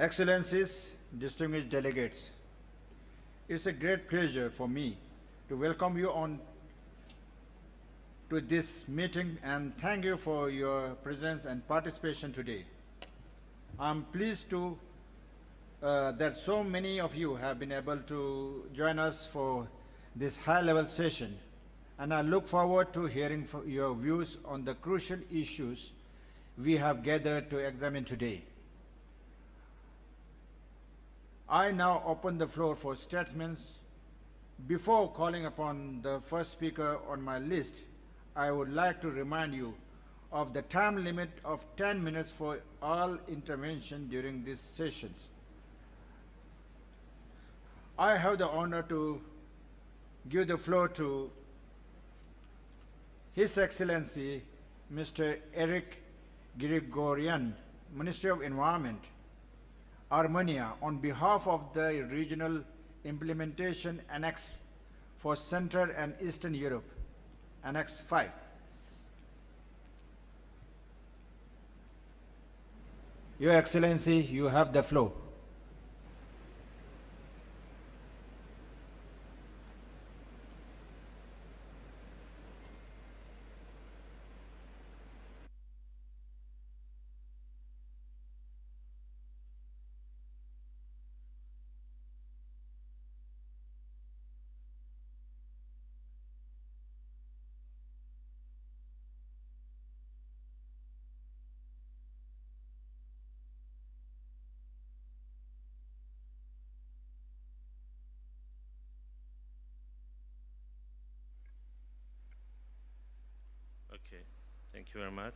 Excellencies, distinguished delegates, it's a great pleasure for me to welcome you on to this meeting and thank you for your presence and participation today. I'm pleased that so many of you have been able to join us for this high-level session, and I look forward to hearing your views on the crucial issues we have gathered to examine today. I now open the floor for statements. Before calling upon the first speaker on my list, I would like to remind you of the time limit of 10 minutes for all intervention during these sessions. I have the honor to give the floor to His Excellency Mr. Eric Grigorian, Minister of Environment, Armenia, on behalf of the Regional Implementation Annex for Central and Eastern Europe, Annex 5. Your Excellency, you have the floor. Okay, thank you very much.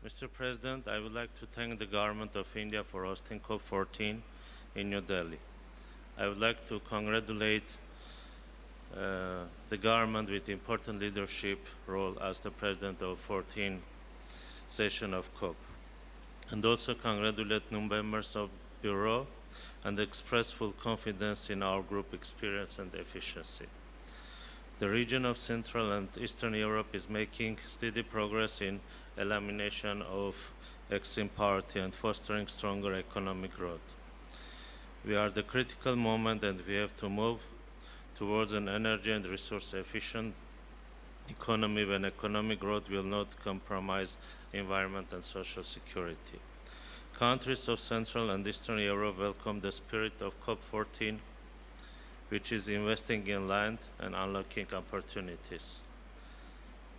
Mr. President, I would like to thank the Government of India for hosting COP14 in New Delhi. I would like to congratulate the government with important leadership role as the President of 14th session of COP, and also congratulate new members of Bureau and express full confidence in our group experience and efficiency. The region of Central and Eastern Europe is making steady progress in elimination of extreme poverty and fostering stronger economic growth. We are at the critical moment and we have to move towards an energy and resource efficient economy when economic growth will not compromise environment and social security. Countries of Central and Eastern Europe welcome the spirit of COP14, which is investing in land and unlocking opportunities.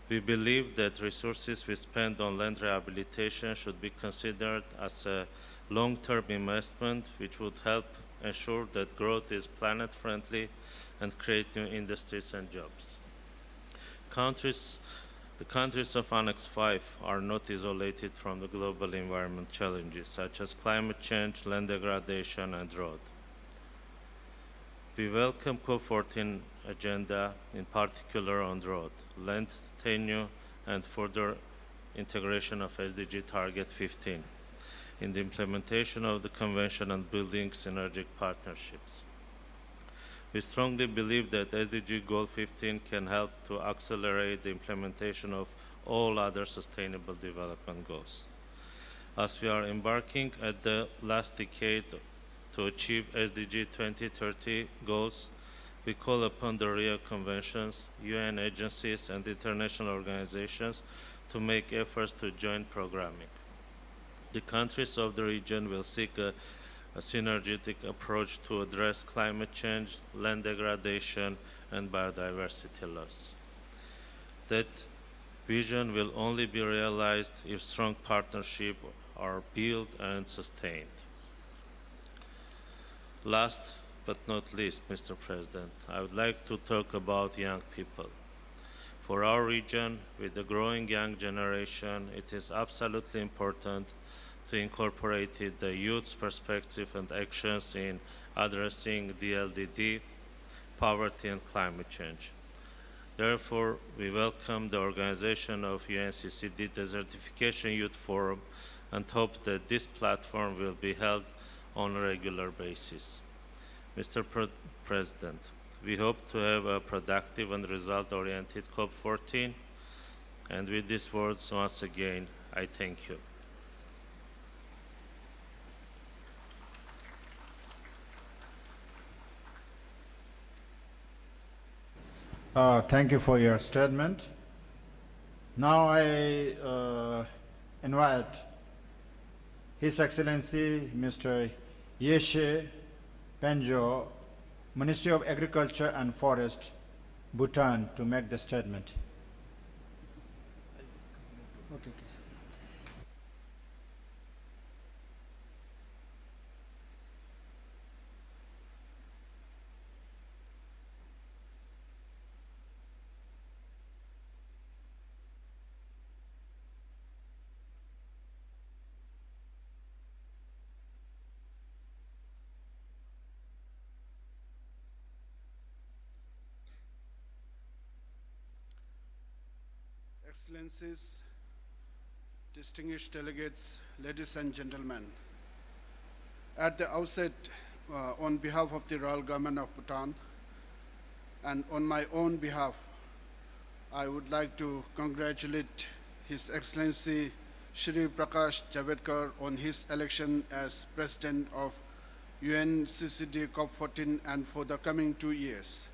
We believe that resources we spend on land rehabilitation should be considered as a long-term investment which would help ensure that growth is planet-friendly and create new industries and jobs. The countries of Annex 5 are not isolated from the global environment challenges such as climate change, land degradation, and drought. We welcome COP14 agenda, in particular on drought, land tenure, and further integration of SDG Target 15 in the implementation of the Convention and building synergic partnerships. We strongly believe that SDG Goal 15 can help to accelerate the implementation of all other sustainable development goals. As we are embarking at the last decade to achieve SDG 2030 goals, we call upon the Rio Conventions, UN agencies, and international organizations to make efforts to join programming. The countries of the region will seek a synergetic approach to address climate change, land degradation, and biodiversity loss. That vision will only be realized if strong partnerships are built and sustained. Last but not least, Mr. President, I would like to talk about young people. For our region, with the growing young generation, it is absolutely important to incorporate the youth's perspective and actions in addressing DLDD, poverty, and climate change. Therefore, we welcome the organization of UNCCD Desertification Youth Forum and hope that this platform will be held on a regular basis. Mr. President, we hope to have a productive and result-oriented COP14, and with these words, once again, I thank you. Thank you for your statement. Now I invite His Excellency Mr. Yeshe Penjo, Ministry of Agriculture and Forest, Bhutan, to make the statement. Okay. Excellencies, distinguished delegates, ladies and gentlemen. At the outset, on behalf of the Royal Government of Bhutan and on my own behalf, I would like to congratulate His Excellency Shri Prakash Javadekar on his election as President of UNCCDCOP14 and for the coming 2 years.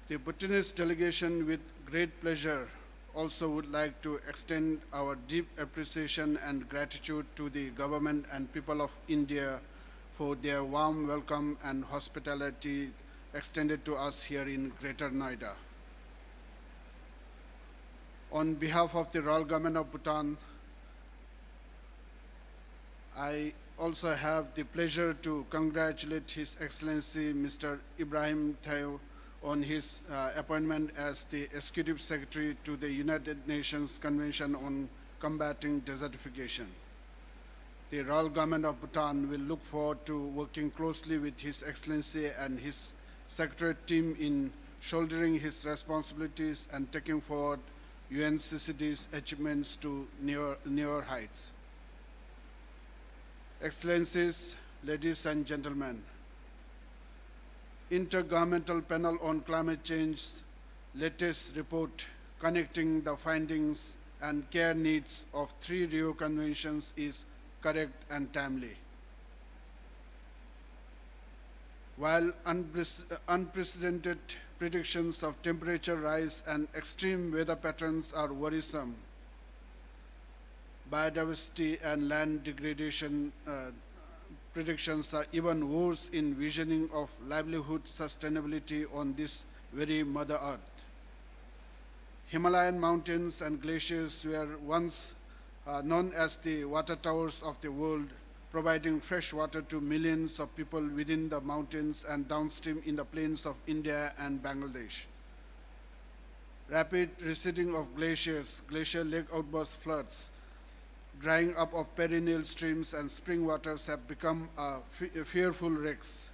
The Bhutanese delegation, with great pleasure, also would like to extend our deep appreciation and gratitude to the government and people of India for their warm welcome and hospitality extended to us here in Greater Noida. On behalf of the Royal Government of Bhutan, I also have the pleasure to congratulate His Excellency Mr. Ibrahim Tayo on his appointment as the Executive Secretary to the United Nations Convention on Combating Desertification. The Royal Government of Bhutan will look forward to working closely with His Excellency and his Secretariat team in shouldering his responsibilities and taking forward UNCCD's achievements to newer heights. Excellencies, ladies and gentlemen, Intergovernmental Panel on Climate Change's latest report connecting the findings and care needs of 3 Rio Conventions is correct and timely. While unprecedented predictions of temperature rise and extreme weather patterns are worrisome, biodiversity and land degradation predictions are even worse in visioning of livelihood sustainability on this very Mother Earth. Himalayan mountains and glaciers were once known as the water towers of the world, providing fresh water to millions of people within the mountains and downstream in the plains of India and Bangladesh. Rapid receding of glaciers, glacial lake outburst floods, drying up of perennial streams and spring waters have become fearful wrecks.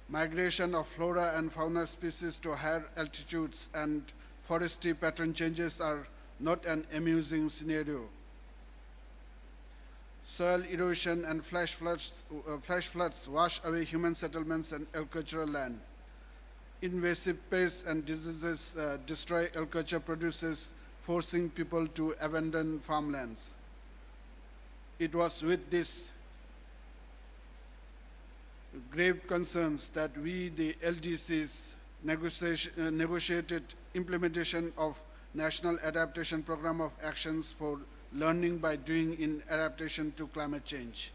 Migration of flora and fauna species to higher altitudes and forestry pattern changes are not an amusing scenario. Soil erosion and flash floods wash away human settlements and agricultural land. Invasive pests and diseases destroy agriculture produces, forcing people to abandon farmlands. It was with this grave concerns that we, the LDCs, negotiated implementation of National Adaptation Program of Actions for Learning by Doing in Adaptation to Climate Change.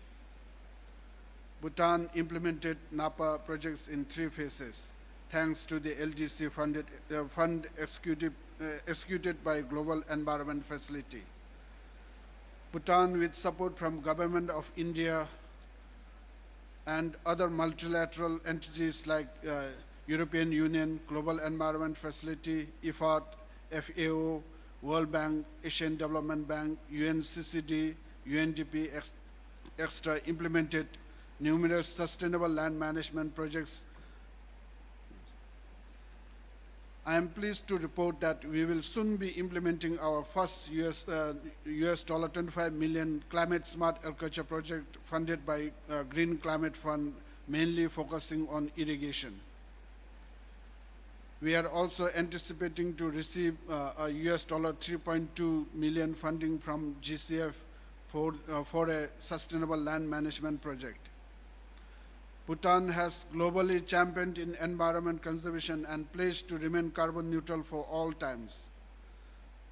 Bhutan implemented NAPA projects in 3 phases, thanks to the LDC fund executed by Global Environment Facility. Bhutan, with support from Government of India and other multilateral entities like European Union, Global Environment Facility, IFAD, FAO, World Bank, Asian Development Bank, UNCCD, UNDP, extra implemented numerous sustainable land management projects. I am pleased to report that we will soon be implementing our first $25 million climate smart agriculture project funded by Green Climate Fund, mainly focusing on irrigation. We are also anticipating to receive a $3.2 million funding from GCF for a sustainable land management project. Bhutan has globally championed in environment conservation and pledged to remain carbon neutral for all times.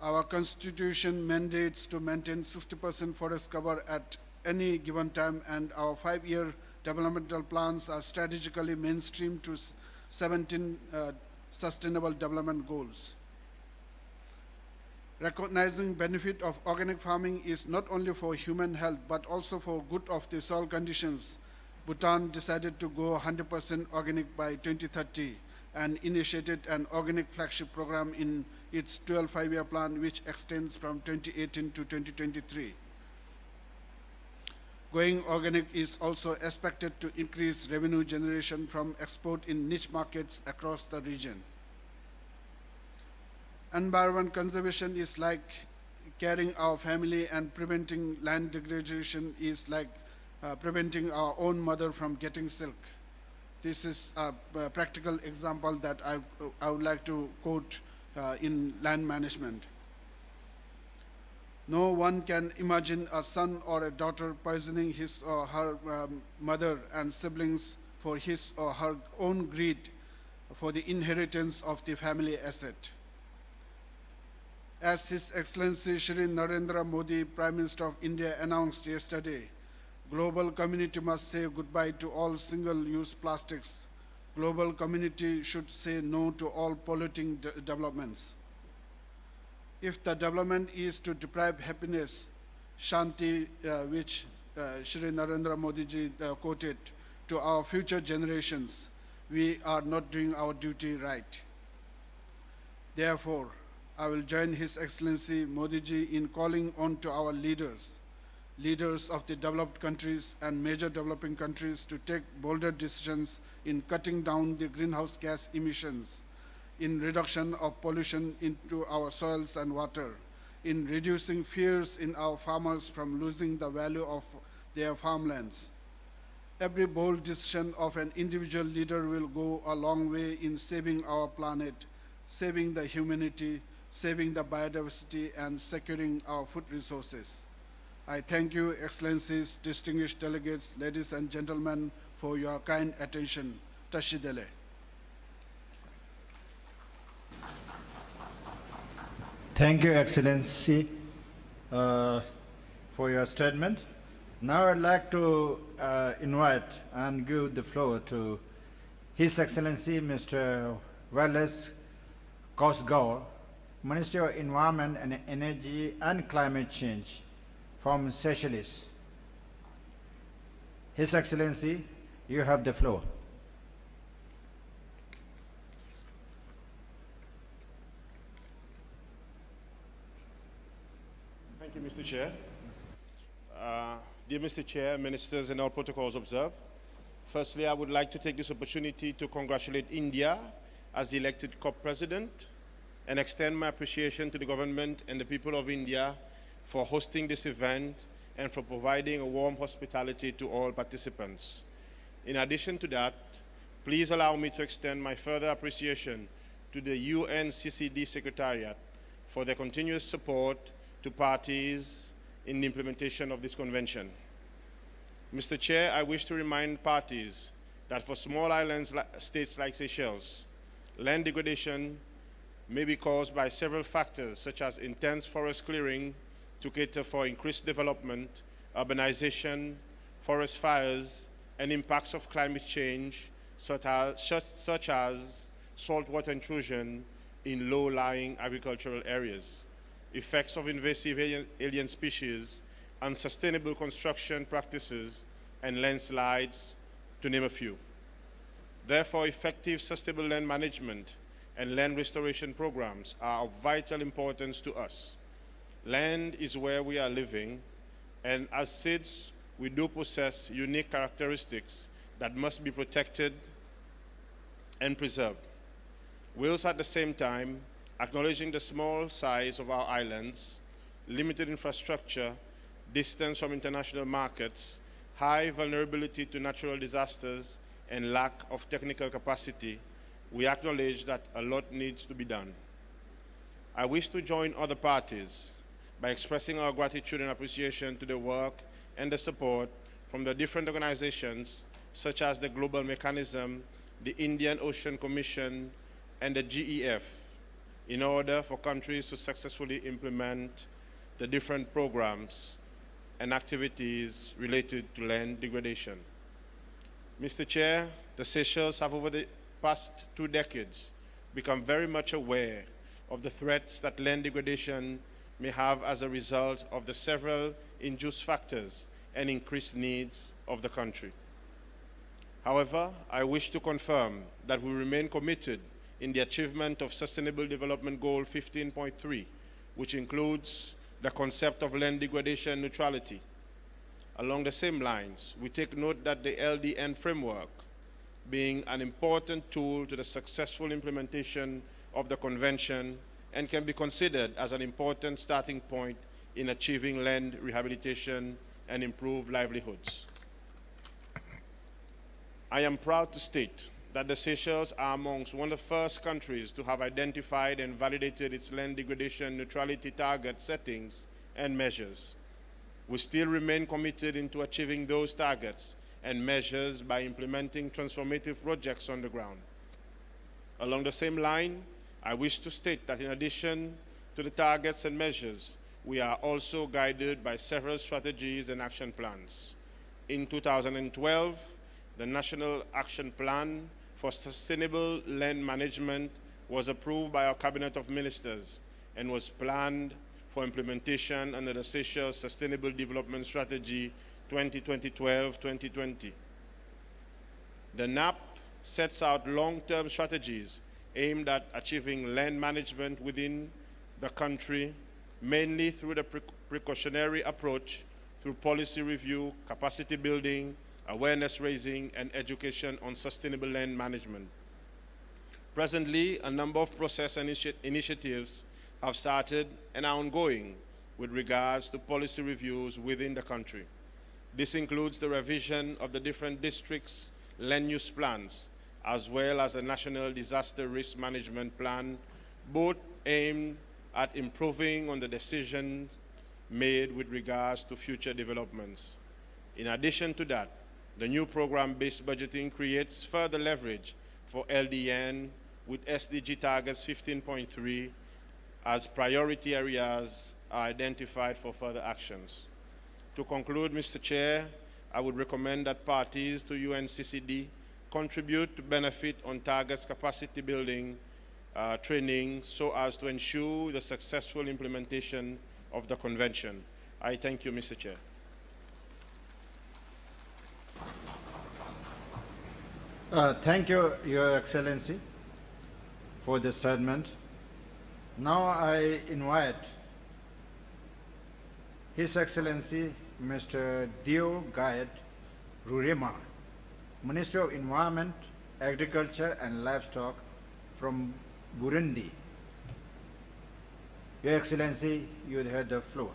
Our constitution mandates to maintain 60% forest cover at any given time, and our 5-year developmental plans are strategically mainstreamed to 17 sustainable development goals. Recognizing benefit of organic farming is not only for human health but also for good of the soil conditions, Bhutan decided to go 100% organic by 2030 and initiated an organic flagship program in its 12 5-year plan, which extends from 2018 to 2023. Going organic is also expected to increase revenue generation from export in niche markets across the region. Environment conservation is like carrying our family, and preventing land degradation is like preventing our own mother from getting silk. This is a practical example that I would like to quote in land management. No one can imagine a son or a daughter poisoning his or her mother and siblings for his or her own greed for the inheritance of the family asset. As His Excellency Shri Narendra Modi, Prime Minister of India, announced yesterday, global community must say goodbye to all single-use plastics. Global community should say no to all polluting developments. If the development is to deprive happiness, Shanti, which Shri Narendra Modi ji quoted, to our future generations, we are not doing our duty right. Therefore, I will join His Excellency Modi ji in calling on to our leaders of the developed countries and major developing countries to take bolder decisions in cutting down the greenhouse gas emissions, in reduction of pollution into our soils and water, in reducing fears in our farmers from losing the value of their farmlands. Every bold decision of an individual leader will go a long way in saving our planet, saving the humanity, saving the biodiversity, and securing our food resources. I thank you, Excellencies, distinguished delegates, ladies and gentlemen, for your kind attention. Tashidele. Thank you, Excellency, for your statement. Now I'd like to invite and give the floor to His Excellency Mr. Wallace Kosgaur, Minister of Environment and Energy and Climate Change from Seychelles. His Excellency, you have the floor. Thank you, Mr. Chair. Dear Mr. Chair, ministers, and all protocols observed. Firstly, I would like to take this opportunity to congratulate India as the elected COP president and extend my appreciation to the government and the people of India for hosting this event and for providing a warm hospitality to all participants. In addition to that, please allow me to extend my further appreciation to the UNCCD Secretariat for their continuous support to parties in the implementation of this convention. Mr. Chair, I wish to remind parties that for small islands states like Seychelles, land degradation may be caused by several factors such as intense forest clearing to cater for increased development, urbanization, forest fires, and impacts of climate change such as saltwater intrusion in low-lying agricultural areas, effects of invasive alien species, unsustainable construction practices, and landslides, to name a few. Therefore, effective sustainable land management and land restoration programs are of vital importance to us. Land is where we are living, and as SIDS, we do possess unique characteristics that must be protected and preserved. Whilst at the same time, acknowledging the small size of our islands, limited infrastructure, distance from international markets, high vulnerability to natural disasters, and lack of technical capacity, we acknowledge that a lot needs to be done. I wish to join other parties by expressing our gratitude and appreciation to the work and the support from the different organizations such as the Global Mechanism, the Indian Ocean Commission, and the GEF, in order for countries to successfully implement the different programs and activities related to land degradation. Mr. Chair, the Seychelles have over the past 2 decades become very much aware of the threats that land degradation may have as a result of the several induced factors and increased needs of the country. However, I wish to confirm that we remain committed in the achievement of Sustainable Development Goal 15.3, which includes the concept of land degradation neutrality. Along the same lines, we take note that the LDN framework, being an important tool to the successful implementation of the Convention, and can be considered as an important starting point in achieving land rehabilitation and improved livelihoods. I am proud to state that the Seychelles are amongst one of the first countries to have identified and validated its land degradation neutrality target settings and measures. We still remain committed into achieving those targets and measures by implementing transformative projects on the ground. Along the same line, I wish to state that in addition to the targets and measures, we are also guided by several strategies and action plans. In 2012, the National Action Plan for Sustainable Land Management was approved by our Cabinet of Ministers and was planned for implementation under the Seychelles Sustainable Development Strategy 2012-2020. The NAP sets out long-term strategies aimed at achieving land management within the country, mainly through the precautionary approach, through policy review, capacity building, awareness raising, and education on sustainable land management. Presently, a number of process initiatives have started and are ongoing with regards to policy reviews within the country. This includes the revision of the different districts' land use plans, as well as the National Disaster Risk Management Plan, both aimed at improving on the decisions made with regards to future developments. In addition to that, the new program-based budgeting creates further leverage for LDN with SDG targets 15.3 as priority areas are identified for further actions. To conclude, Mr. Chair, I would recommend that parties to UNCCD contribute to benefit on targets capacity building training so as to ensure the successful implementation of the Convention. I thank you, Mr. Chair. Thank you, Your Excellency, for the statement. Now I invite His Excellency Mr. Dio Gayet Rurema, Minister of Environment, Agriculture and Livestock from Burundi. Your Excellency, you have the floor.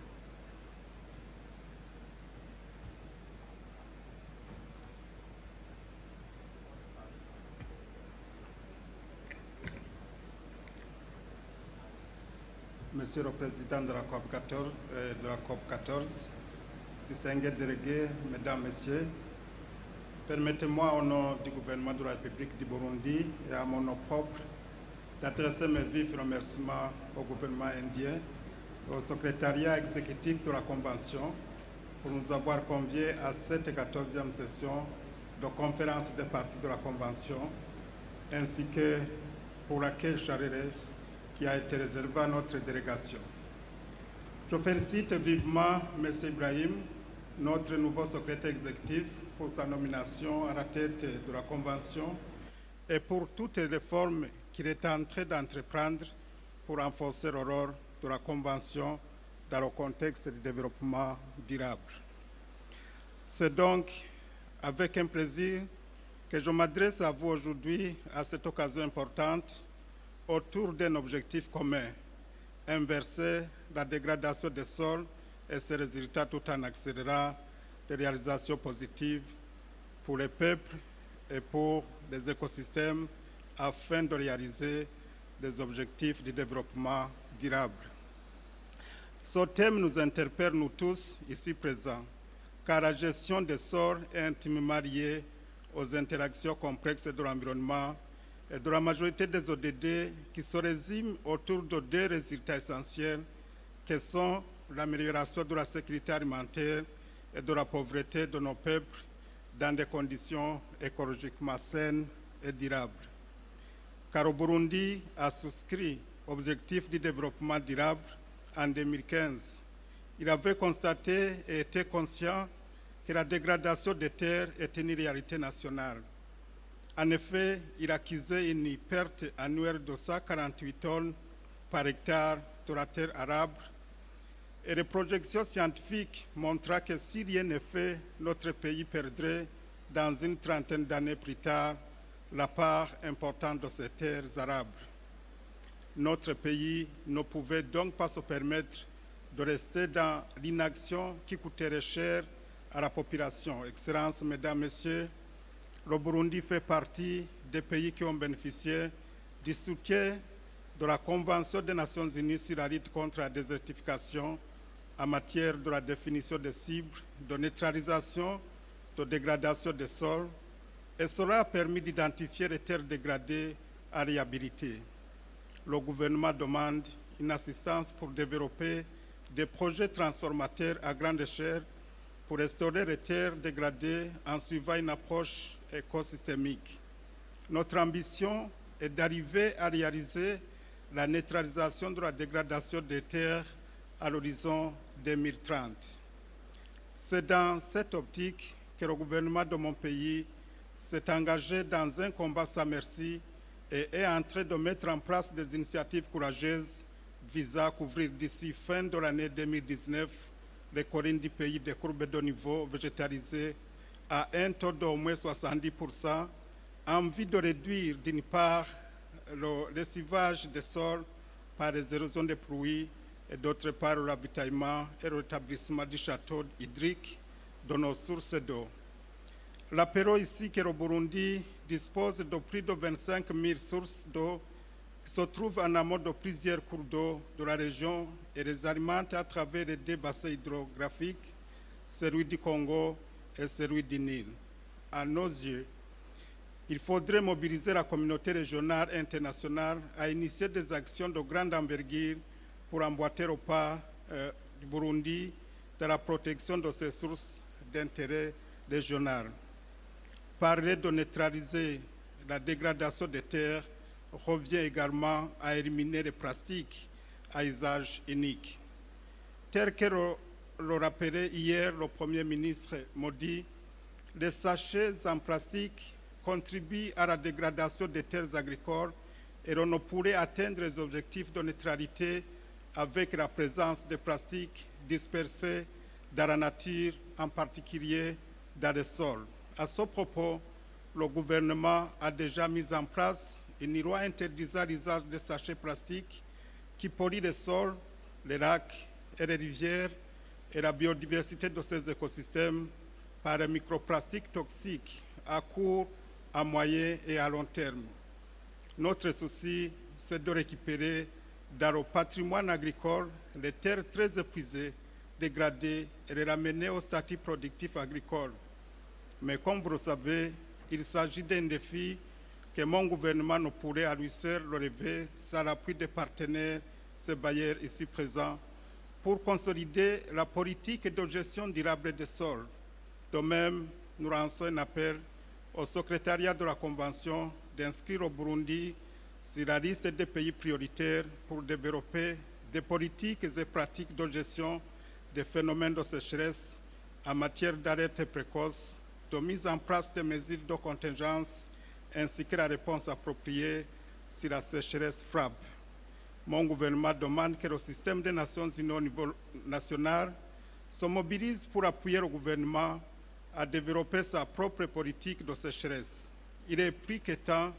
Monsieur le Président de la COP14, distingués délégués, Mesdames, Messieurs, permettez-moi au nom du gouvernement de la République du Burundi et à mon nom propre d'adresser mes vifs remerciements au gouvernement indien et au secrétariat exécutif de la Convention pour nous avoir conviés à cette 14e session de conférence des parties de la Convention, ainsi que pour l'accueil chaleureux qui a été réservé à notre délégation. Je félicite vivement M. Ibrahim, notre nouveau secrétaire exécutif, pour sa nomination à la tête de la Convention et pour toutes les réformes qu'il est en train d'entreprendre pour renforcer le rôle de la Convention dans le contexte du développement durable. C'est donc avec un plaisir que je m'adresse à vous aujourd'hui à cette occasion importante autour d'un objectif commun, inverser la dégradation des sols et ses résultats tout en accélérant des réalisations positives pour les peuples et pour les écosystèmes afin de réaliser des objectifs de développement durable. Ce thème nous interpelle nous tous ici présents, car la gestion des sols est intimement liée aux interactions complexes de l'environnement et de la majorité des ODD qui se résument autour de deux résultats essentiels que sont l'amélioration de la sécurité alimentaire et de la pauvreté de nos peuples dans des conditions écologiquement saines et durables. Car au Burundi a souscrit Objectifs du développement durable en 2015. Il avait constaté et était conscient que la dégradation des terres est une réalité nationale. En effet, il accusait une perte annuelle de 148 tonnes par hectare de la terre arable et les projections scientifiques montraient que si rien n'est fait, notre pays perdrait dans une trentaine d'années plus tard la part importante de ces terres arables. Notre pays ne pouvait donc pas se permettre de rester dans l'inaction qui coûterait cher à la population. Excellences, Mesdames, Messieurs, le Burundi fait partie des pays qui ont bénéficié du soutien de la Convention des Nations Unies sur la lutte contre la désertification en matière de la définition des cibles, de neutralisation, de dégradation des sols, et cela a permis d'identifier les terres dégradées à réhabiliter. Le gouvernement demande une assistance pour développer des projets transformateurs à grande échelle pour restaurer les terres dégradées en suivant une approche écosystémique. Notre ambition est d'arriver à réaliser la neutralisation de la dégradation des terres à l'horizon 2030. C'est dans cette optique que le gouvernement de mon pays s'est engagé dans un combat sans merci et est en train de mettre en place des initiatives courageuses visant à couvrir d'ici fin de l'année 2019 les collines du pays des courbes de niveau végétalisées à un taux d'au moins 70%, en vue de réduire d'une part le lessivage des sols par les érosions des pluies et d'autre part le ravitaillement et le rétablissement du château hydrique de nos sources d'eau. L'appelons ici que le Burundi dispose de plus de 25 000 sources d'eau qui se trouvent en amont de plusieurs cours d'eau de la région et les alimente à travers les deux bassins hydrographiques, celui du Congo et celui du Nil. À nos yeux, il faudrait mobiliser la communauté régionale et internationale à initier des actions de grande envergure pour emboîter au pas du Burundi dans la protection de ces sources d'intérêt régional. Parler de neutraliser la dégradation des terres revient également à éliminer les plastiques à usage unique. Tel que le rappelait hier le Premier ministre Modi, les sachets en plastique contribuent à la dégradation des terres agricoles et l'on ne pourrait atteindre les objectifs de neutralité avec la présence de plastiques dispersés dans la nature, en particulier dans les sols. À ce propos, le gouvernement a déjà mis en place une loi interdisant l'usage des sachets plastiques qui polluent les sols, les lacs et les rivières et la biodiversité de ces écosystèmes par les microplastiques toxiques à court, à moyen et à long terme. Notre souci, c'est de récupérer dans le patrimoine agricole les terres très épuisées, dégradées et les ramener au statut productif agricole. Mais comme vous le savez, il s'agit d'un défi que mon gouvernement ne pourrait à lui seul relever sans l'appui des partenaires, ces bailleurs ici présents, pour consolider la politique de gestion durable des sols. De même, nous lançons un appel au secrétariat de la Convention d'inscrire au Burundi sur la liste des pays prioritaires pour développer des politiques et pratiques de gestion des phénomènes de sécheresse en matière d'alerte précoce, de mise en place des mesures de contingence ainsi que la réponse appropriée si la sécheresse frappe. Mon gouvernement demande que le système des Nations Unies au niveau national se mobilise pour appuyer le gouvernement à développer sa propre politique de sécheresse. Il est plus que temps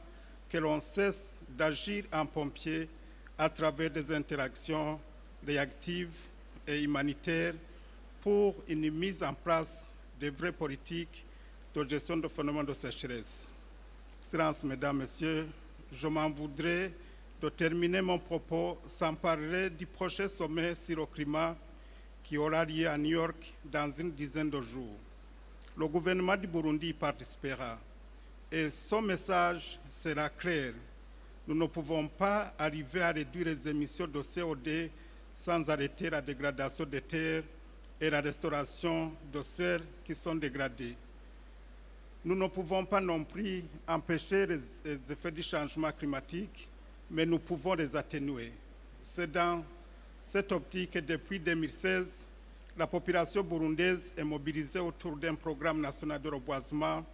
que l'on cesse d'agir en pompier à travers des interactions réactives et humanitaires pour une mise en place de vraies politiques de gestion de phénomènes de sécheresse. Excellences, Mesdames, Messieurs, je m'en voudrais de terminer mon propos sans parler du prochain sommet sur le climat qui aura lieu à New York dans une dizaine de jours. Le gouvernement du Burundi y participera. et son message sera clair. Nous ne pouvons pas arriver à réduire les émissions de CO2 sans arrêter la dégradation des terres et la restauration de celles qui sont dégradées. Nous ne pouvons pas non plus empêcher les effets du changement climatique, mais nous pouvons les atténuer. C'est dans cette optique que depuis 2016, la population burundaise est mobilisée autour d'un programme national de reboisement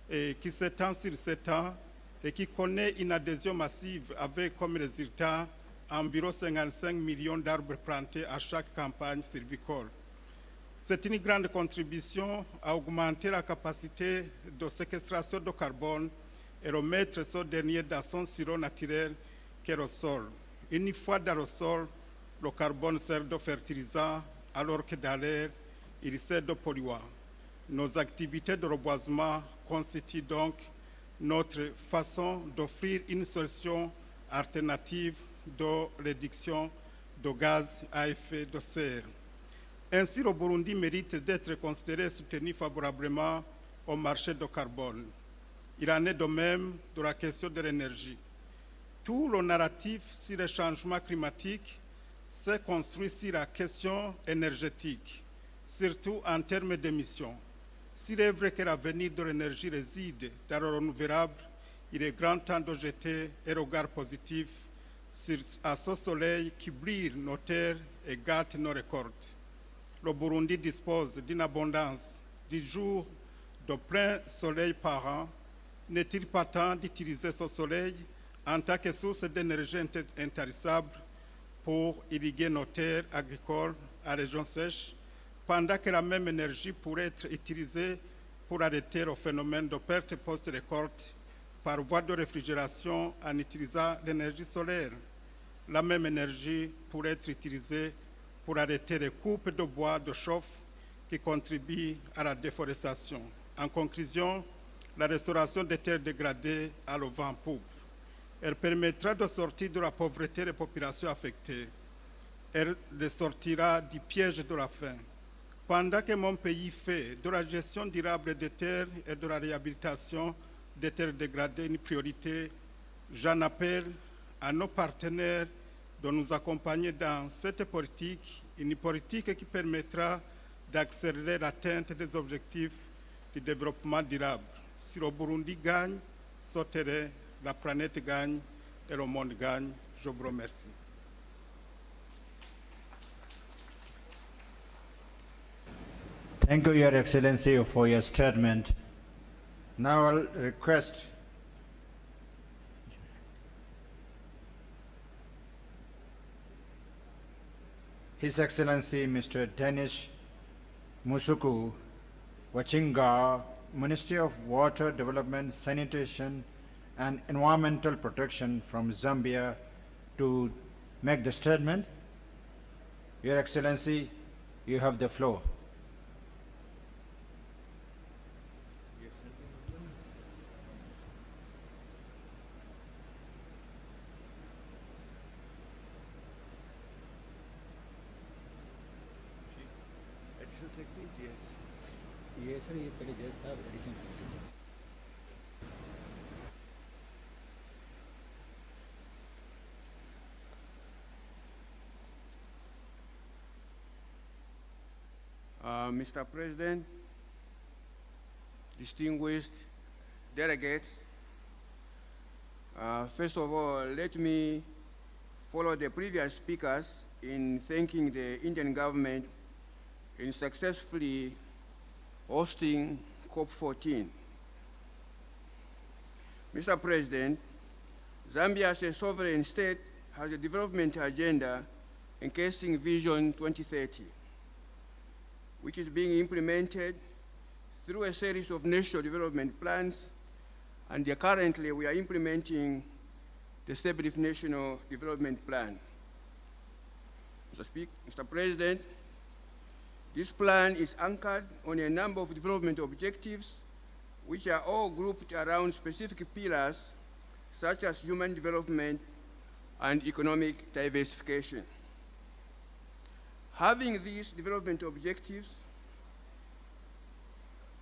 qui s'étend sur 7 ans et qui connaît une adhésion massive avec comme résultat environ 55 millions d'arbres plantés à chaque campagne sylvicole. C'est une grande contribution à augmenter la capacité de séquestration de carbone et remettre ce dernier dans son sirop naturel qu'est le sol. Une fois dans le sol, le carbone sert de fertilisant alors que dans l'air, il sert de polluant. Nos activités de reboisement constituent donc notre façon d'offrir une solution alternative de réduction de gaz à effet de serre. Ainsi, le Burundi mérite d'être considéré et soutenu favorablement au marché de carbone. Il en est de même de la question de l'énergie. Tout le narratif sur le changement climatique s'est construit sur la question énergétique, surtout en termes d'émissions. S'il est vrai que l'avenir de l'énergie réside dans le renouvelable, il est grand temps de jeter un regard positif à ce soleil qui brille nos terres et gâte nos récoltes. Le Burundi dispose d'une abondance de jours de plein soleil par an. N'est-il pas temps d'utiliser ce soleil en tant que source d'énergie intarissable pour irriguer nos terres agricoles à région sèche, pendant que la même énergie pourrait être utilisée pour arrêter le phénomène de perte post-récolte par voie de réfrigération en utilisant l'énergie solaire. La même énergie pourrait être utilisée pour arrêter les coupes de bois de chauffe qui contribuent à la déforestation. En conclusion, la restauration des terres dégradées a le vent en poupe. Elle permettra de sortir de la pauvreté des populations affectées. Elle les sortira du piège de la faim. Pendant que mon pays fait de la gestion durable des terres et de la réhabilitation des terres dégradées une priorité, j'en appelle à nos partenaires de nous accompagner dans cette politique, une politique qui permettra d'accélérer l'atteinte des objectifs du développement durable. Si le Burundi gagne, sauterait, la planète gagne et le monde gagne. Je vous remercie. Thank you, Your Excellency, for your statement. Now I'll request His Excellency Mr. Danish Musuku Wachinga, Ministry of Water Development, Sanitation and Environmental Protection from Zambia, to make the statement. Your Excellency, you have the floor. Additional Secretary, yes. Yes, sir, ये पहले जज था, Additional Secretary. Mr. President, distinguished delegates, first of all, let me follow the previous speakers in thanking the Indian government in successfully hosting COP14. Mr. President, Zambia as a sovereign state has a development agenda encasing Vision 2030, which is being implemented through a series of national development plans, and currently we are implementing the Stability National Development Plan. Mr. President, this plan is anchored on a number of development objectives which are all grouped around specific pillars such as human development and economic diversification. Having these development objectives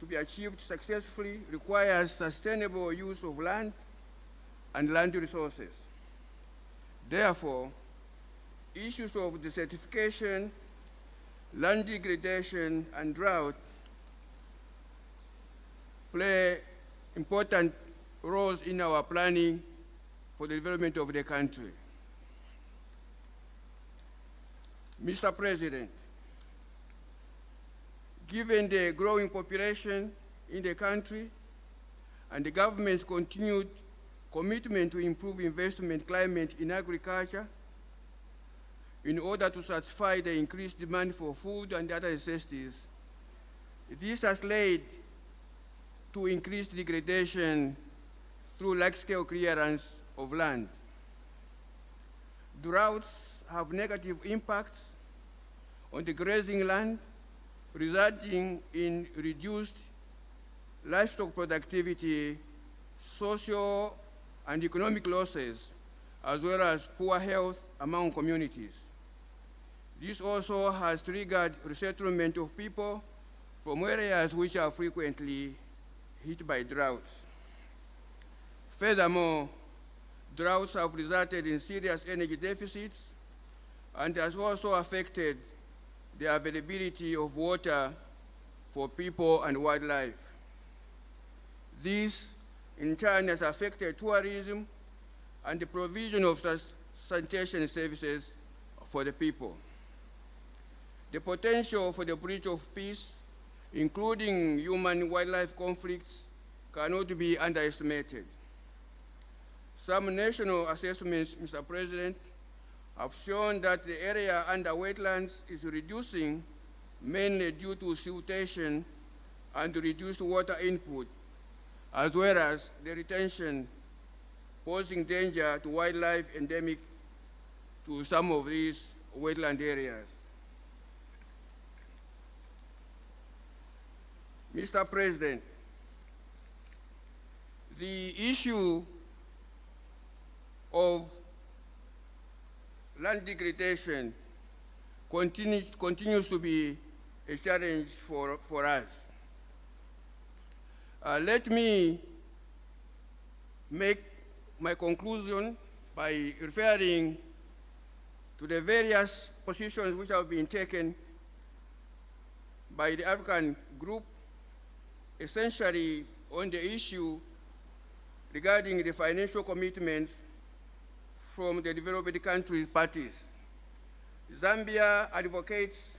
to be achieved successfully requires sustainable use of land and land resources. Therefore, issues of desertification, land degradation, and drought play important roles in our planning for the development of the country. Mr. President, given the growing population in the country and the government's continued commitment to improve investment climate in agriculture in order to satisfy the increased demand for food and other necessities, this has led to increased degradation through large-scale clearance of land. Droughts have negative impacts on the grazing land, resulting in reduced livestock productivity, social and economic losses, as well as poor health among communities. This also has triggered resettlement of people from areas which are frequently hit by droughts. Furthermore, droughts have resulted in serious energy deficits and has also affected the availability of water for people and wildlife. This, in turn, has affected tourism and the provision of sanitation services for the people. The potential for the breach of peace, including human-wildlife conflicts, cannot be underestimated. Some national assessments, Mr. President, have shown that the area under wetlands is reducing mainly due to siltation and reduced water input, as well as the retention posing danger to wildlife endemic to some of these wetland areas. Mr. President, the issue of land degradation continues to be a challenge for us. Let me make my conclusion by referring to the various positions which have been taken by the African group, essentially on the issue regarding the financial commitments from the developed countries' parties. Zambia advocates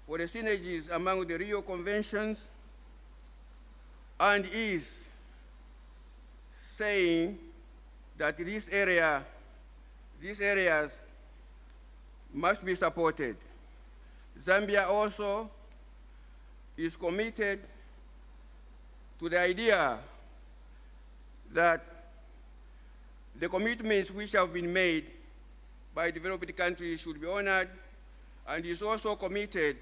for the synergies among the Rio Conventions and is saying that these areas must be supported. Zambia also is committed to the idea that the commitments which have been made by developed countries should be honored, and is also committed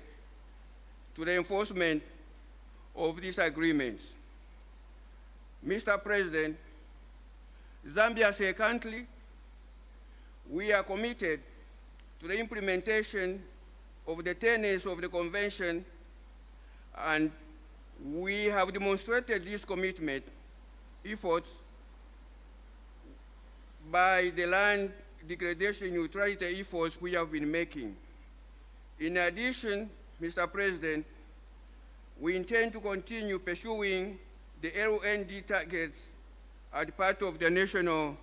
to the enforcement of these agreements. Mr. President, Zambia as a country, we are committed to the implementation of the tenets of the convention, and we have demonstrated this commitment efforts by the land degradation neutrality efforts we have been making. In addition, Mr. President, we intend to continue pursuing the LND targets as part of the national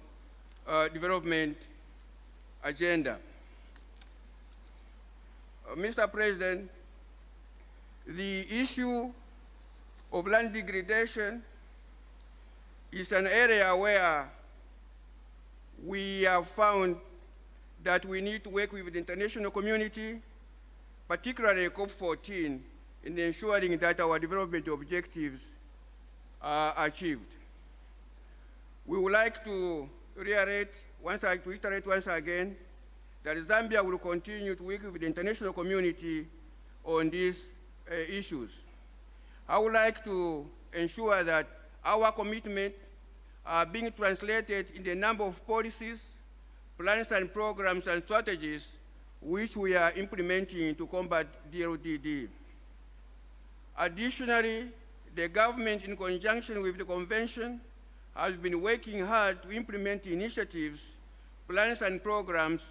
development agenda. Mr. President, the issue of land degradation is an area where we have found that we need to work with the international community, particularly COP14, in ensuring that our development objectives are achieved. We would like to reiterate once again that Zambia will continue to work with the international community on these issues. I would like to ensure that our commitment are being translated in the number of policies, plans and programs and strategies which we are implementing to combat DLDD. Additionally, the government, in conjunction with the Convention, has been working hard to implement initiatives, plans and programs,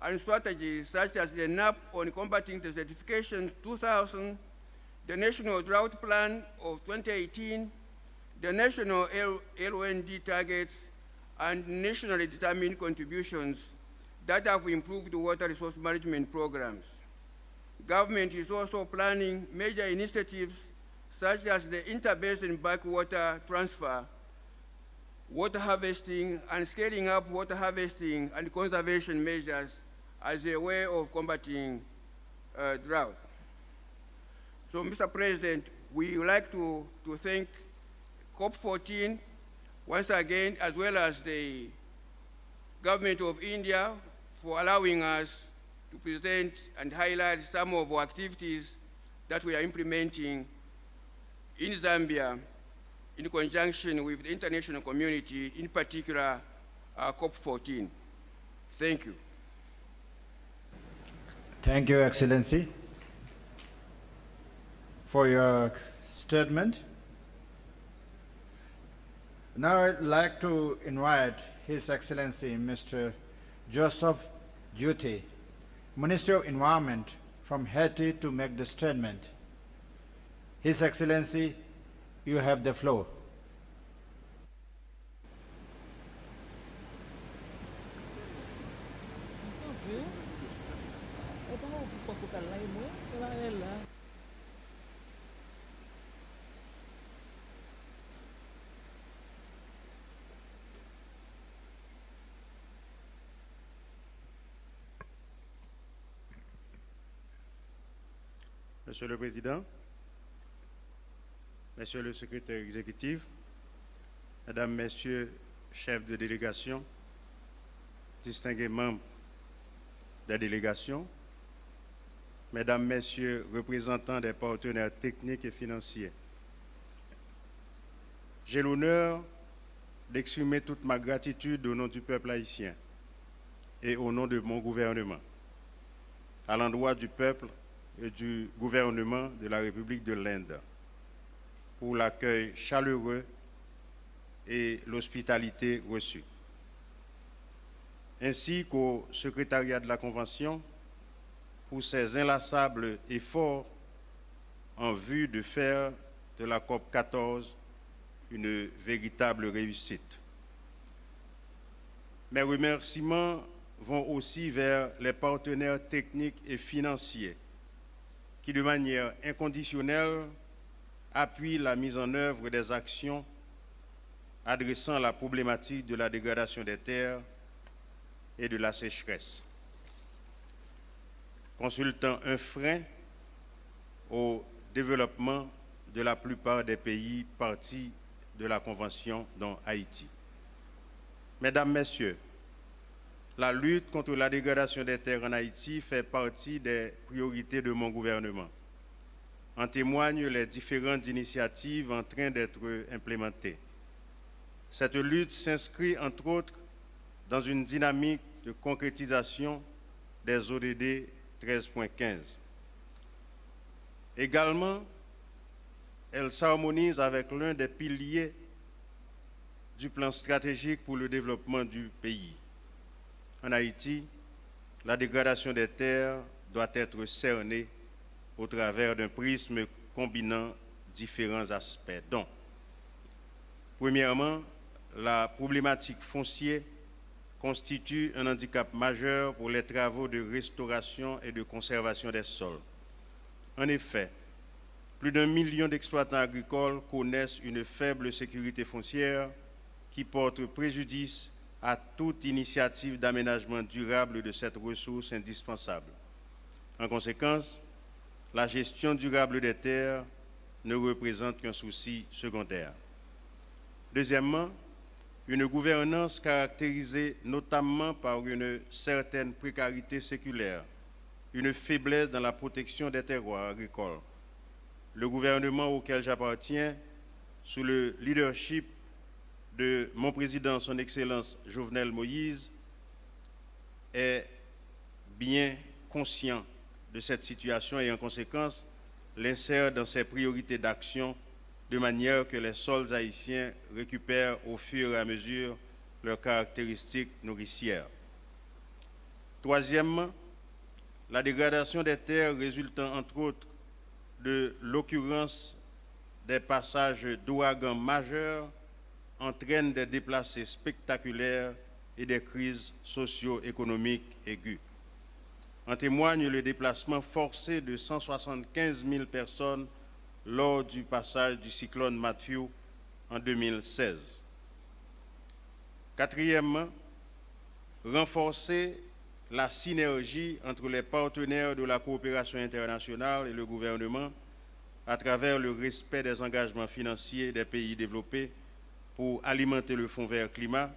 and strategies such as the NAP on combating desertification 2000, the National Drought Plan of 2018, the National LOND targets, and nationally determined contributions that have improved water resource management programs. Government is also planning major initiatives such as the interbasin backwater transfer, water harvesting, and scaling up water harvesting and conservation measures as a way of combating drought. So, Mr. President, we would like to thank COP14 once again, as well as the government of India for allowing us to present and highlight some of our activities that we are implementing in Zambia in conjunction with the international community, in particular COP14. Thank you. Thank you, Excellency, for your statement. Now I'd like to invite His Excellency Mr. Joseph Duthie, Minister of Environment from Haiti, to make the statement. His Excellency, you have the floor. Monsieur le Président, Monsieur le Secrétaire exécutif, Mesdames, Messieurs, chefs de délégation, distingués membres des délégations, Mesdames, Messieurs, représentants des partenaires techniques et financiers, j'ai l'honneur d'exprimer toute ma gratitude au nom du peuple haïtien et au nom de mon gouvernement, à l'endroit du peuple et du gouvernement de la République de l'Inde pour l'accueil chaleureux et l'hospitalité reçue, ainsi qu'au secrétariat de la Convention pour ses inlassables efforts en vue de faire de la COP14 une véritable réussite. Mes remerciements vont aussi vers les partenaires techniques et financiers qui, de manière inconditionnelle, appuient la mise en œuvre des actions adressant la problématique de la dégradation des terres et de la sécheresse, consultant un frein au développement de la plupart des pays parties de la Convention, dont Haïti. Mesdames, Messieurs, la lutte contre la dégradation des terres en Haïti fait partie des priorités de mon gouvernement. En témoignent les différentes initiatives en train d'être implémentées. Cette lutte s'inscrit, entre autres, dans une dynamique de concrétisation des ODD 13.15. Également, elle s'harmonise avec l'un des piliers du plan stratégique pour le développement du pays. En Haïti, la dégradation des terres doit être cernée au travers d'un prisme combinant différents aspects, dont, premièrement, la problématique foncière constitue un handicap majeur pour les travaux de restauration et de conservation des sols. En effet, plus d'1 million d'exploitants agricoles connaissent une faible sécurité foncière qui porte préjudice à toute initiative d'aménagement durable de cette ressource indispensable. En conséquence, la gestion durable des terres ne représente qu'un souci secondaire. Deuxièmement, une gouvernance caractérisée notamment par une certaine précarité séculaire, une faiblesse dans la protection des terroirs agricoles. Le gouvernement auquel j'appartiens, sous le leadership de mon président, son Excellence Jovenel Moïse, est bien conscient de cette situation et en conséquence l'insère dans ses priorités d'action de manière que les sols haïtiens récupèrent au fur et à mesure leurs caractéristiques nourricières. Troisièmement, la dégradation des terres résultant entre autres de l'occurrence des passages d'ouragans majeurs entraîne des déplacés spectaculaires et des crises socio-économiques aiguës. En témoigne le déplacement forcé de 175 000 personnes lors du passage du cyclone Matthew en 2016. Quatrièmement, renforcer la synergie entre les partenaires de la coopération internationale et le gouvernement à travers le respect des engagements financiers des pays développés pour alimenter le Fonds vert climat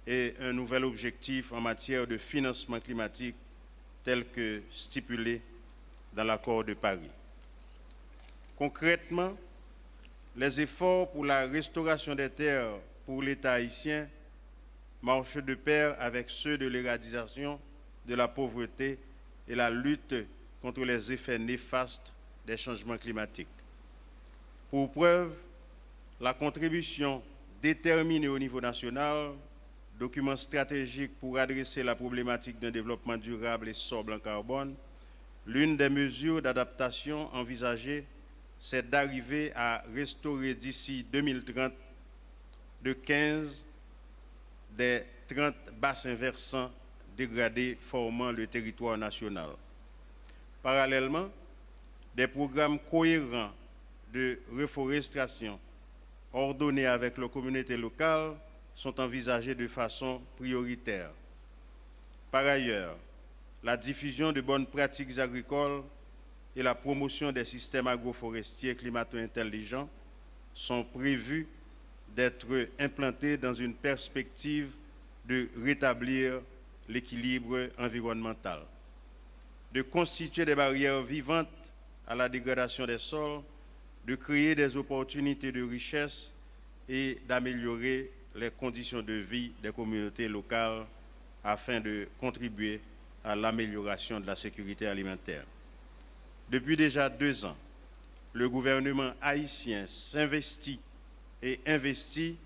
et un nouvel objectif en matière de financement climatique tel que stipulé dans l'accord de Paris. Concrètement, les efforts pour la restauration des terres pour l'État haïtien marchent de pair avec ceux de l'éradication de la pauvreté et la lutte contre les effets néfastes des changements climatiques. Pour preuve, la contribution déterminée au niveau national, document stratégique pour adresser la problématique d'un développement durable et sobre en carbone, l'une des mesures d'adaptation envisagées, c'est d'arriver à restaurer d'ici 2030 de 15 des 30 bassins versants dégradés formant le territoire national. Parallèlement, des programmes cohérents de reforestation ordonnés avec les communautés locales sont envisagés de façon prioritaire. Par ailleurs, la diffusion de bonnes pratiques agricoles et la promotion des systèmes agroforestiers climato-intelligents sont prévus d'être implantés dans une perspective de rétablir l'équilibre environnemental, de constituer des barrières vivantes à la dégradation des sols, de créer des opportunités de richesse et d'améliorer les conditions de vie des communautés locales afin de contribuer à l'amélioration de la sécurité alimentaire. Depuis déjà 2 ans, le gouvernement haïtien s'investit et investit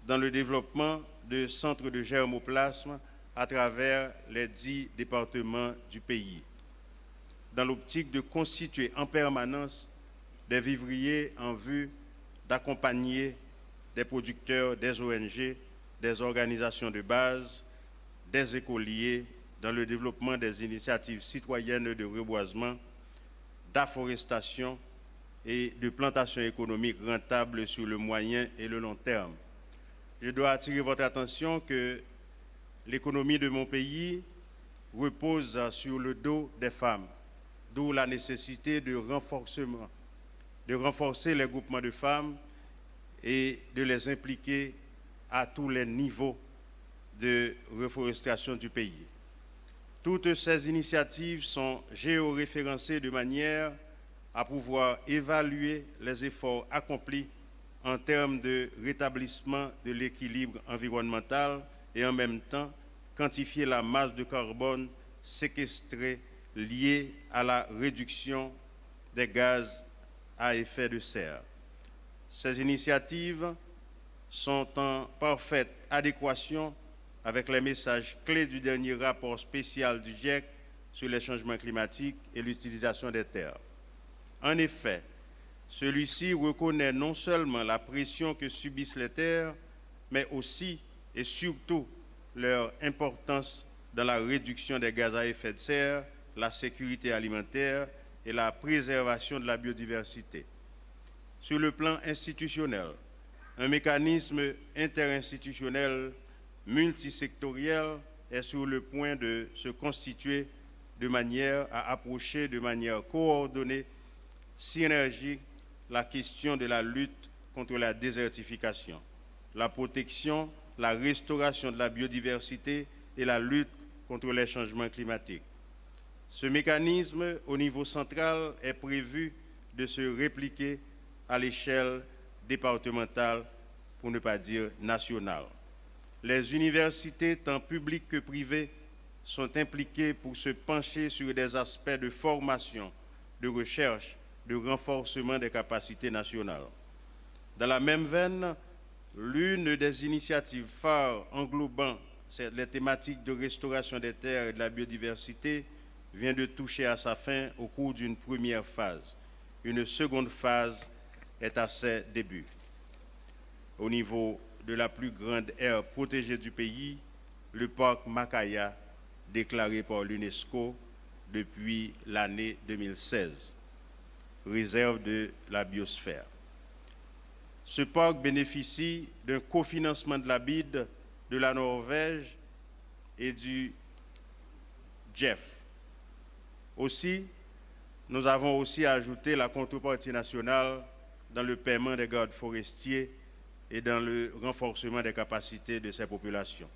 dans le développement de centres de germoplasme à travers les 10 départements du pays, dans l'optique de constituer en permanence des vivriers en vue d'accompagner des producteurs, des ONG, des organisations de base, des écoliers dans le développement des initiatives citoyennes de reboisement, d'afforestation et de plantation économique rentable sur le moyen et le long terme. Je dois attirer votre attention que l'économie de mon pays repose sur le dos des femmes, d'où la nécessité de renforcer les groupements de femmes et de les impliquer à tous les niveaux de reforestation du pays. Toutes ces initiatives sont géoréférencées de manière à pouvoir évaluer les efforts accomplis en termes de rétablissement de l'équilibre environnemental et en même temps quantifier la masse de carbone séquestrée liée à la réduction des gaz à effet de serre. Ces initiatives sont en parfaite adéquation avec les messages clés du dernier rapport spécial du GIEC sur les changements climatiques et l'utilisation des terres. En effet, celui-ci reconnaît non seulement la pression que subissent les terres, mais aussi et surtout leur importance dans la réduction des gaz à effet de serre, la sécurité alimentaire et la préservation de la biodiversité. Sur le plan institutionnel, un mécanisme interinstitutionnel multisectoriel est sur le point de se constituer de manière à approcher de manière coordonnée, synergique, la question de la lutte contre la désertification, la protection, la restauration de la biodiversité et la lutte contre les changements climatiques. Ce mécanisme, au niveau central, est prévu de se répliquer à l'échelle départementale, pour ne pas dire nationale. Les universités, tant publiques que privées, sont impliquées pour se pencher sur des aspects de formation, de recherche, de renforcement des capacités nationales. Dans la même veine, l'une des initiatives phares englobant les thématiques de restauration des terres et de la biodiversité vient de toucher à sa fin au cours d'une première phase. Une seconde phase est à ses débuts. Au niveau de la plus grande aire protégée du pays, le parc Makaya, déclaré par l'UNESCO depuis l'année 2016, réserve de la biosphère. Ce parc bénéficie d'un cofinancement de la BID, de la Norvège et du GEF. Aussi, nous avons aussi ajouté la contrepartie nationale dans le paiement des gardes forestiers et dans le renforcement des capacités de ces populations.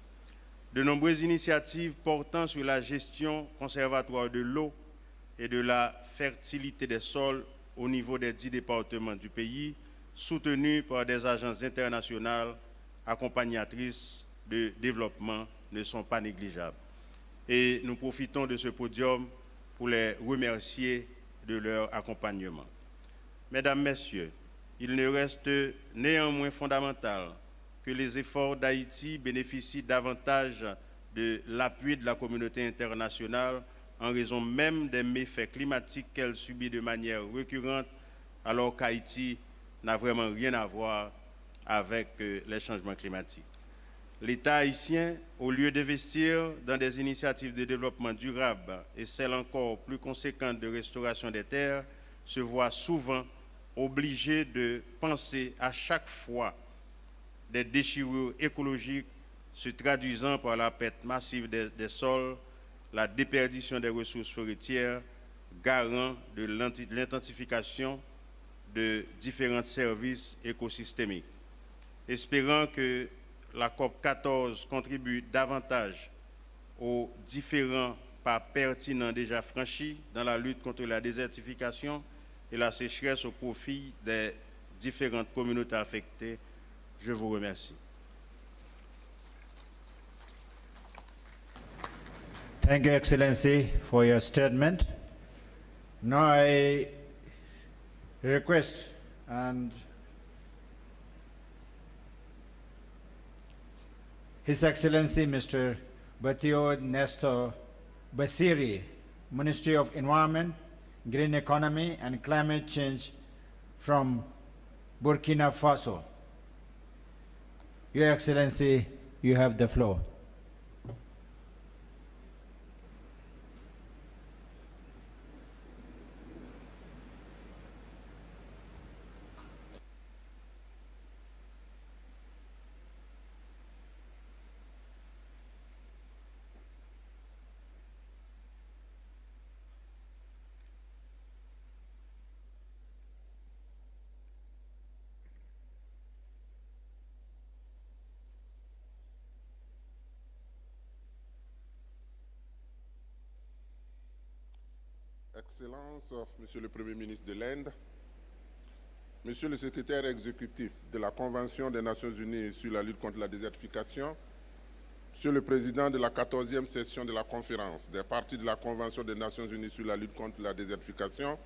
De nombreuses initiatives portant sur la gestion conservatoire de l'eau et de la fertilité des sols au niveau des 10 départements du pays, soutenues par des agences internationales accompagnatrices de développement, ne sont pas négligeables. Et nous profitons de ce podium pour les remercier de leur accompagnement. Mesdames, Messieurs, il ne reste néanmoins fondamental que les efforts d'Haïti bénéficient davantage de l'appui de la communauté internationale en raison même des méfaits climatiques qu'elle subit de manière récurrente, alors qu'Haïti n'a vraiment rien à voir avec les changements climatiques. L'État haïtien, au lieu d'investir dans des initiatives de développement durable et celles encore plus conséquentes de restauration des terres, se voit souvent obligé de penser à chaque fois des déchirures écologiques se traduisant par la perte massive des sols, la déperdition des ressources forestières, garant de l'intensification de différents services écosystémiques. Espérant que la COP14 contribue davantage aux différents pas pertinents déjà franchis dans la lutte contre la désertification et la sécheresse au profit des différentes communautés affectées. Je vous remercie. Thank you, Excellency, for your statement. Now I request and His Excellency Mr. Batio Nestor Basiri, Ministry of Environment, Green Economy and Climate Change from Burkina Faso. Your Excellency, you have the floor. Excellences, Monsieur le Premier ministre de l'Inde, Monsieur le secrétaire exécutif de la Convention des Nations Unies sur la lutte contre la désertification, Monsieur le président de la 14e session de la conférence des parties de la Convention des Nations Unies sur la lutte contre la désertification,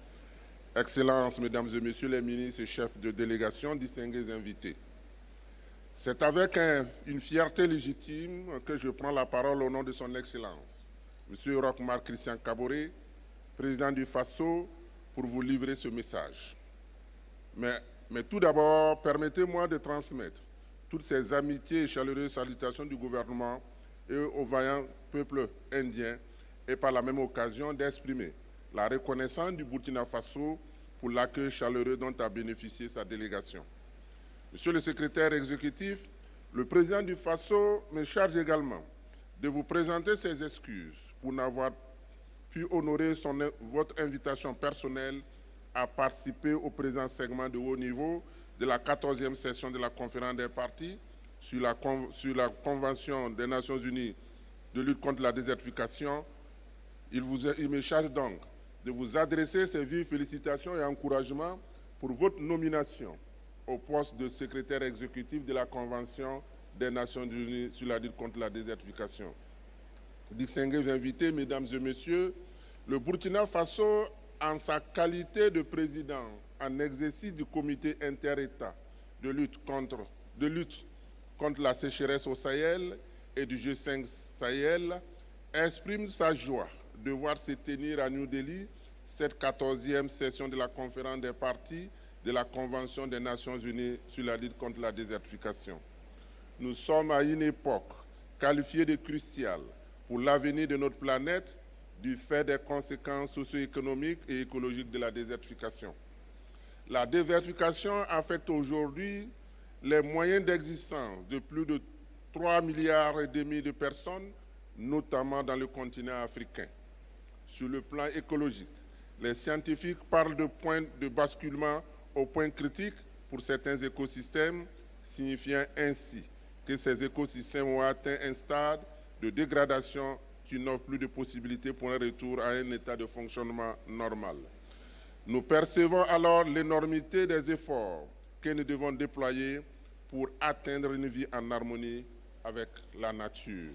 Excellences, Mesdames et Messieurs les ministres et chefs de délégation, distingués invités. C'est avec une fierté légitime que je prends la parole au nom de son Excellence, Monsieur Rochmar Christian Kaboré, président du FASO, pour vous livrer ce message. Mais tout d'abord, permettez-moi de transmettre toutes ces amitiés et chaleureuses salutations du gouvernement et au vaillant peuple indien et par la même occasion d'exprimer la reconnaissance du Burkina Faso pour l'accueil chaleureux dont a bénéficié sa délégation. Monsieur le secrétaire exécutif, le président du FASO me charge également de vous présenter ses excuses pour n'avoir pu honorer votre invitation personnelle à participer au présent segment de haut niveau de la 14e session de la conférence des parties sur la Convention des Nations Unies de lutte contre la désertification. Il me charge donc de vous adresser ces vives félicitations et encouragements pour votre nomination au poste de secrétaire exécutif de la Convention des Nations Unies sur la lutte contre la désertification. Distingués invités, Mesdames et Messieurs, le Burkina Faso en sa qualité de président en exercice du comité inter-État de lutte contre la sécheresse au Sahel et du G5 Sahel, exprime sa joie de voir se tenir à New Delhi cette 14e session de la conférence des parties de la Convention des Nations Unies sur la lutte contre la désertification. Nous sommes à une époque qualifiée de cruciale pour l'avenir de notre planète du fait des conséquences socio-économiques et écologiques de la désertification. La désertification affecte aujourd'hui les moyens d'existence de plus de 3,5 milliards de personnes, notamment dans le continent africain. Sur le plan écologique, les scientifiques parlent de points de basculement au point critique pour certains écosystèmes, signifiant ainsi que ces écosystèmes ont atteint un stade de dégradation qui n'offre plus de possibilités pour un retour à un état de fonctionnement normal. Nous percevons alors l'énormité des efforts que nous devons déployer pour atteindre une vie en harmonie avec la nature.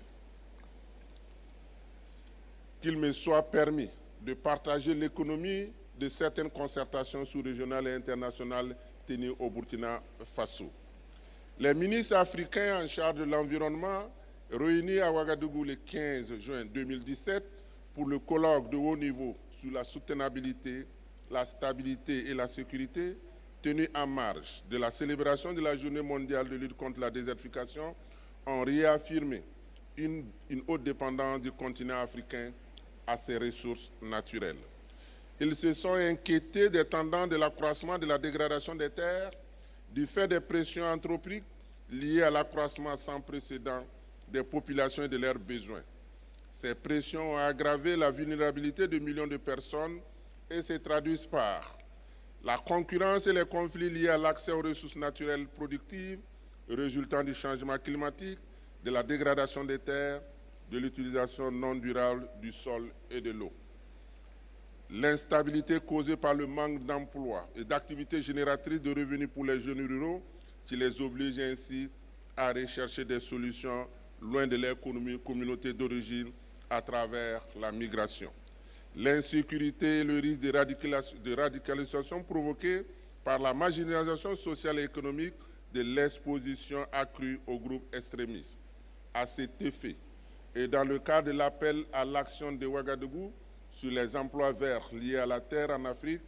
Qu'il me soit permis de partager l'économie de certaines concertations sous-régionales et internationales tenues au Burkina Faso. Les ministres africains en charge de l'environnement, réunis à Ouagadougou le 15 juin 2017 pour le colloque de haut niveau sur la soutenabilité, la stabilité et la sécurité, tenu en marge de la célébration de la Journée mondiale de lutte contre la désertification, ont réaffirmé une haute dépendance du continent africain à ses ressources naturelles. Ils se sont inquiétés des tendances de l'accroissement de la dégradation des terres du fait des pressions anthropiques liées à l'accroissement sans précédent des populations et de leurs besoins. Ces pressions ont aggravé la vulnérabilité de millions de personnes et se traduisent par la concurrence et les conflits liés à l'accès aux ressources naturelles productives résultant du changement climatique, de la dégradation des terres, de l'utilisation non durable du sol et de l'eau. L'instabilité causée par le manque d'emploi et d'activités génératrices de revenus pour les jeunes ruraux qui les oblige ainsi à rechercher des solutions loin de leur communauté d'origine à travers la migration. L'insécurité et le risque de radicalisation provoqués par la marginalisation sociale et économique de l'exposition accrue aux groupes extrémistes. À cet effet, et dans le cadre de l'appel à l'action de Ouagadougou sur les emplois verts liés à la terre en Afrique,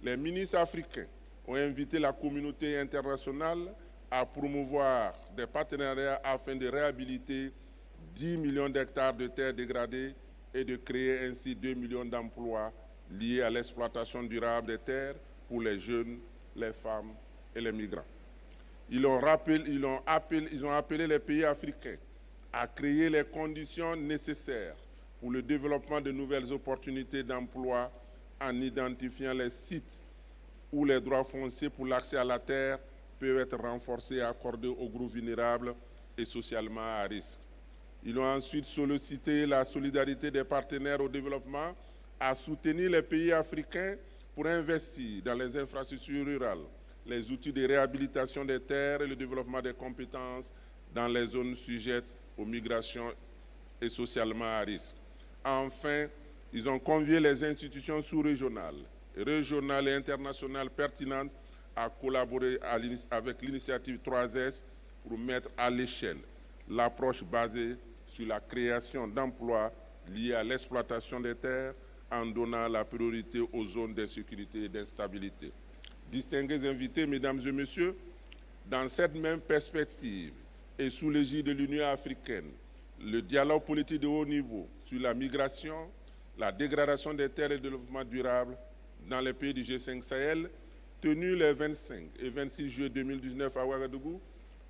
les ministres africains ont invité la communauté internationale à promouvoir des partenariats afin de réhabiliter 10 millions d'hectares de terres dégradées et de créer ainsi 2 millions d'emplois liés à l'exploitation durable des terres pour les jeunes, les femmes et les migrants. Ils ont appelé les pays africains à créer les conditions nécessaires pour le développement de nouvelles opportunités d'emploi en identifiant les sites où les droits fonciers pour l'accès à la terre peuvent être renforcés et accordés aux groupes vulnérables et socialement à risque. Ils ont ensuite sollicité la solidarité des partenaires au développement à soutenir les pays africains pour investir dans les infrastructures rurales, les outils de réhabilitation des terres et le développement des compétences dans les zones sujettes aux migrations et socialement à risque. Enfin, ils ont convié les institutions sous-régionales, régionales et internationales pertinentes à collaborer avec l'initiative 3S pour mettre à l'échelle l'approche basée sur la création d'emplois liés à l'exploitation des terres en donnant la priorité aux zones d'insécurité et d'instabilité. Distingués invités, mesdames et messieurs, dans cette même perspective et sous l'égide de l'Union africaine, le dialogue politique de haut niveau sur la migration, la dégradation des terres et le développement durable dans les pays du G5 Sahel, tenu les 25 et 26 juillet 2019 à Ouagadougou,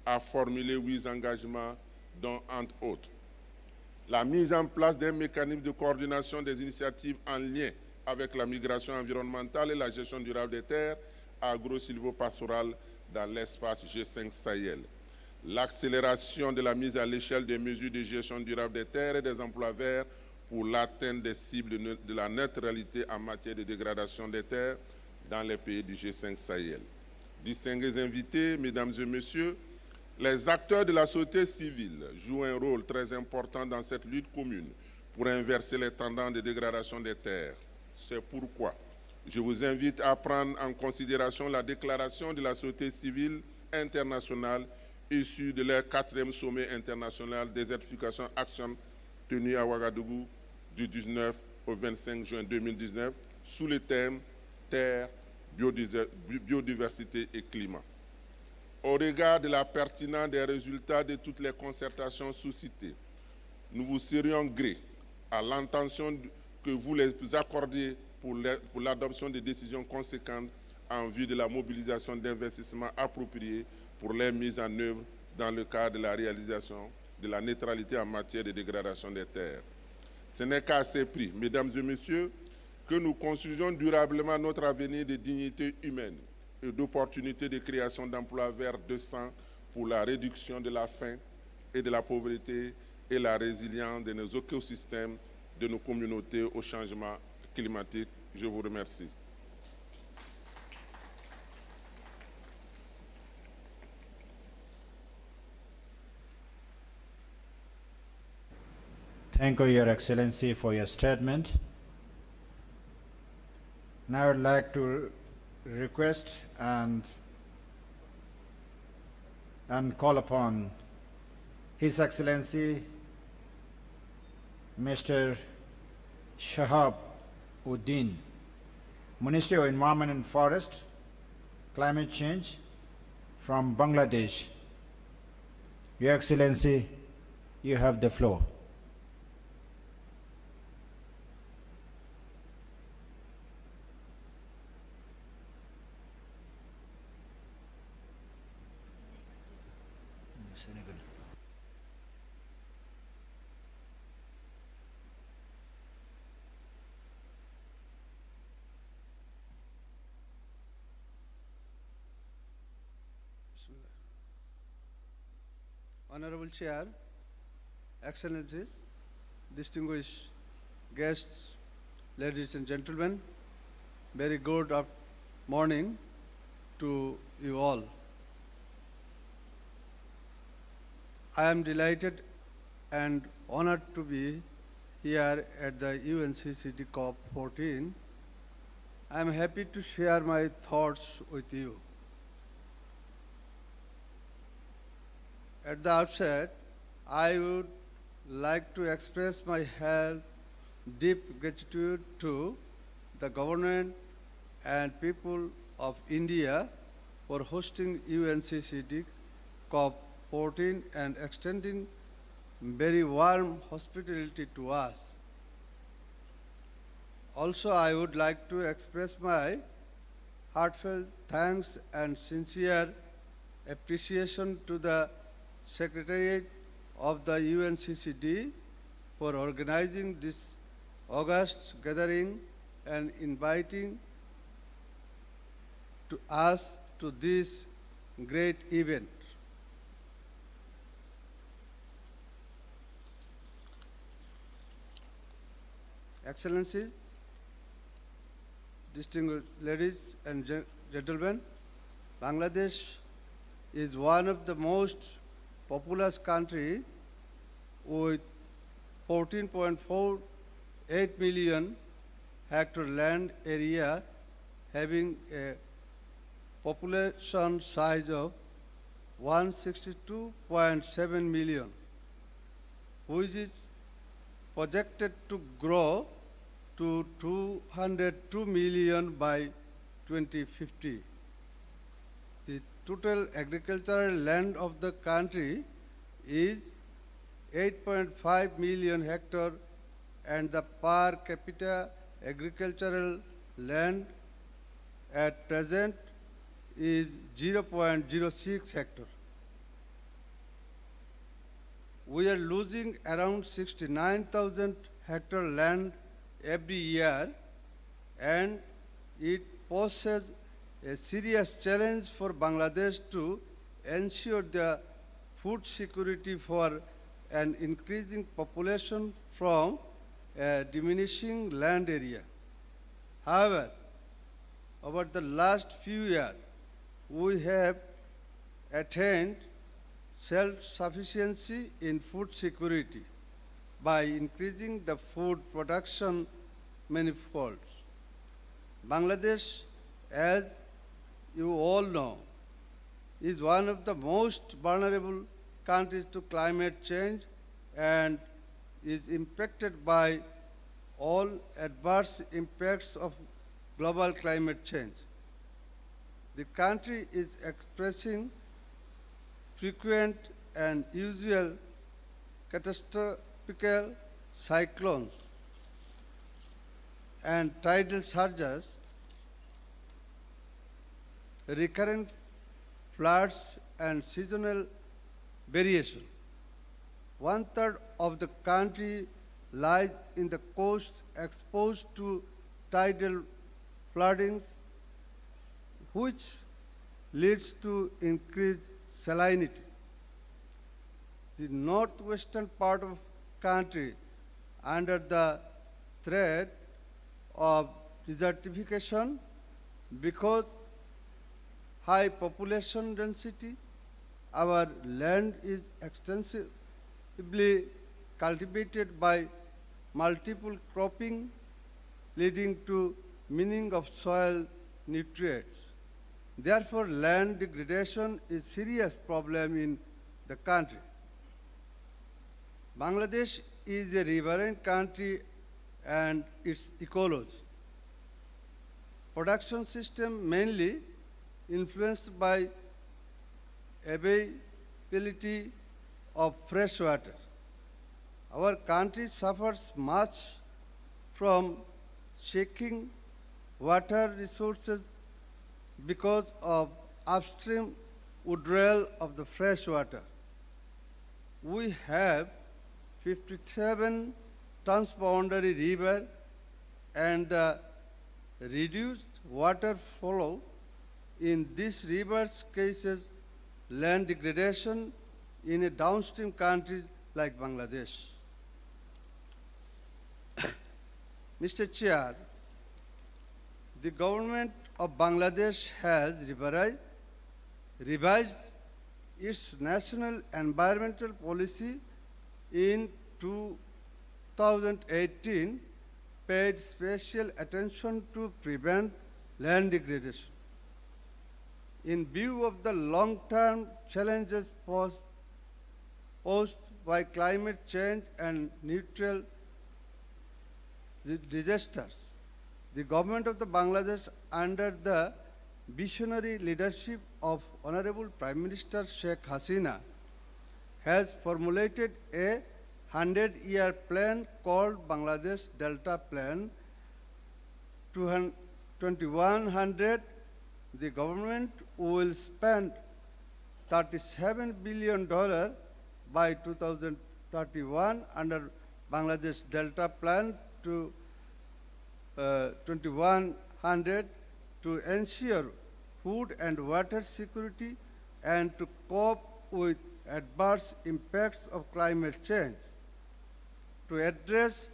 a formulé 8 engagements, dont, entre autres, la mise en place d'un mécanisme de coordination des initiatives en lien avec la migration environnementale et la gestion durable des terres agro-silvopastorales dans l'espace G5 Sahel, l'accélération de la mise à l'échelle des mesures de gestion durable des terres et des emplois verts pour l'atteinte des cibles de la neutralité en matière de dégradation des terres dans les pays du G5 Sahel. Distingués invités, mesdames et messieurs, les acteurs de la société civile jouent un rôle très important dans cette lutte commune pour inverser les tendances de dégradation des terres. C'est pourquoi Je vous invite à prendre en considération la déclaration de la société civile internationale issue de leur 4e sommet international Desertification Action tenu à Ouagadougou du 19 au 25 juin 2019 sous le thème Terre, biodiversité et climat. Au regard de la pertinence des résultats de toutes les concertations suscitées, nous vous serions gré à l'intention que vous les accordiez pour l'adoption de décisions conséquentes en vue de la mobilisation d'investissements appropriés pour les mises en œuvre dans le cadre de la réalisation de la neutralité en matière de dégradation des terres. Ce n'est qu'à ces prix, mesdames et messieurs, que nous construisons durablement notre avenir de dignité humaine et d'opportunités de création d'emplois verts décents pour la réduction de la faim et de la pauvreté et la résilience de nos écosystèmes, de nos communautés au changement climatique. Je vous remercie. Thank you, Your Excellency, for your statement. Now I would like to request and call upon His Excellency Mr. Shahab Uddin, Minister of Environment and Forest, Climate Change from Bangladesh. Your Excellency, you have the floor. Senegal. Honorable Chair, Excellencies, distinguished guests, ladies and gentlemen, very good morning to you all. I am delighted and honored to be here at the UNCCDCOP14. I am happy to share my thoughts with you. At the outset, I would like to express my deep gratitude to the government and people of India for hosting UNCCD COP14 and extending very warm hospitality to us. Also, I would like to express my heartfelt thanks and sincere appreciation to the Secretariat of the UNCCD for organizing this august gathering and inviting us to this great event. Excellencies, distinguished ladies and gentlemen, Bangladesh is one of the most populous countries with 14.48 million hectare land area, having a population size of 162.7 million, which is projected to grow to 202 million by 2050. The total agricultural land of the country is 8.5 million hectare, and the per capita agricultural land at present is 0.06 hectare. We are losing around 69,000 hectare land every year, and it poses a serious challenge for Bangladesh to ensure the food security for an increasing population from a diminishing land area. However, over the last few years, we have attained self-sufficiency in food security by increasing the food production manifold. Bangladesh, as you all know, is one of the most vulnerable countries to climate change and is impacted by all adverse impacts of global climate change. The country is experiencing frequent and usual catastrophic cyclones and tidal surges, recurrent floods and seasonal variation. One-third of the country lies in the coast exposed to tidal floodings, which leads to increased salinity. The northwestern part of country under the threat of desertification because high population density, our land is extensively cultivated by multiple cropping, leading to mining of soil nutrients. Therefore, land degradation is a serious problem in the country. Bangladesh is a riverine country and its ecology. Production system mainly influenced by availability of fresh water. Our country suffers much from shaking water resources because of upstream withdrawal of the fresh water. We have 57 transboundary river and the reduced water flow in these rivers causes land degradation in a downstream country like Bangladesh. Mr. Chair, the government of Bangladesh has revised its national environmental policy in 2018, paid special attention to prevent land degradation. In view of the long-term challenges posed by climate change and natural disasters, the government of the Bangladesh, under the visionary leadership of Honorable Prime Minister Sheikh Hasina, has formulated a 100-year plan called Bangladesh Delta Plan 2100. The government will spend $37 billion by 2031 under Bangladesh Delta Plan to 2100 to ensure food and water security and to cope with adverse impacts of climate change. To address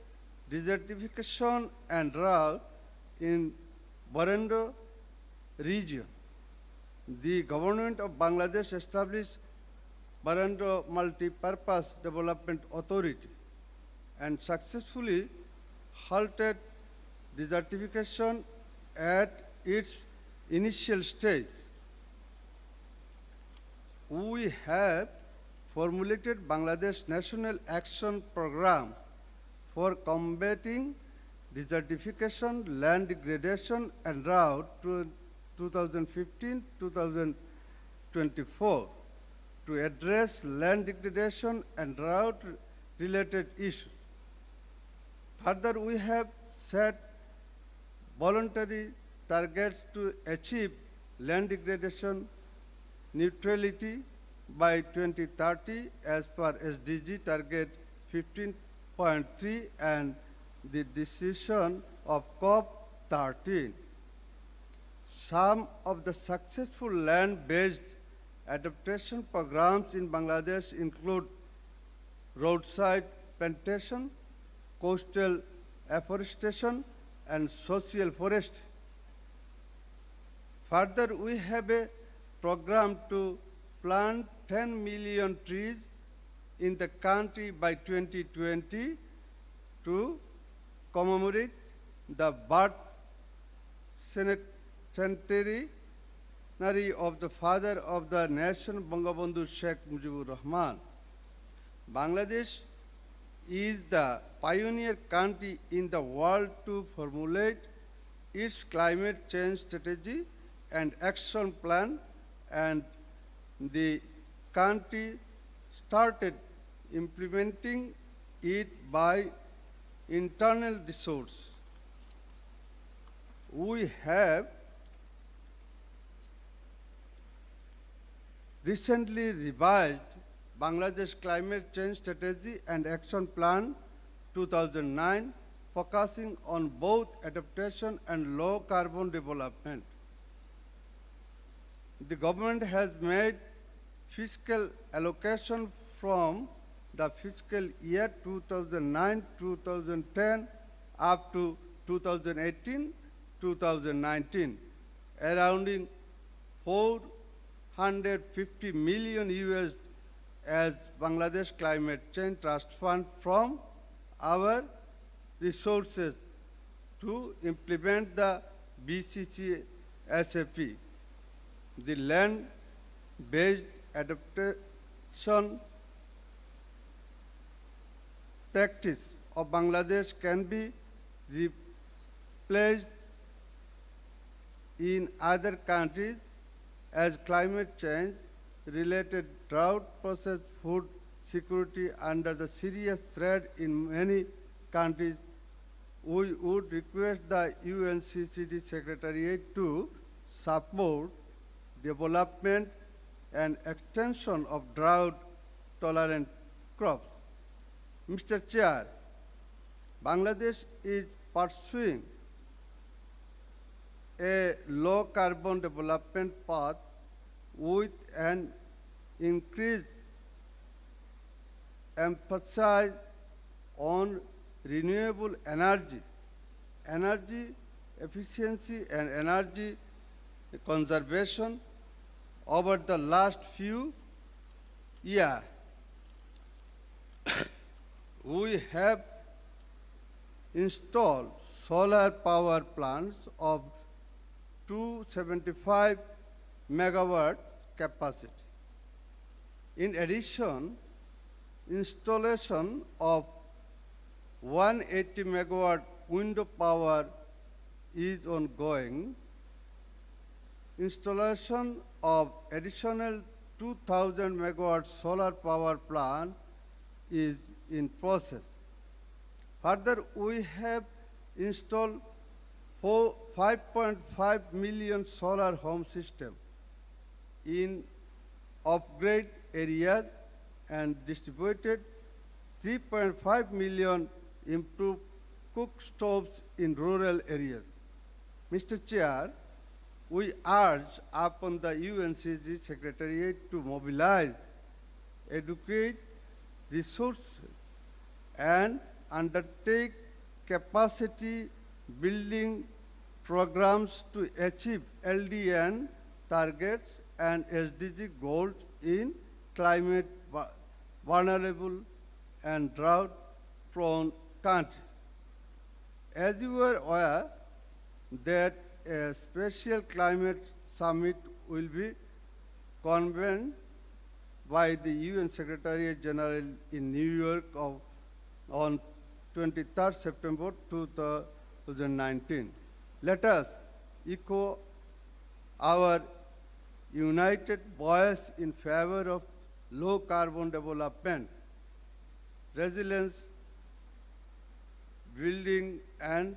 desertification and drought in Barando region, the government of Bangladesh established Barando Multi-Purpose Development Authority and successfully halted desertification at its initial stage. We have formulated Bangladesh National Action Program for combating desertification, land degradation, and drought to 2015-2024 to address land degradation and drought-related issues. Further, we have set voluntary targets to achieve land degradation neutrality by 2030 as per SDG target 15.3 and the decision of COP13. Some of the successful land-based adaptation programs in Bangladesh include roadside plantation, coastal afforestation, and social forestry. Further, we have a program to plant 10 million trees in the country by 2020 to commemorate the birth centenary of the father of the nation, Bangabandhu Sheikh Mujibur Rahman. Bangladesh is the pioneer country in the world to formulate its climate change strategy and action plan, and the country started implementing it by internal resources. We have recently revised Bangladesh Climate Change Strategy and Action Plan 2009, focusing on both adaptation and low carbon development. The government has made fiscal allocation from the fiscal year 2009-2010 up to 2018-2019, around 450 million US as Bangladesh Climate Change Trust Fund from our resources to implement the BCC SAP. The land-based adaptation practice of Bangladesh can be replaced in other countries as climate change related drought poses food security under the serious threat in many countries. We would request the UNCCD Secretariat to support development and extension of drought-tolerant crops. Mr. Chair, Bangladesh is pursuing a low-carbon development path with an increased emphasis on renewable energy, energy efficiency and energy conservation over the last few years. We have installed solar power plants of 275 megawatt capacity. In addition, installation of 180 megawatt wind power is ongoing. Installation of additional 2,000 megawatt solar power plant is in process. Further, we have installed 5.5 million solar home system in upgrade areas and distributed 3.5 million improved cook stoves in rural areas. Mr. Chair, we urge upon the UNCG Secretariat to mobilize adequate resources and undertake capacity building programs to achieve LDN targets and SDG goals in climate vulnerable and drought-prone countries. As you are aware that a special climate summit will be convened by the UN Secretary General in New York on 23rd September 2019. Let us echo our united voice in favor of low carbon development, resilience building and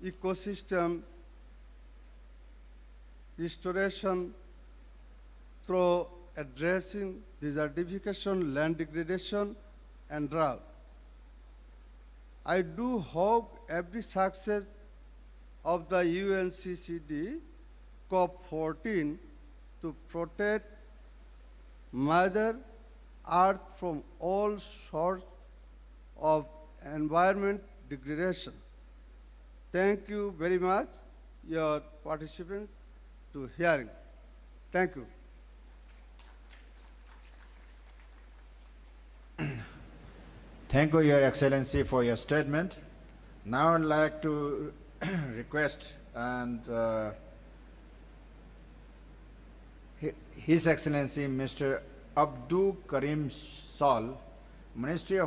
ecosystem restoration through addressing desertification, land degradation, and drought. I do hope every success of the UNCCD COP14 to protect Mother Earth from all sorts of environment degradation. Thank you very much, your participants, to hearing. Thank you. Thank you, Your Excellency, for your statement. Now I'd like to request and His Excellency Mr. Abdul Karim Sall, Minister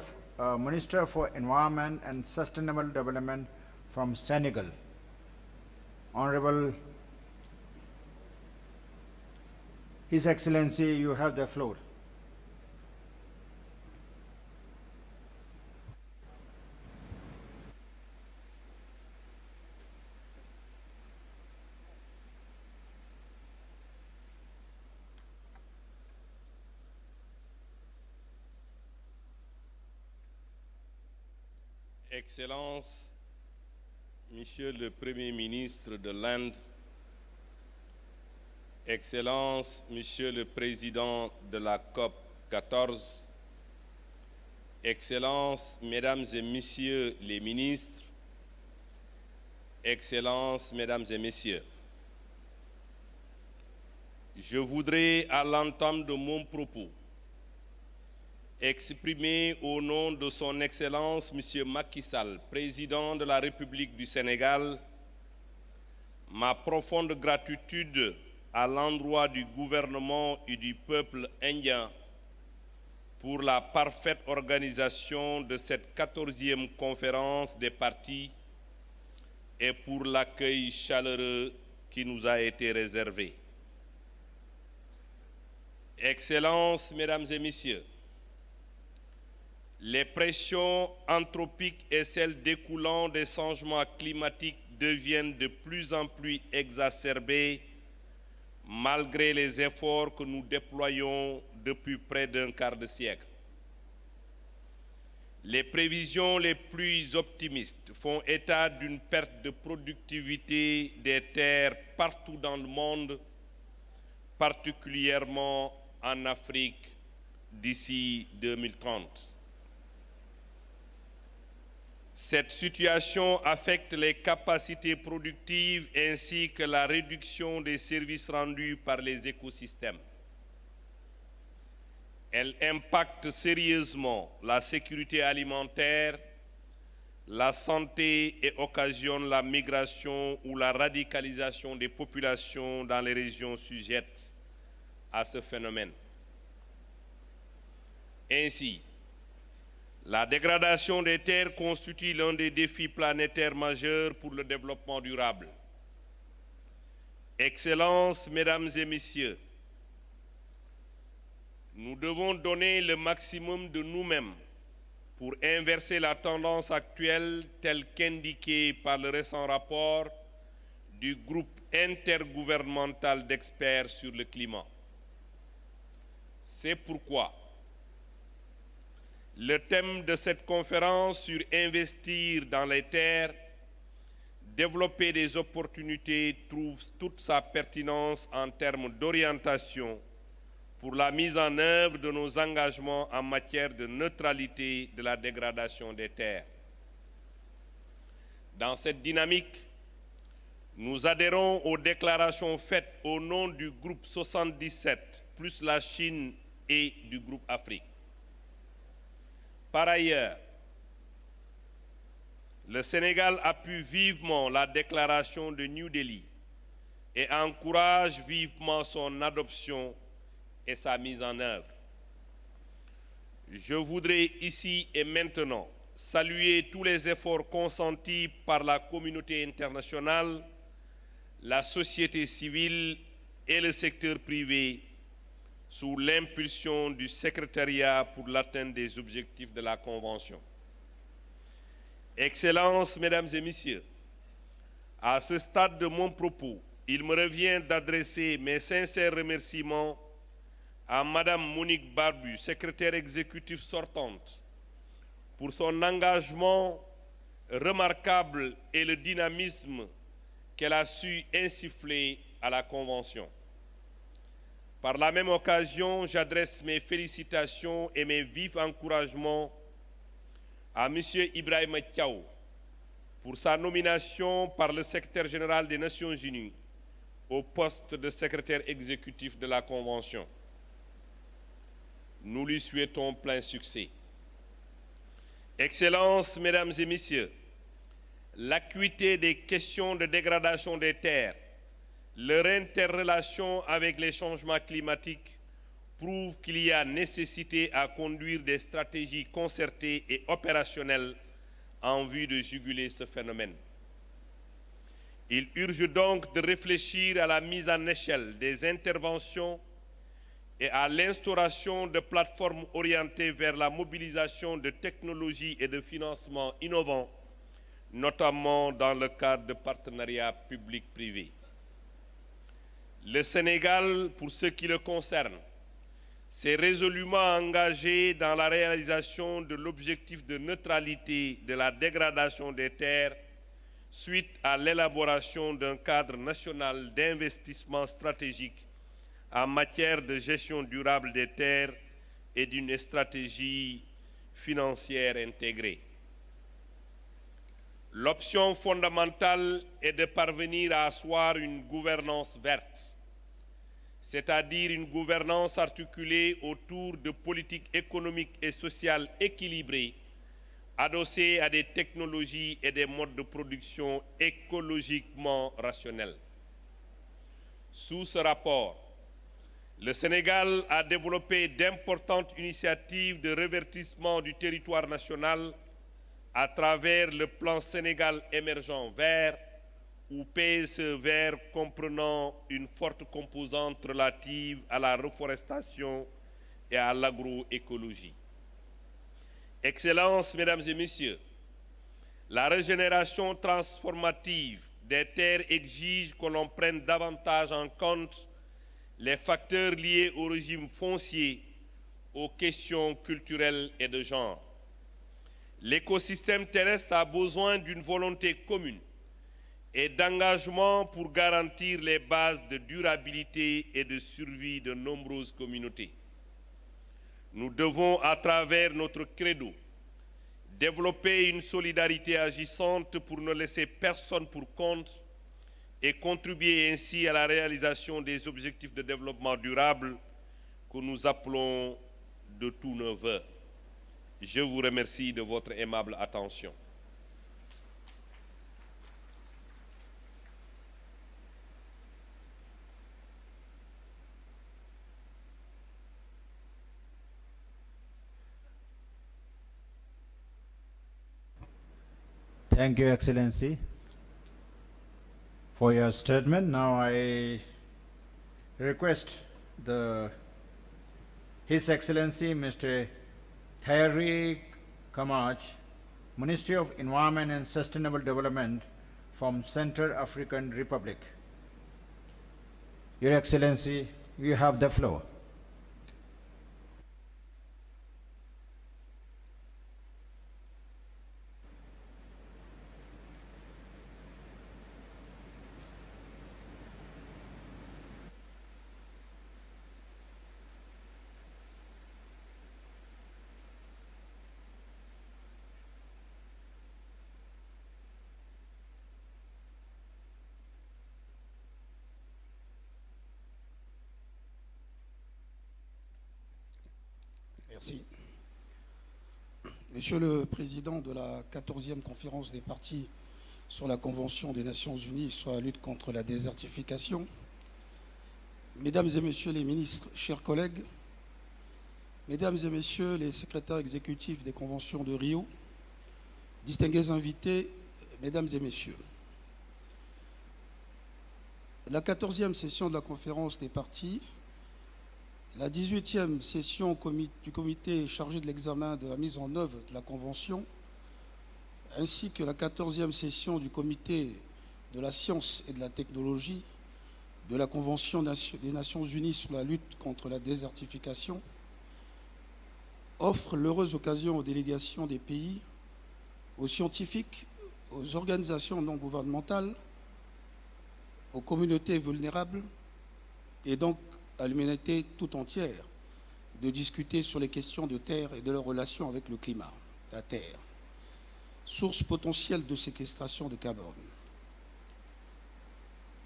for Environment and Sustainable Development from Senegal. Honorable His Excellency, you have the floor. Excellences, Monsieur le Premier ministre de l'Inde, Excellences, Monsieur le Président de la COP14, Excellences, Mesdames et Messieurs les ministres, Excellences, Mesdames et Messieurs, je voudrais, à l'entame de mon propos, exprimer au nom de son Excellence M. Macky Sall, Président de la République du Sénégal, ma profonde gratitude à l'endroit du gouvernement et du peuple indien pour la parfaite organisation de cette 14e conférence des partis et pour l'accueil chaleureux qui nous a été réservé. Excellences, Mesdames et Messieurs, les pressions anthropiques et celles découlant des changements climatiques deviennent de plus en plus exacerbées malgré les efforts que nous déployons depuis près d'un quart de siècle. Les prévisions les plus optimistes font état d'une perte de productivité des terres partout dans le monde, particulièrement en Afrique d'ici 2030. Cette situation affecte les capacités productives ainsi que la réduction des services rendus par les écosystèmes. Elle impacte sérieusement la sécurité alimentaire, la santé et occasionne la migration ou la radicalisation des populations dans les régions sujettes à ce phénomène. Ainsi, la dégradation des terres constitue l'un des défis planétaires majeurs pour le développement durable. Excellences, Mesdames et Messieurs, nous devons donner le maximum de nous-mêmes pour inverser la tendance actuelle telle qu'indiquée par le récent rapport du groupe intergouvernemental d'experts sur le climat. C'est pourquoi le thème de cette conférence sur investir dans les terres, développer des opportunités trouve toute sa pertinence en termes d'orientation pour la mise en œuvre de nos engagements en matière de neutralité de la dégradation des terres. Dans cette dynamique, nous adhérons aux déclarations faites au nom du groupe 77, plus la Chine et du groupe Afrique. Par ailleurs, le Sénégal appuie vivement la déclaration de New Delhi et encourage vivement son adoption et sa mise en œuvre. Je voudrais ici et maintenant saluer tous les efforts consentis par la communauté internationale, la société civile et le secteur privé sous l'impulsion du secrétariat pour l'atteinte des objectifs de la Convention. Excellences, Mesdames et Messieurs, à ce stade de mon propos, il me revient d'adresser mes sincères remerciements à Madame Monique Barbu, secrétaire exécutive sortante, pour son engagement remarquable et le dynamisme qu'elle a su insuffler à la Convention. Par la même occasion, j'adresse mes félicitations et mes vifs encouragements à M. Ibrahima Thiaw pour sa nomination par le secrétaire général des Nations Unies au poste de secrétaire exécutif de la Convention. Nous lui souhaitons plein succès. Excellences, Mesdames et Messieurs, l'acuité des questions de dégradation des terres, leur interrelation avec les changements climatiques prouve qu'il y a nécessité à conduire des stratégies concertées et opérationnelles en vue de juguler ce phénomène. Il urge donc de réfléchir à la mise en échelle des interventions et à l'instauration de plateformes orientées vers la mobilisation de technologies et de financements innovants, notamment dans le cadre de partenariats publics-privés. Le Sénégal, pour ce qui le concerne, s'est résolument engagé dans la réalisation de l'objectif de neutralité de la dégradation des terres suite à l'élaboration d'un cadre national d'investissement stratégique en matière de gestion durable des terres et d'une stratégie financière intégrée. L'option fondamentale est de parvenir à asseoir une gouvernance verte, c'est-à-dire une gouvernance articulée autour de politiques économiques et sociales équilibrées, adossées à des technologies et des modes de production écologiquement rationnels. Sous ce rapport, le Sénégal a développé d'importantes initiatives de révertissement du territoire national à travers le plan Sénégal émergent vert ou PSE vert comprenant une forte composante relative à la reforestation et à l'agroécologie. Excellences, Mesdames et Messieurs, la régénération transformative des terres exige que l'on prenne davantage en compte les facteurs liés au régime foncier, aux questions culturelles et de genre. L'écosystème terrestre a besoin d'une volonté commune et d'engagement pour garantir les bases de durabilité et de survie de nombreuses communautés. Nous devons, à travers notre credo, développer une solidarité agissante pour ne laisser personne pour compte et contribuer ainsi à la réalisation des objectifs de développement durable que nous appelons de tous nos vœux. Je vous remercie de votre aimable attention. Thank you, Excellency, for your statement. Now I request His Excellency Mr. Thierry Kamach, Ministry of Environment and Sustainable Development from Central African Republic. Your Excellency, you have the floor. Merci. Monsieur le Président de la 14e conférence des parties sur la Convention des Nations Unies sur la lutte contre la désertification, Mesdames et Messieurs les ministres, chers collègues, Mesdames et Messieurs les secrétaires exécutifs des conventions de Rio, distingués invités, Mesdames et Messieurs, la 14e session de la conférence des parties, la 18e session du comité chargé de l'examen de la mise en œuvre de la Convention, ainsi que la 14e session du comité de la science et de la technologie de la Convention des Nations Unies sur la lutte contre la désertification, offrent l'heureuse occasion aux délégations des pays, aux scientifiques, aux organisations non gouvernementales, aux communautés vulnérables et donc à l'humanité tout entière de discuter sur les questions de terre et de leur relation avec le climat, la terre, source potentielle de séquestration de carbone.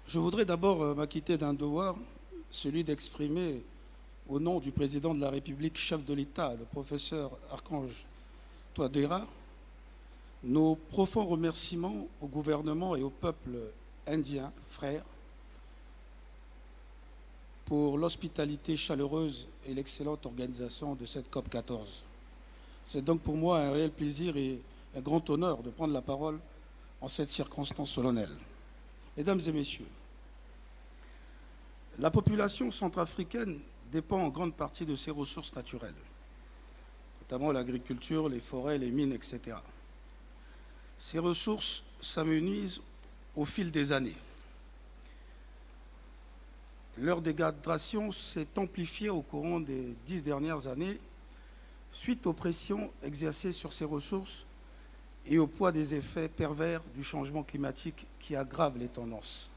Je voudrais d'abord m'acquitter d'un devoir, celui d'exprimer au nom du président de la République, chef de l'État, le professeur Archange Touadéra, nos profonds remerciements au gouvernement et au peuple indien, frères, pour l'hospitalité chaleureuse et l'excellente organisation de cette COP14. C'est donc pour moi un réel plaisir et un grand honneur de prendre la parole en cette circonstance solennelle. Mesdames et messieurs, la population centrafricaine dépend en grande partie de ses ressources naturelles, notamment l'agriculture, les forêts, les mines, etc. Ces ressources s'amenuisent au fil des années. Leur dégradation s'est amplifiée au courant des 10 dernières années suite aux pressions exercées sur ces ressources et au poids des effets pervers du changement climatique qui aggravent les tendances.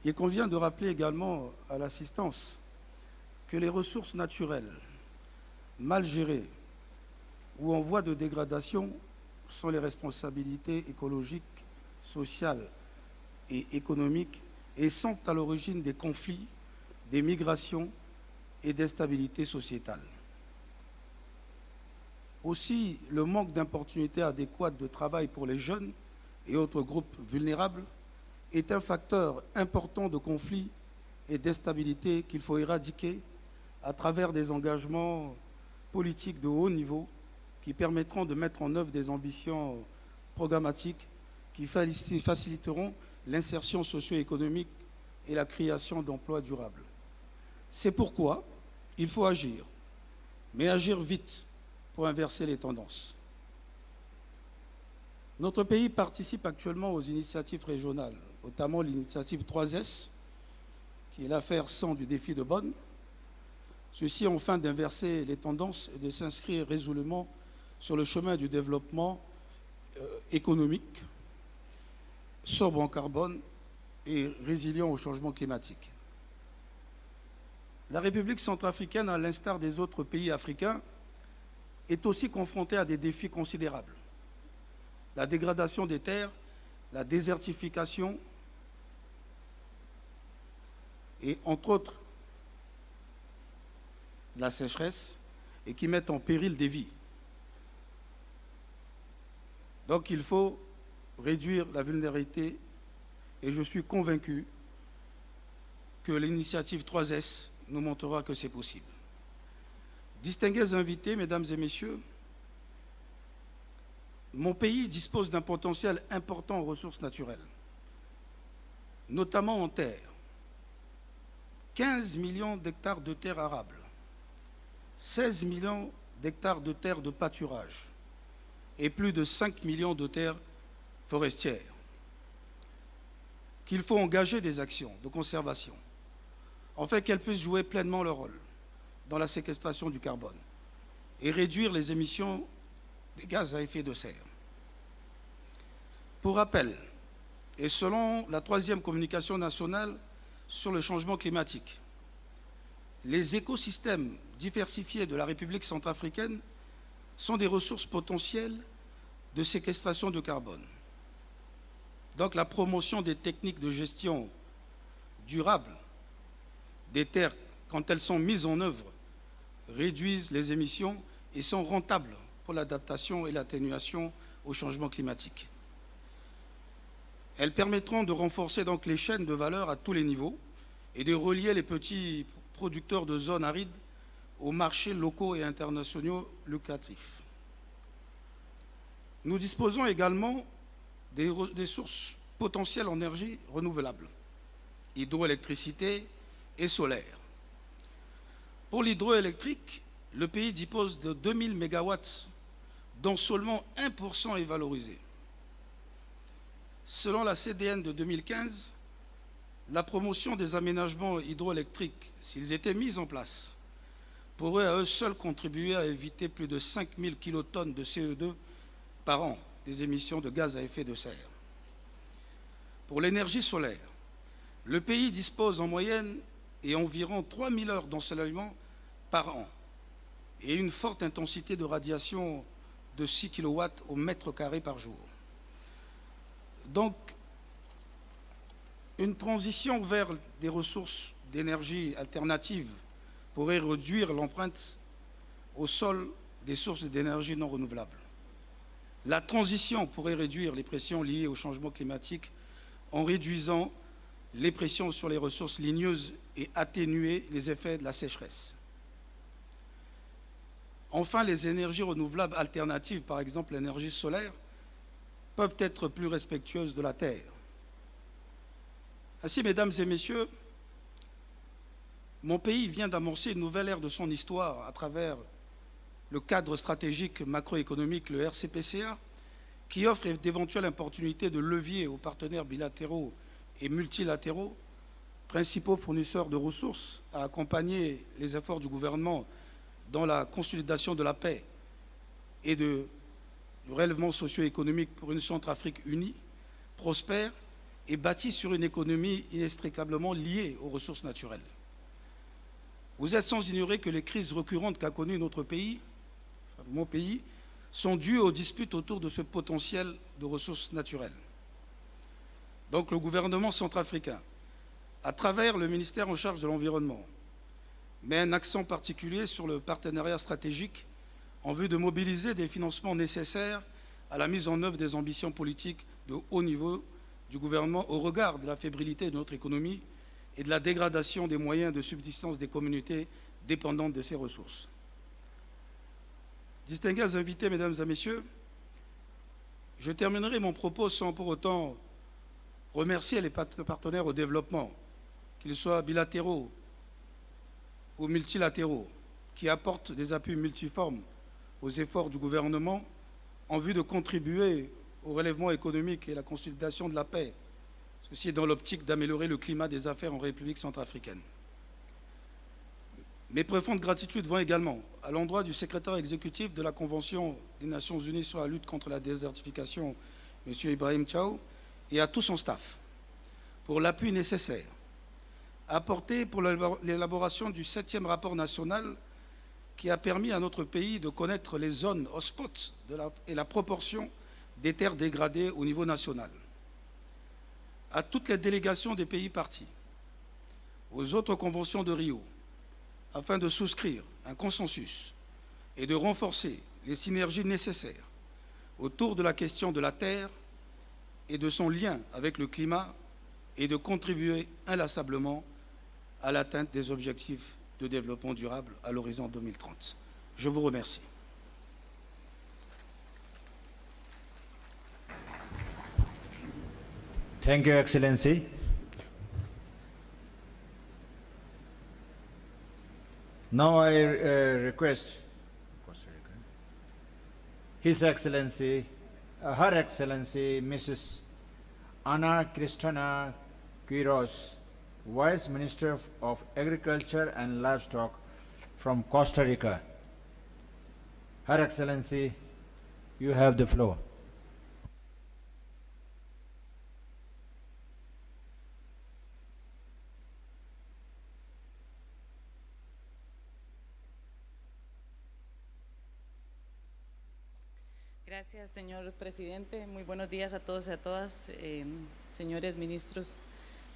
Il convient de rappeler également à l'assistance que les ressources naturelles, mal gérées ou en voie de dégradation, sont les responsabilités écologiques, sociales et économiques et sont à l'origine des conflits, des migrations et d'instabilité sociétale. Aussi, le manque d'opportunités adéquates de travail pour les jeunes et autres groupes vulnérables est un facteur important de conflits et d'instabilité qu'il faut éradiquer à travers des engagements politiques de haut niveau qui permettront de mettre en œuvre des ambitions programmatiques qui faciliteront l'insertion socio-économique et la création d'emplois durables. C'est pourquoi il faut agir, mais agir vite pour inverser les tendances. Notre pays participe actuellement aux initiatives régionales, notamment l'initiative 3S, qui est l'affaire 100 du défi de Bonn. Ceci afin d'inverser les tendances et de s'inscrire résolument sur le chemin du développement économique, sobre en carbone et résilient au changement climatique. La République centrafricaine, à l'instar des autres pays africains, est aussi confrontée à des défis considérables. La dégradation des terres, la désertification et, entre autres, la sécheresse, et qui mettent en péril des vies. Donc il faut réduire la vulnérabilité et je suis convaincu que l'initiative 3S nous montrera que c'est possible. Distingués invités, mesdames et messieurs, mon pays dispose d'un potentiel important en ressources naturelles, notamment en terre. 15 millions d'hectares de terres arables, 16 millions d'hectares de terres de pâturage et plus de 5 millions de terres forestières, qu'il faut engager des actions de conservation, afin qu'elles puissent jouer pleinement leur rôle dans la séquestration du carbone et réduire les émissions des gaz à effet de serre. Pour rappel, et selon la 3e communication nationale sur le changement climatique, les écosystèmes diversifiés de la République centrafricaine sont des ressources potentielles de séquestration de carbone. Donc la promotion des techniques de gestion durable des terres, quand elles sont mises en œuvre, réduisent les émissions et sont rentables pour l'adaptation et l'atténuation au changement climatique. Elles permettront de renforcer donc les chaînes de valeur à tous les niveaux et de relier les petits producteurs de zones arides aux marchés locaux et internationaux lucratifs. Nous disposons également des sources potentielles en énergie renouvelable, hydroélectricité et solaire. Pour l'hydroélectrique, le pays dispose de 2000 MW, dont seulement 1% est valorisé. Selon la CDN de 2015, la promotion des aménagements hydroélectriques, s'ils étaient mis en place, pourrait à eux seuls contribuer à éviter plus de 5000 kilotonnes de CO2 par an des émissions de gaz à effet de serre. Pour l'énergie solaire, le pays dispose en moyenne et environ 3000 heures d'ensoleillement par an et une forte intensité de radiation de 6 kW au mètre carré par jour. Donc, une transition vers des ressources d'énergie alternatives pourrait réduire l'empreinte au sol des sources d'énergie non renouvelables. La transition pourrait réduire les pressions liées au changement climatique en réduisant les pressions sur les ressources ligneuses et atténuer les effets de la sécheresse. Enfin, les énergies renouvelables alternatives, par exemple l'énergie solaire, peuvent être plus respectueuses de la Terre. Ainsi, mesdames et messieurs, mon pays vient d'amorcer une nouvelle ère de son histoire à travers le cadre stratégique macroéconomique, le RCPCA, qui offre d'éventuelles opportunités de levier aux partenaires bilatéraux et multilatéraux, principaux fournisseurs de ressources, à accompagner les efforts du gouvernement dans la consolidation de la paix et du relèvement socio-économique pour une Centrafrique unie, prospère et bâtie sur une économie inextricablement liée aux ressources naturelles. Vous êtes sans ignorer que les crises récurrentes qu'a connues notre pays, enfin, mon pays, sont dues aux disputes autour de ce potentiel de ressources naturelles. Donc le gouvernement centrafricain, à travers le ministère en charge de l'environnement, met un accent particulier sur le partenariat stratégique en vue de mobiliser des financements nécessaires à la mise en œuvre des ambitions politiques de haut niveau du gouvernement au regard de la fébrilité de notre économie et de la dégradation des moyens de subsistance des communautés dépendantes de ces ressources. Distingués invités, mesdames et messieurs, je terminerai mon propos sans pour autant remercier les partenaires au développement, qu'ils soient bilatéraux ou multilatéraux, qui apportent des appuis multiformes aux efforts du gouvernement en vue de contribuer au relèvement économique et à la consolidation de la paix, ceci dans l'optique d'améliorer le climat des affaires en République centrafricaine. Mes profondes gratitudes vont également à l'endroit du secrétaire exécutif de la Convention des Nations Unies sur la lutte contre la désertification, M. Ibrahim Thiaw, et à tout son staff pour l'appui nécessaire apporté pour l'élaboration du 7e rapport national qui a permis à notre pays de connaître les zones hotspots et la proportion des terres dégradées au niveau national. À toutes les délégations des pays partis, aux autres conventions de Rio, afin de souscrire un consensus et de renforcer les synergies nécessaires autour de la question de la terre et de son lien avec le climat et de contribuer inlassablement à l'atteinte des objectifs de développement durable à l'horizon 2030. Je vous remercie. Thank you, Excellency. Now I request His Excellency, Her Excellency, Mrs. Ana Cristina Quiroz, Vice Minister of Agriculture and Livestock from Costa Rica. Her Excellency, you have the floor. Gracias, señor presidente. Muy buenos días a todos y a todas, señores ministros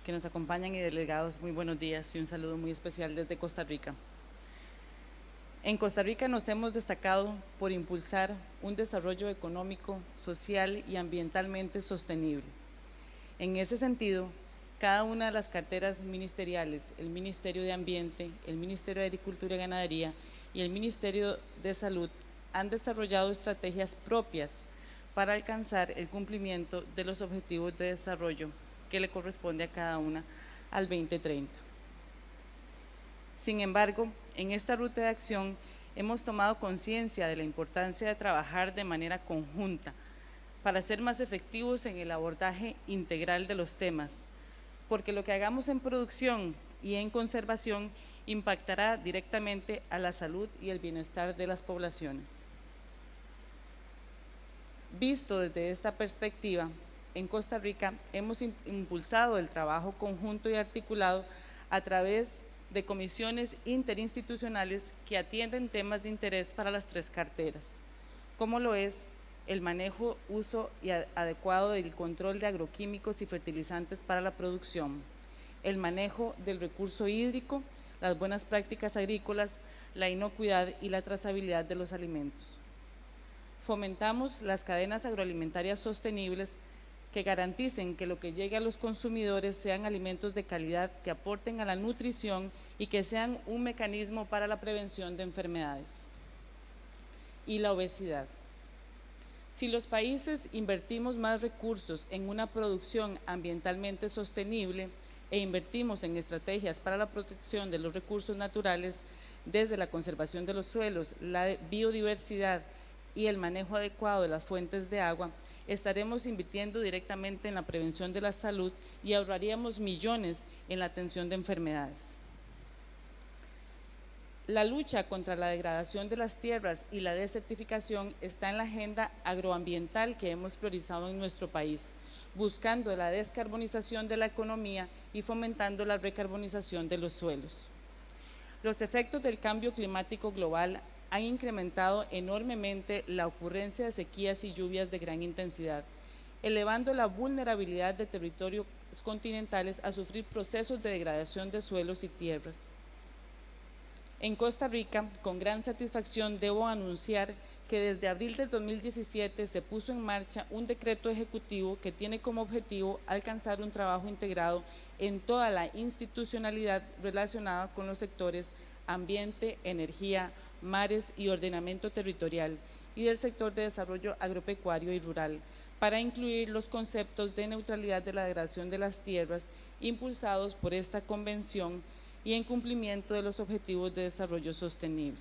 que nos acompañan y delegados, muy buenos días y un saludo muy especial desde Costa Rica. En Costa Rica nos hemos destacado por impulsar un desarrollo económico, social y ambientalmente sostenible. En ese sentido, cada una de las carteras ministeriales, el Ministerio de Ambiente, el Ministerio de Agricultura y Ganadería y el Ministerio de Salud, han desarrollado estrategias propias para alcanzar el cumplimiento de los objetivos de desarrollo que le corresponde a cada una al 2030. Sin embargo, en esta ruta de acción hemos tomado conciencia de la importancia de trabajar de manera conjunta para ser más efectivos en el abordaje integral de los temas, porque lo que hagamos en producción y en conservación impactará directamente a la salud y el bienestar de las poblaciones. Visto desde esta perspectiva, en Costa Rica hemos impulsado el trabajo conjunto y articulado a través de comisiones interinstitucionales que atienden temas de interés para las tres carteras, como lo es el manejo, uso y adecuado del control de agroquímicos y fertilizantes para la producción, el manejo del recurso hídrico, las buenas prácticas agrícolas, la inocuidad y la trazabilidad de los alimentos. Fomentamos las cadenas agroalimentarias sostenibles que garanticen que lo que llegue a los consumidores sean alimentos de calidad que aporten a la nutrición y que sean un mecanismo para la prevención de enfermedades. Y la obesidad. Si los países invertimos más recursos en una producción ambientalmente sostenible e invertimos en estrategias para la protección de los recursos naturales, desde la conservación de los suelos, la biodiversidad y el manejo adecuado de las fuentes de agua, estaremos invirtiendo directamente en la prevención de la salud y ahorraríamos millones en la atención de enfermedades. La lucha contra la degradación de las tierras y la desertificación está en la agenda agroambiental que hemos priorizado en nuestro país, buscando la descarbonización de la economía y fomentando la recarbonización de los suelos. Los efectos del cambio climático global han incrementado enormemente la ocurrencia de sequías y lluvias de gran intensidad, elevando la vulnerabilidad de territorios continentales a sufrir procesos de degradación de suelos y tierras. En Costa Rica, con gran satisfacción debo anunciar que desde abril del 2017 se puso en marcha un decreto ejecutivo que tiene como objetivo alcanzar un trabajo integrado en toda la institucionalidad relacionada con los sectores ambiente, energía, mares y ordenamiento territorial, y del sector de desarrollo agropecuario y rural, para incluir los conceptos de neutralidad de la degradación de las tierras impulsados por esta convención y en cumplimiento de los objetivos de desarrollo sostenible.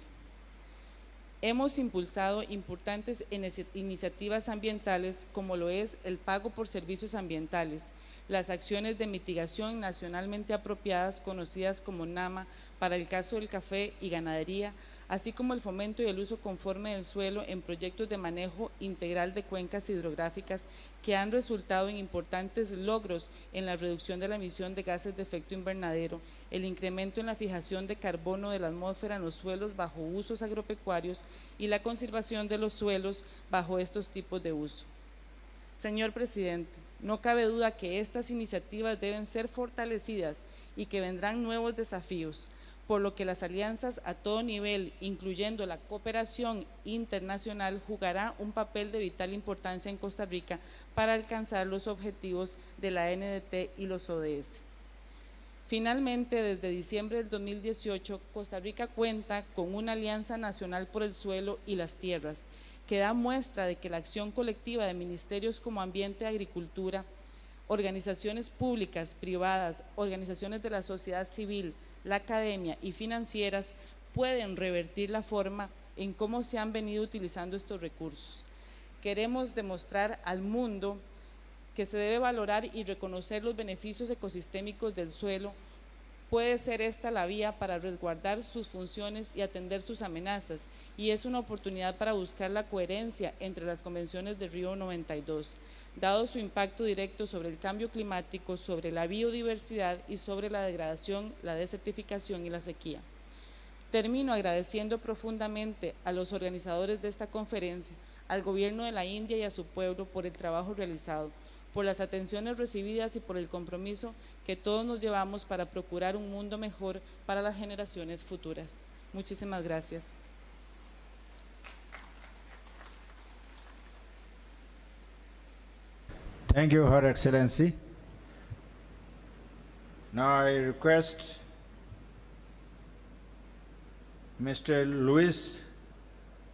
Hemos impulsado importantes iniciativas ambientales como lo es el pago por servicios ambientales, las acciones de mitigación nacionalmente apropiadas conocidas como NAMA para el caso del café y ganadería, así como el fomento y el uso conforme del suelo en proyectos de manejo integral de cuencas hidrográficas que han resultado en importantes logros en la reducción de la emisión de gases de efecto invernadero, el incremento en la fijación de carbono de la atmósfera en los suelos bajo usos agropecuarios y la conservación de los suelos bajo estos tipos de uso. Señor Presidente, no cabe duda que estas iniciativas deben ser fortalecidas y que vendrán nuevos desafíos, por lo que las alianzas a todo nivel, incluyendo la cooperación internacional, jugará un papel de vital importancia en Costa Rica para alcanzar los objetivos de la NDT y los ODS. Finalmente, desde diciembre del 2018, Costa Rica cuenta con una Alianza Nacional por el Suelo y las Tierras, que da muestra de que la acción colectiva de ministerios como Ambiente y Agricultura, organizaciones públicas, privadas, organizaciones de la sociedad civil, la academia y financieras pueden revertir la forma en cómo se han venido utilizando estos recursos. Queremos demostrar al mundo que se debe valorar y reconocer los beneficios ecosistémicos del suelo. Puede ser esta la vía para resguardar sus funciones y atender sus amenazas, y es una oportunidad para buscar la coherencia entre las convenciones de Río 92, dado su impacto directo sobre el cambio climático, sobre la biodiversidad y sobre la degradación, la desertificación y la sequía. Termino agradeciendo profundamente a los organizadores de esta conferencia, al gobierno de la India y a su pueblo por el trabajo realizado, por las atenciones recibidas y por el compromiso que todos nos llevamos para procurar un mundo mejor para las generaciones futuras. Muchísimas gracias. Thank you, Her Excellency. Now I request Mr. Louis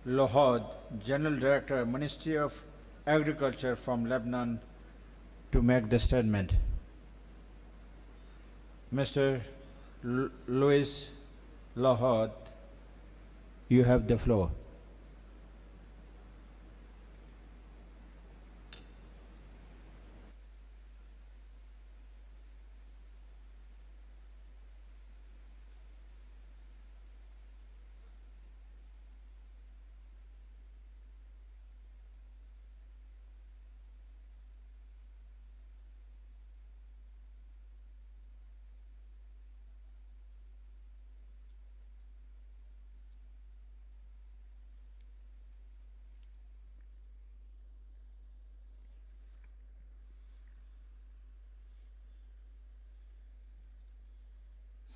Lohod, General Director, Ministry of Agriculture from Lebanon, to make the statement. Mr. Louis Lohod, you have the floor.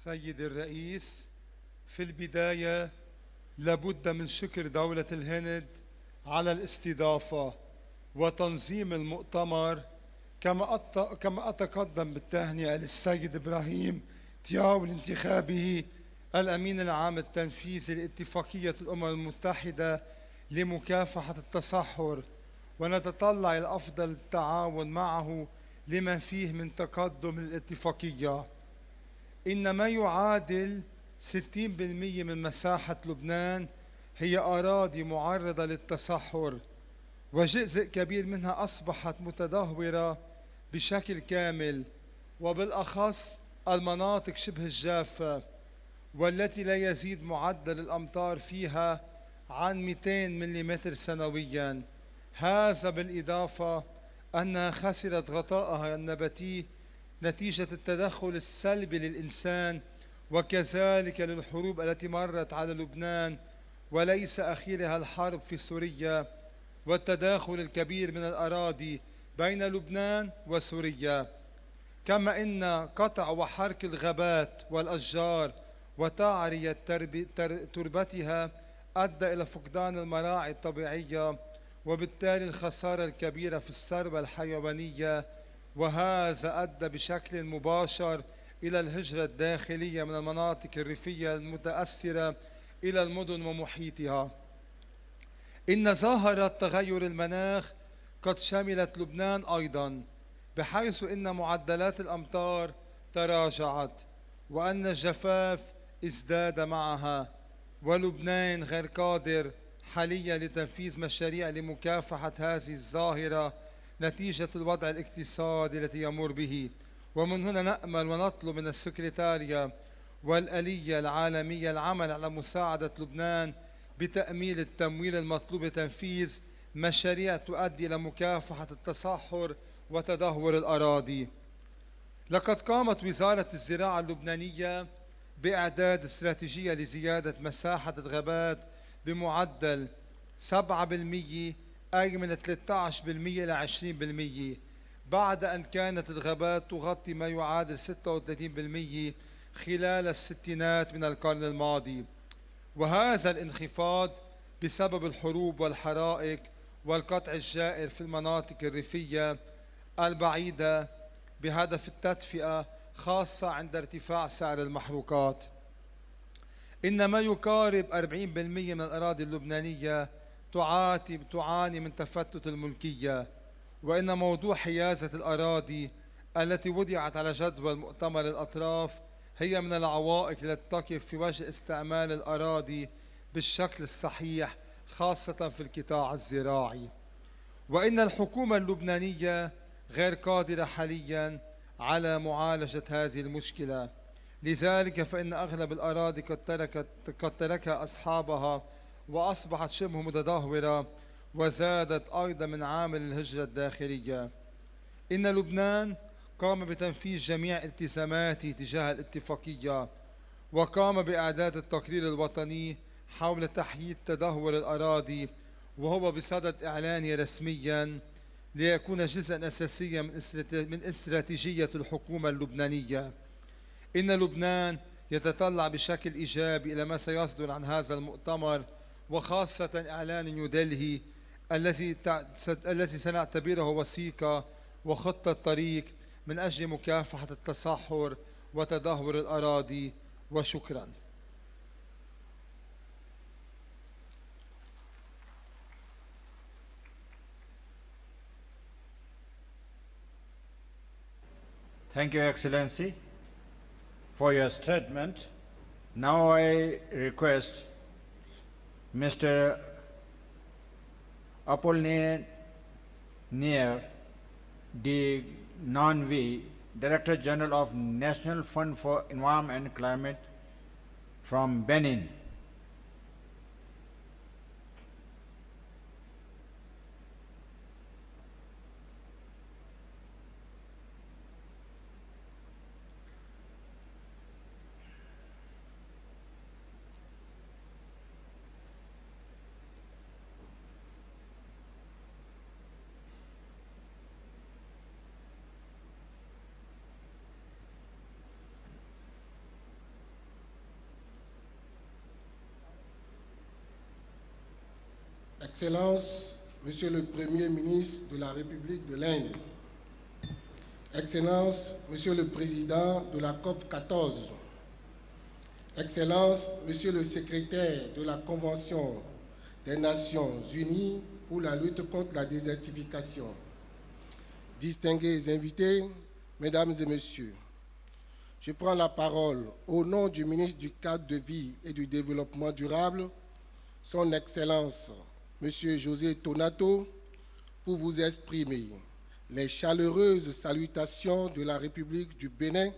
سيد الرئيس، في البداية لابد من شكر دولة الهند على الاستضافة وتنظيم المؤتمر، كما أتقدم بالتهنئة للسيد إبراهيم تياو لانتخابه الأمين العام التنفيذي لاتفاقية الأمم المتحدة لمكافحة التصحر، ونتطلع إلى أفضل التعاون معه لما فيه من تقدم الاتفاقية. إن ما يعادل 60% من مساحة لبنان هي أراضي معرضة للتصحر، وجزء كبير منها أصبحت متدهورة بشكل كامل، وبالأخص المناطق شبه الجافة والتي لا يزيد معدل الأمطار فيها عن 200 ملم سنويا. هذا بالإضافة أنها خسرت غطائها النباتي نتيجة التدخل السلبي للإنسان، وكذلك للحروب التي مرت على لبنان، وليس أخيرها الحرب في سوريا والتداخل الكبير من الأراضي بين لبنان وسوريا. كما إن قطع وحرق الغابات والأشجار وتعرية تربتها أدى إلى فقدان المراعي الطبيعية، وبالتالي الخسارة الكبيرة في الثروة الحيوانية، وهذا أدى بشكل مباشر إلى الهجرة الداخلية من المناطق الريفية المتأثرة إلى المدن ومحيطها. إن ظاهرة تغير المناخ قد شملت لبنان أيضا، بحيث إن معدلات الأمطار تراجعت وأن الجفاف ازداد معها، ولبنان غير قادر حاليا لتنفيذ مشاريع لمكافحة هذه الظاهرة نتيجة الوضع الاقتصادي الذي يمر به. ومن هنا نأمل ونطلب من السكرتارية والآلية العالمية العمل على مساعدة لبنان بتأمين التمويل المطلوب لتنفيذ مشاريع تؤدي إلى مكافحة التصحر وتدهور الأراضي. لقد قامت وزارة الزراعة اللبنانية بإعداد استراتيجية لزيادة مساحة الغابات بمعدل 7%، أي من 13% إلى 20%، بعد أن كانت الغابات تغطي ما يعادل 36% خلال الستينات من القرن الماضي. وهذا الانخفاض بسبب الحروب والحرائق والقطع الجائر في المناطق الريفية البعيدة بهدف التدفئة، خاصة عند ارتفاع سعر المحروقات. إن ما يقارب 40% من الأراضي اللبنانية تعاني من تفتت الملكية، وإن موضوع حيازة الأراضي التي وضعت على جدول مؤتمر الأطراف هي من العوائق التي تقف في وجه استعمال الأراضي بالشكل الصحيح، خاصة في القطاع الزراعي. وإن الحكومة اللبنانية غير قادرة حاليا على معالجة هذه المشكلة، لذلك فإن أغلب الأراضي قد تركها أصحابها وأصبحت شبه متدهورة، وزادت أيضا من عامل الهجرة الداخلية. إن لبنان قام بتنفيذ جميع التزاماته تجاه الاتفاقية، وقام بإعداد التقرير الوطني حول تحييد تدهور الأراضي، وهو بصدد إعلانه رسميا ليكون جزءا أساسيا من استراتيجية الحكومة اللبنانية. إن لبنان يتطلع بشكل إيجابي إلى ما سيصدر عن هذا المؤتمر، وخاصة إعلان نيودلهي الذي سنعتبره وثيقة وخطة طريق من أجل مكافحة التصحر وتدهور الأراضي. وشكرا. Thank you, Excellency, for your statement. Now I request Mr. Apollinaire de Nanvi, Director General of National Fund for Environment and Climate from Benin. Excellences, Monsieur le Premier ministre de la République de l'Inde, Excellences, Monsieur le Président de la COP14, Excellences, Monsieur le Secrétaire de la Convention des Nations Unies pour la lutte contre la désertification, distingués invités, Mesdames et Messieurs, je prends la parole au nom du ministre du Cadre de vie et du Développement durable, Son Excellence, Monsieur José Tonato, pour vous exprimer les chaleureuses salutations de la République du Bénin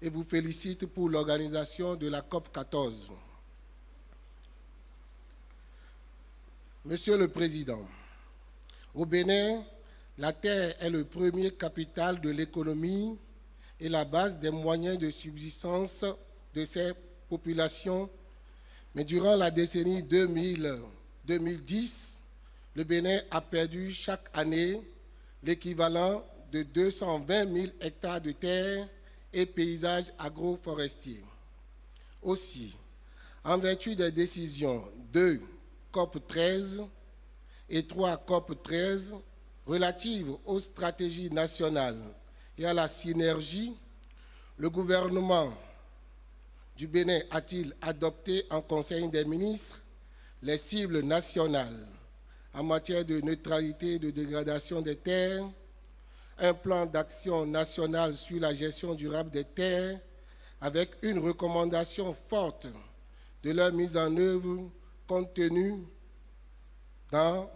et vous félicite pour l'organisation de la COP14. Monsieur le Président, au Bénin, la terre est le premier capital de l'économie et la base des moyens de subsistance de ces populations. Mais durant la décennie 2010, le Bénin a perdu chaque année l'équivalent de 220 000 hectares de terre et paysages agroforestiers. Aussi, en vertu des décisions 2 COP13 et 3 COP13 relatives aux stratégies nationales et à la synergie, le gouvernement du Bénin a-t-il adopté en Conseil des ministres les cibles nationales en matière de neutralité et de dégradation des terres, un plan d'action national sur la gestion durable des terres avec une recommandation forte de leur mise en œuvre contenue dans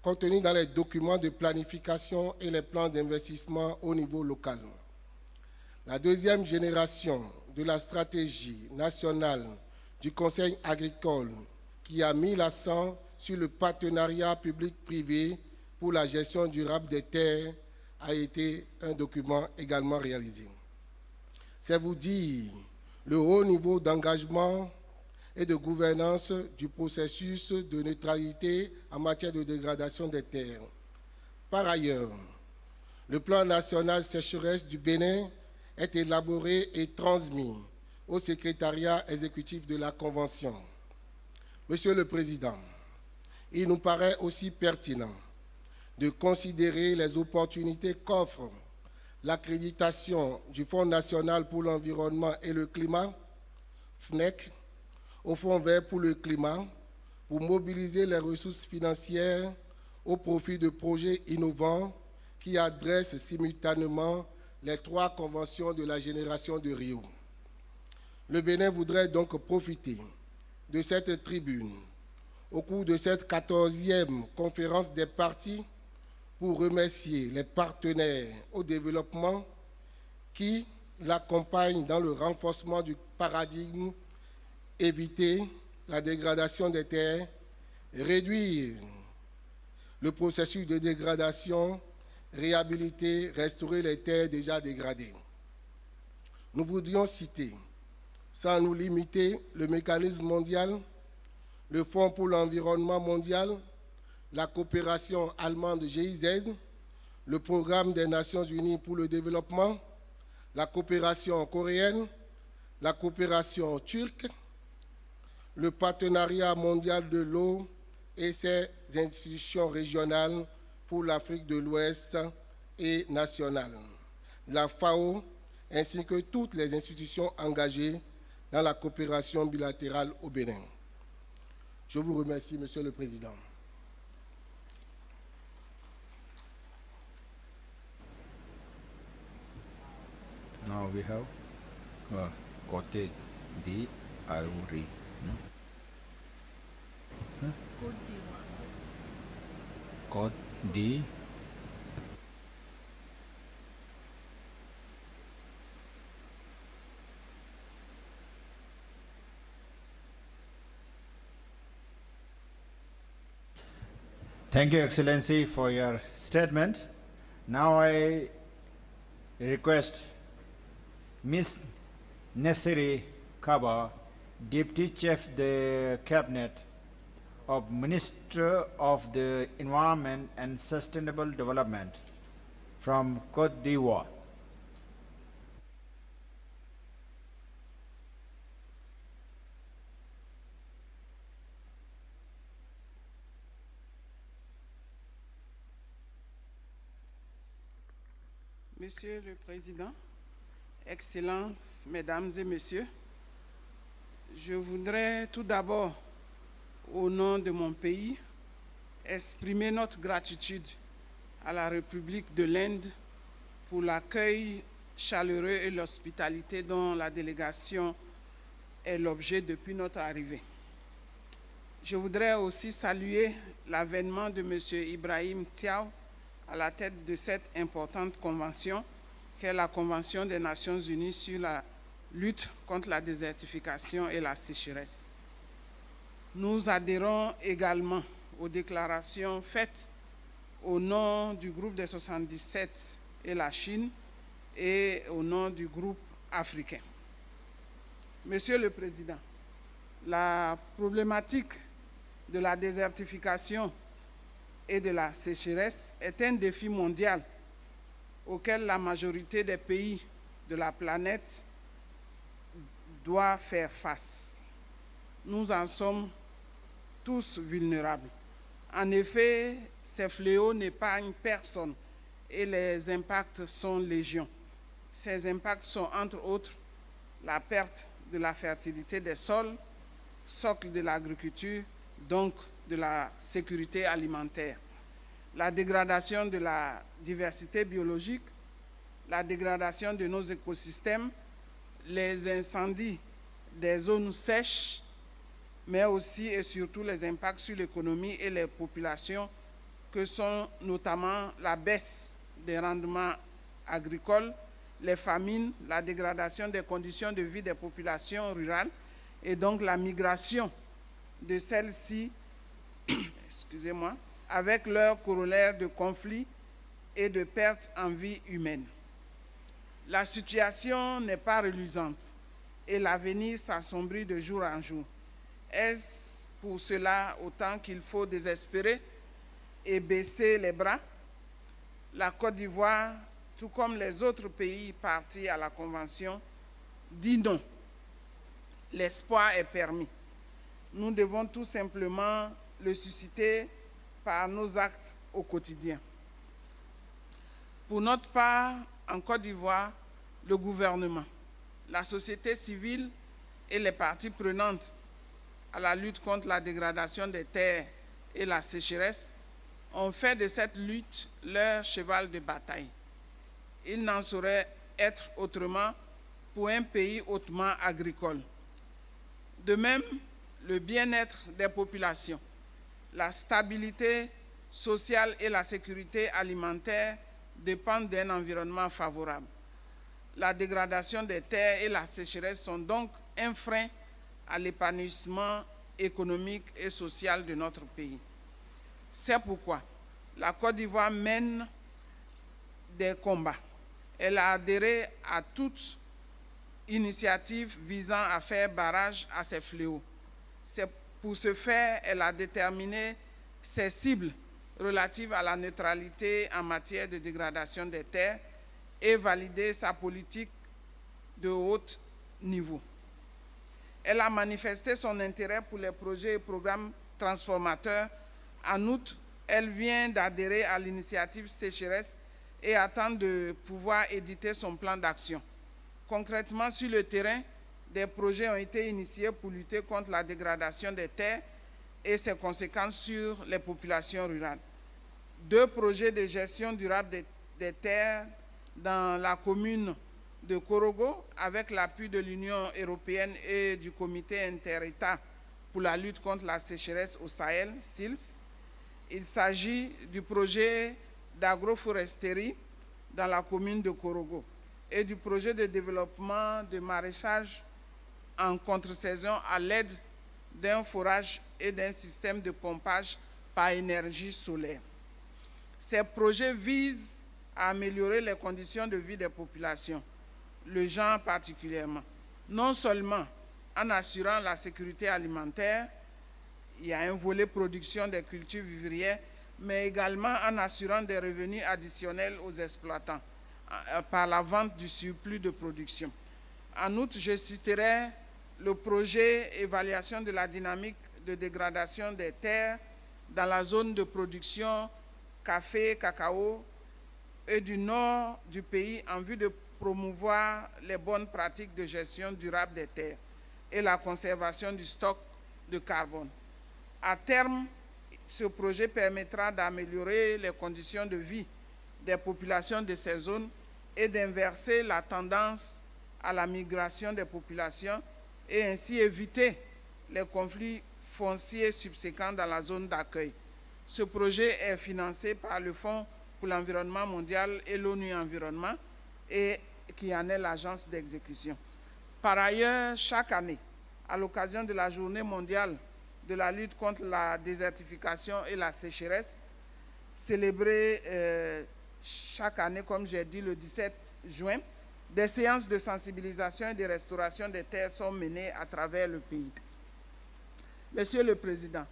les documents de planification et les plans d'investissement au niveau local. La deuxième génération de la stratégie nationale du Conseil agricole qui a mis l'accent sur le partenariat public-privé pour la gestion durable des terres a été un document également réalisé. C'est vous dire le haut niveau d'engagement et de gouvernance du processus de neutralité en matière de dégradation des terres. Par ailleurs, le plan national sécheresse du Bénin est élaboré et transmis au secrétariat exécutif de la Convention. Monsieur le Président, il nous paraît aussi pertinent de considérer les opportunités qu'offre l'accréditation du Fonds national pour l'environnement et le climat, FNEC, au Fonds vert pour le climat, pour mobiliser les ressources financières au profit de projets innovants qui adressent simultanément les 3 conventions de la génération de Rio. Le Bénin voudrait donc profiter de cette tribune au cours de cette 14e conférence des parties pour remercier les partenaires au développement qui l'accompagnent dans le renforcement du paradigme, éviter la dégradation des terres, réduire le processus de dégradation, réhabiliter, restaurer les terres déjà dégradées. Nous voudrions citer, sans nous limiter, le mécanisme mondial, le Fonds pour l'environnement mondial, la coopération allemande GIZ, le Programme des Nations Unies pour le développement, la coopération coréenne, la coopération turque, le partenariat mondial de l'eau et ses institutions régionales pour l'Afrique de l'Ouest et nationale, la FAO, ainsi que toutes les institutions engagées dans la coopération bilatérale au Bénin. Je vous remercie, Monsieur le Président. Now we have Côte d'Ivoire. Côte d'Ivoire. Thank you, Excellency, for your statement. Now I request Ms. Nesiri Kaba, Deputy Chief the Cabinet of Minister of the Environment and Sustainable Development from Côte d'Ivoire. Monsieur le Président, Excellences, Mesdames et Messieurs, je voudrais tout d'abord, au nom de mon pays, exprimer notre gratitude à la République de l'Inde pour l'accueil chaleureux et l'hospitalité dont la délégation est l'objet depuis notre arrivée. Je voudrais aussi saluer l'avènement de M. Ibrahim Thiaw à la tête de cette importante convention, qu'est la Convention des Nations Unies sur la lutte contre la désertification et la sécheresse. Nous adhérons également aux déclarations faites au nom du groupe des 77 et la Chine et au nom du groupe africain. Monsieur le Président, la problématique de la désertification et de la sécheresse est un défi mondial auquel la majorité des pays de la planète doit faire face. Nous en sommes tous vulnérables. En effet, ces fléaux n'épargnent personne et les impacts sont légion. Ces impacts sont entre autres la perte de la fertilité des sols, socle de l'agriculture, donc de la sécurité alimentaire, la dégradation de la diversité biologique, la dégradation de nos écosystèmes, les incendies des zones sèches, mais aussi et surtout les impacts sur l'économie et les populations, que sont notamment la baisse des rendements agricoles, les famines, la dégradation des conditions de vie des populations rurales et donc la migration de celles-ci, excusez-moi, avec leur corollaire de conflits et de pertes en vie humaine. La situation n'est pas reluisante et l'avenir s'assombrit de jour en jour. Est-ce pour cela autant qu'il faut désespérer et baisser les bras? La Côte d'Ivoire, tout comme les autres pays partis à la Convention, dit non. L'espoir est permis. Nous devons tout simplement le susciter par nos actes au quotidien. Pour notre part, en Côte d'Ivoire, le gouvernement, la société civile et les parties prenantes à la lutte contre la dégradation des terres et la sécheresse ont fait de cette lutte leur cheval de bataille. Il n'en saurait être autrement pour un pays hautement agricole. De même, le bien-être des populations, la stabilité sociale et la sécurité alimentaire dépendent d'un environnement favorable. La dégradation des terres et la sécheresse sont donc un frein à l'épanouissement économique et social de notre pays. C'est pourquoi la Côte d'Ivoire mène des combats. Elle a adhéré à toute initiative visant à faire barrage à ces fléaux. C'est pour ce faire, elle a déterminé ses cibles relatives à la neutralité en matière de dégradation des terres et validé sa politique de haut niveau. Elle a manifesté son intérêt pour les projets et programmes transformateurs. En outre, elle vient d'adhérer à l'initiative sécheresse et attend de pouvoir éditer son plan d'action. Concrètement, sur le terrain, des projets ont été initiés pour lutter contre la dégradation des terres et ses conséquences sur les populations rurales. 2 projets de gestion durable des terres dans la commune de Korogo, avec l'appui de l'Union européenne et du Comité inter-État pour la lutte contre la sécheresse au Sahel, SILS. Il s'agit du projet d'agroforesterie dans la commune de Korogo et du projet de développement de maraîchage en contre-saison à l'aide d'un forage et d'un système de pompage par énergie solaire. Ces projets visent à améliorer les conditions de vie des populations, le genre particulièrement, non seulement en assurant la sécurité alimentaire, il y a un volet production des cultures vivrières, mais également en assurant des revenus additionnels aux exploitants par la vente du surplus de production. En outre, je citerai le projet évaluation de la dynamique de dégradation des terres dans la zone de production café, cacao et du nord du pays en vue de promouvoir les bonnes pratiques de gestion durable des terres et la conservation du stock de carbone. À terme, ce projet permettra d'améliorer les conditions de vie des populations de ces zones et d'inverser la tendance à la migration des populations et ainsi éviter les conflits fonciers subséquents dans la zone d'accueil. Ce projet est financé par le Fonds pour l'environnement mondial et l'ONU Environnement et qui en est l'agence d'exécution. Par ailleurs, chaque année, à l'occasion de la Journée mondiale de la lutte contre la désertification et la sécheresse, célébrée chaque année, comme j'ai dit, le 17 juin, des séances de sensibilisation et de restauration des terres sont menées à travers le pays. Monsieur le Président,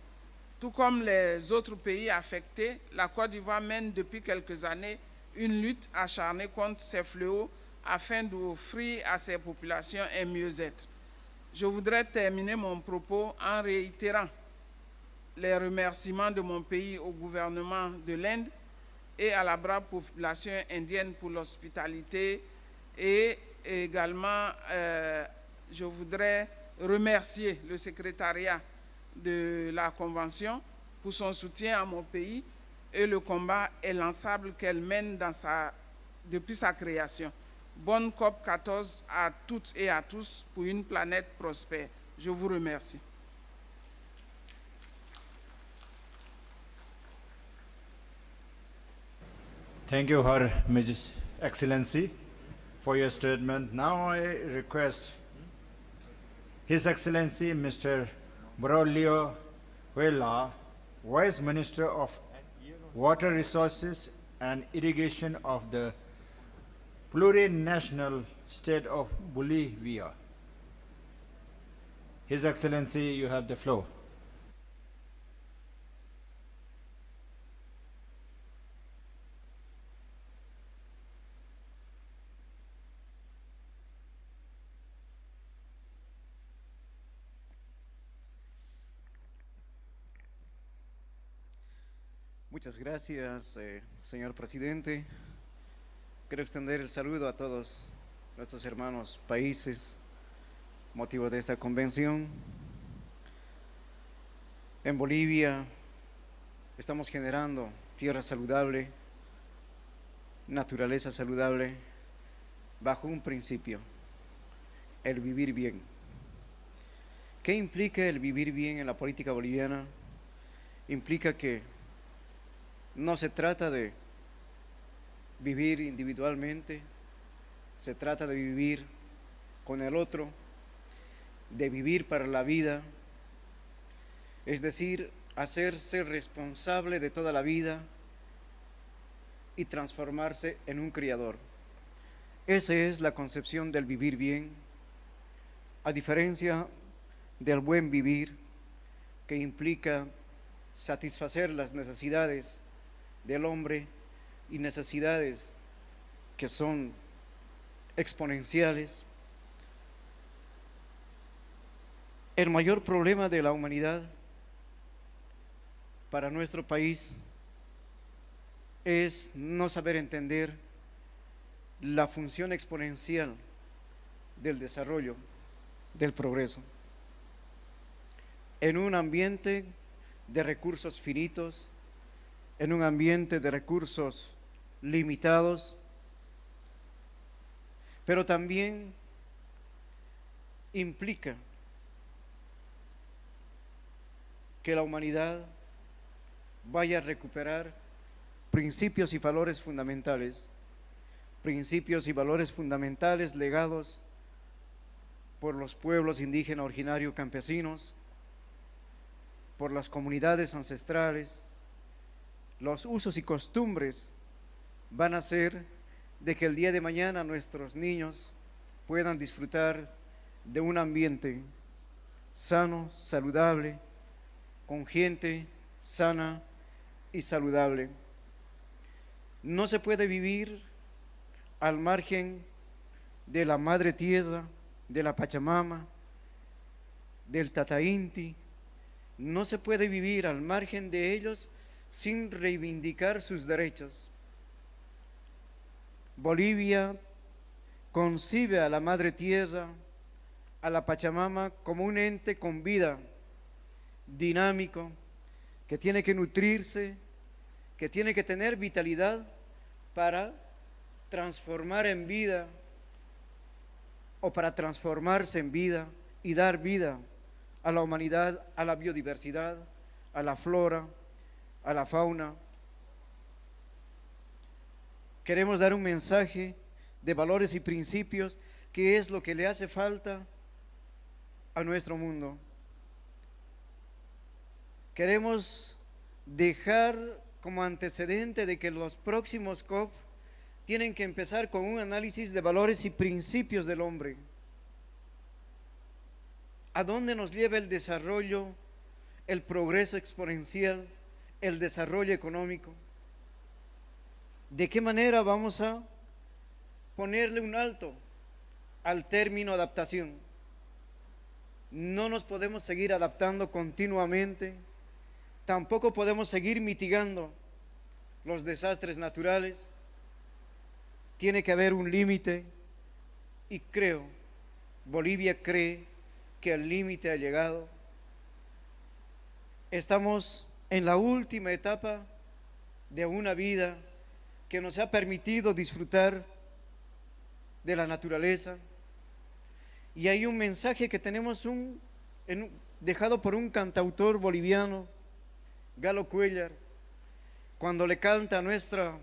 tout comme les autres pays affectés, la Côte d'Ivoire mène depuis quelques années une lutte acharnée contre ces fléaux afin d'offrir à ces populations un mieux-être. Je voudrais terminer mon propos en réitérant les remerciements de mon pays au gouvernement de l'Inde et à la brave population indienne pour l'hospitalité et également je voudrais remercier le secrétariat de la Convention pour son soutien à mon pays et le combat inlassable qu'elle mène depuis sa création. Bonne COP14 à toutes et à tous pour une planète prospère. Je vous remercie. Thank you, Her Excellency, for your statement. Now I request His Excellency Mr. Braulio Huela, Vice Minister of Water Resources and Irrigation of the plurinational state of Bolivia. His Excellency, you have the floor. Muchas gracias, señor presidente. Quiero extender el saludo a todos nuestros hermanos países, motivo de esta convención. En Bolivia estamos generando tierra saludable, naturaleza saludable, bajo un principio, el vivir bien. ¿Qué implica el vivir bien en la política boliviana? Implica que no se trata de vivir individualmente, se trata de vivir con el otro, de vivir para la vida, es decir, hacerse responsable de toda la vida y transformarse en un criador. Esa es la concepción del vivir bien, a diferencia del buen vivir, que implica satisfacer las necesidades del hombre y necesidades que son exponenciales. El mayor problema de la humanidad para nuestro país es no saber entender la función exponencial del desarrollo, del progreso. En un ambiente de recursos finitos, en un ambiente de recursos limitados, pero también implica que la humanidad vaya a recuperar principios y valores fundamentales legados por los pueblos indígenas originarios campesinos, por las comunidades ancestrales. Los usos y costumbres van a hacer de que el día de mañana nuestros niños puedan disfrutar de un ambiente sano, saludable, con gente sana y saludable. No se puede vivir al margen de la madre tierra, de la Pachamama, del Tata Inti. No se puede vivir al margen de ellos sin reivindicar sus derechos. Bolivia concibe a la Madre Tierra, a la Pachamama, como un ente con vida, dinámico, que tiene que nutrirse, que tiene que tener vitalidad para transformar en vida o para transformarse en vida y dar vida a la humanidad, a la biodiversidad, a la flora, a la fauna. Queremos dar un mensaje de valores y principios que es lo que le hace falta a nuestro mundo. Queremos dejar como antecedente de que los próximos COP tienen que empezar con un análisis de valores y principios del hombre. ¿A dónde nos lleva el desarrollo, el progreso exponencial, el desarrollo económico? ¿De qué manera vamos a ponerle un alto al término adaptación? No nos podemos seguir adaptando continuamente, tampoco podemos seguir mitigando los desastres naturales. Tiene que haber un límite y Bolivia cree que el límite ha llegado. Estamos en la última etapa de una vida que nos ha permitido disfrutar de la naturaleza. Y hay un mensaje que tenemos dejado por un cantautor boliviano, Galo Cuellar, cuando le canta a nuestro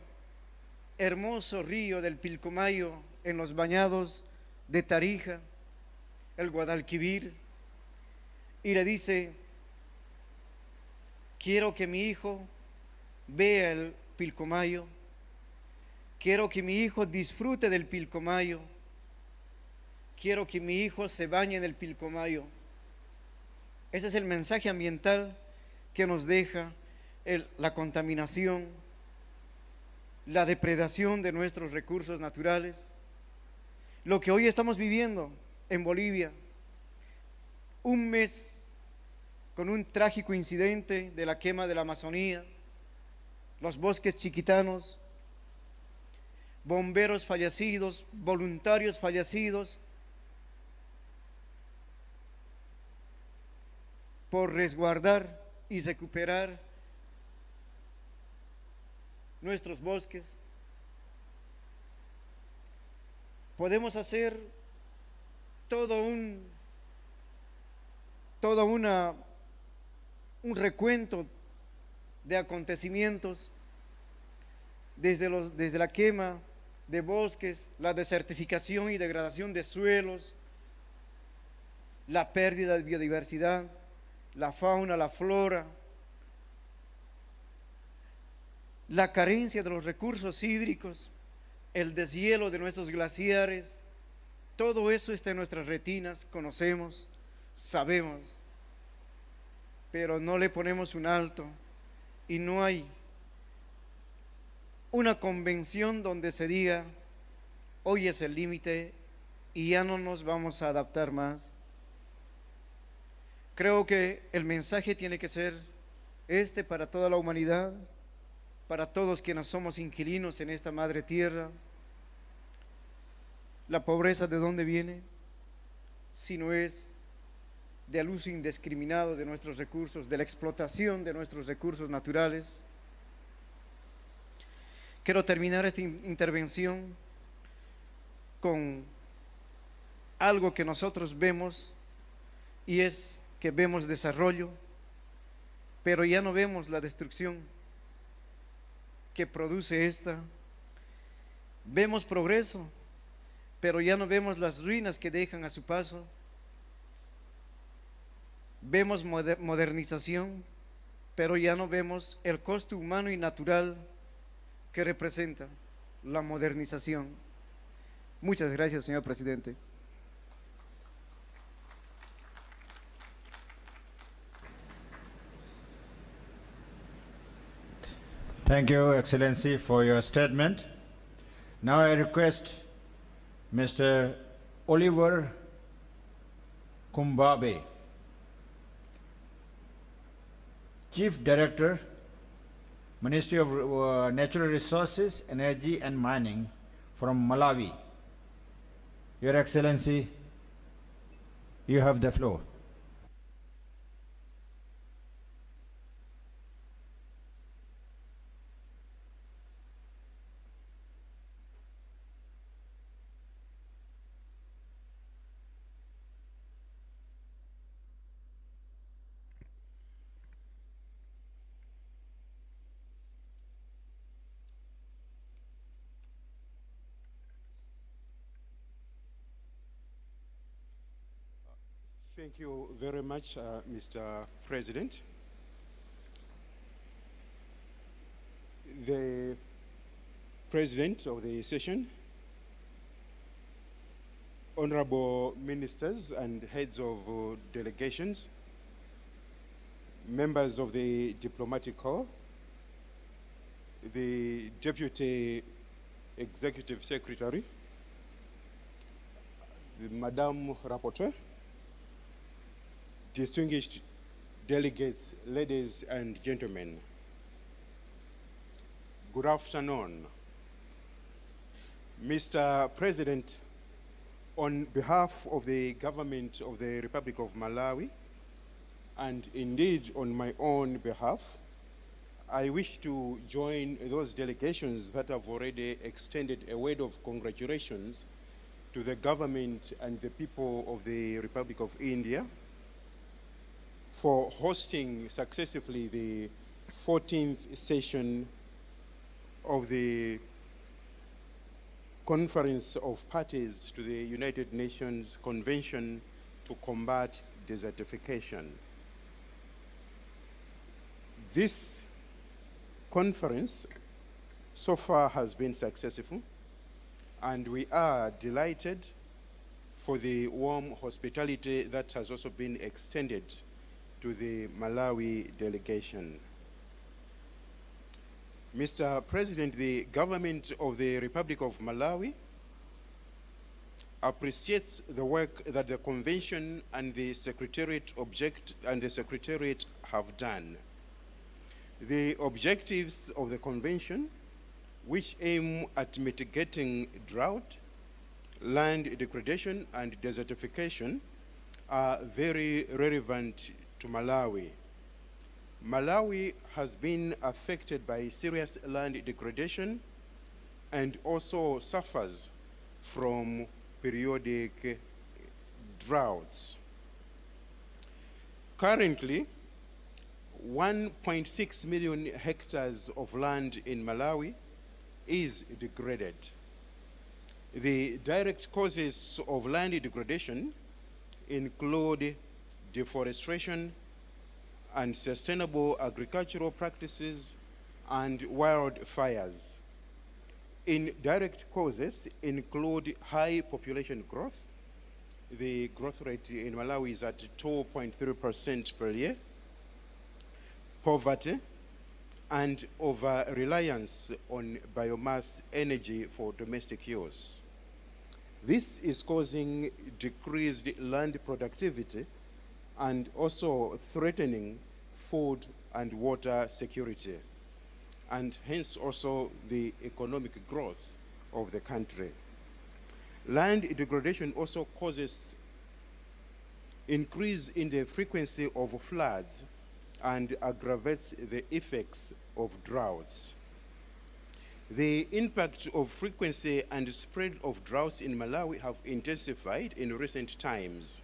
hermoso río del Pilcomayo en los bañados de Tarija, el Guadalquivir, y le dice: quiero que mi hijo vea el Pilcomayo, quiero que mi hijo disfrute del Pilcomayo, quiero que mi hijo se bañe en el Pilcomayo. Ese es el mensaje ambiental que nos deja la contaminación, la depredación de nuestros recursos naturales. Lo que hoy estamos viviendo en Bolivia, un mes con un trágico incidente de la quema de la Amazonía, los bosques chiquitanos, bomberos fallecidos, voluntarios fallecidos por resguardar y recuperar nuestros bosques. Podemos hacer todo un recuento de acontecimientos desde la quema de bosques, la desertificación y degradación de suelos, la pérdida de biodiversidad, la fauna, la flora, la carencia de los recursos hídricos, el deshielo de nuestros glaciares. Todo eso está en nuestras retinas, conocemos, sabemos, pero no le ponemos un alto y no hay una convención donde se diga: hoy es el límite y ya no nos vamos a adaptar más. Creo que el mensaje tiene que ser para toda la humanidad, para todos quienes somos inquilinos en esta madre tierra. La pobreza, ¿de dónde viene? Si no es del uso indiscriminado de nuestros recursos, de la explotación de nuestros recursos naturales. Quiero terminar esta intervención con algo que nosotros vemos, y es que vemos desarrollo, pero ya no vemos la destrucción que produce esta. Vemos progreso, pero ya no vemos las ruinas que dejan a su paso. Vemos modernización, pero ya no vemos el costo humano y natural que representa la modernización. Muchas gracias, señor presidente. Thank you, Excellency, for your statement. Now I request Mr. Oliver Kumbabe, Chief Director, Ministry of Natural Resources, Energy and Mining, from Malawi. Your Excellency, you have the floor. Thank you very much, Mr. President. The President of the session, honorable ministers and heads of delegations, members of the diplomatic corps, the Deputy Executive Secretary, the Madam Rapporteur, distinguished delegates, ladies and gentlemen, good afternoon. Mr. President, on behalf of the government of the Republic of Malawi, and indeed on my own behalf, I wish to join those delegations that have already extended a word of congratulations to the government and the people of the Republic of India for hosting successfully the 14th session of the Conference of Parties to the United Nations Convention to Combat Desertification. This conference so far has been successful, and we are delighted for the warm hospitality that has also been extended to the Malawi delegation. Mr. President, the government of the Republic of Malawi appreciates the work that the convention and the secretariat have done. The objectives of the convention, which aim at mitigating drought, land degradation, and desertification, are very relevant to Malawi. Malawi has been affected by serious land degradation and also suffers from periodic droughts. Currently, 1.6 million hectares of land in Malawi is degraded. The direct causes of land degradation include deforestation, unsustainable agricultural practices, and wildfires. Indirect causes include high population growth. The growth rate in Malawi is at 2.3% per year. Poverty and over-reliance on biomass energy for domestic use. This is causing decreased land productivity and also threatening food and water security, and hence also the economic growth of the country. Land degradation also causes increase in the frequency of floods and aggravates the effects of droughts. The impact of frequency and spread of droughts in Malawi have intensified in recent times.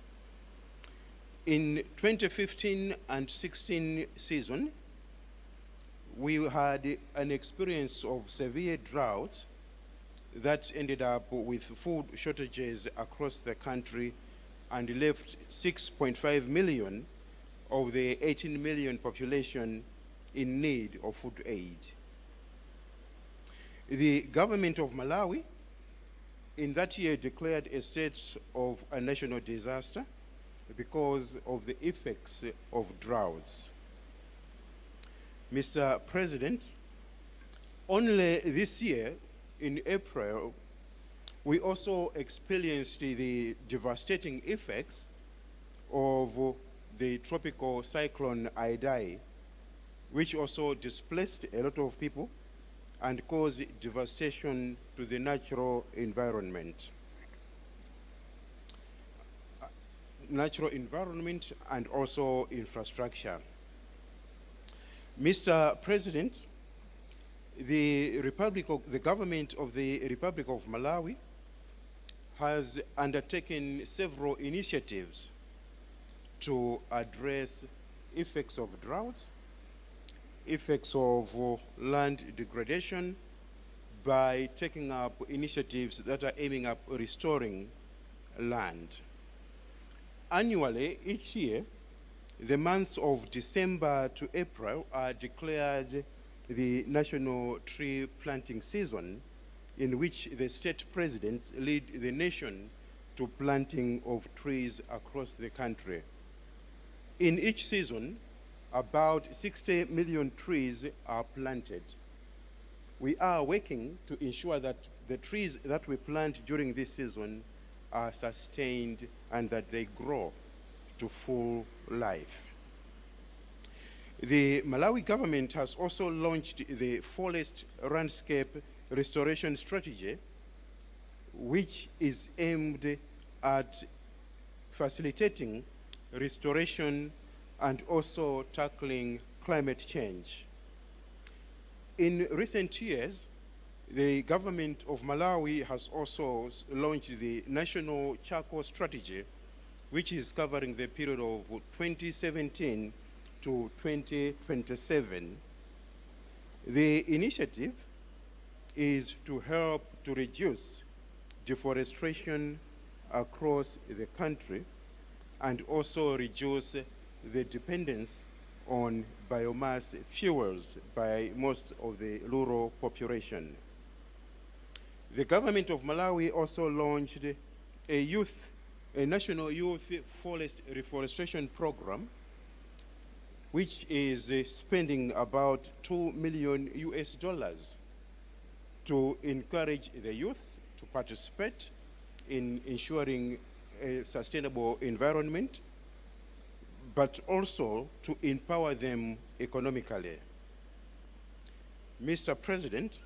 In 2015 and 16 season, we had an experience of severe droughts that ended up with food shortages across the country and left 6.5 million of the 18 million population in need of food aid. The government of Malawi in that year declared a state of a national disaster because of the effects of droughts. Mr. President, only this year, in April, we also experienced the devastating effects of the tropical cyclone Idai, which also displaced a lot of people and caused devastation to the natural environment. Natural environment and also infrastructure. Mr. President, the government of the Republic of Malawi has undertaken several initiatives to address effects of droughts, effects of land degradation, by taking up initiatives that are aiming at restoring land. Annually, each year, the months of December to April are declared the national tree planting season, in which the state presidents lead the nation to planting of trees across the country. In each season, about 60 million trees are planted. We are working to ensure that the trees that we plant during this season are sustained and that they grow to full life. The Malawi government has also launched the Forest Landscape Restoration Strategy, which is aimed at facilitating restoration and also tackling climate change. In recent years, the government of Malawi has also launched the National Charcoal Strategy, which is covering the period of 2017 to 2027. The initiative is to help to reduce deforestation across the country and also reduce the dependence on biomass fuels by most of the rural population. The government of Malawi also launched a national youth forest reforestation program, which is spending about $2 million to encourage the youth to participate in ensuring a sustainable environment, but also to empower them economically. Mr. President,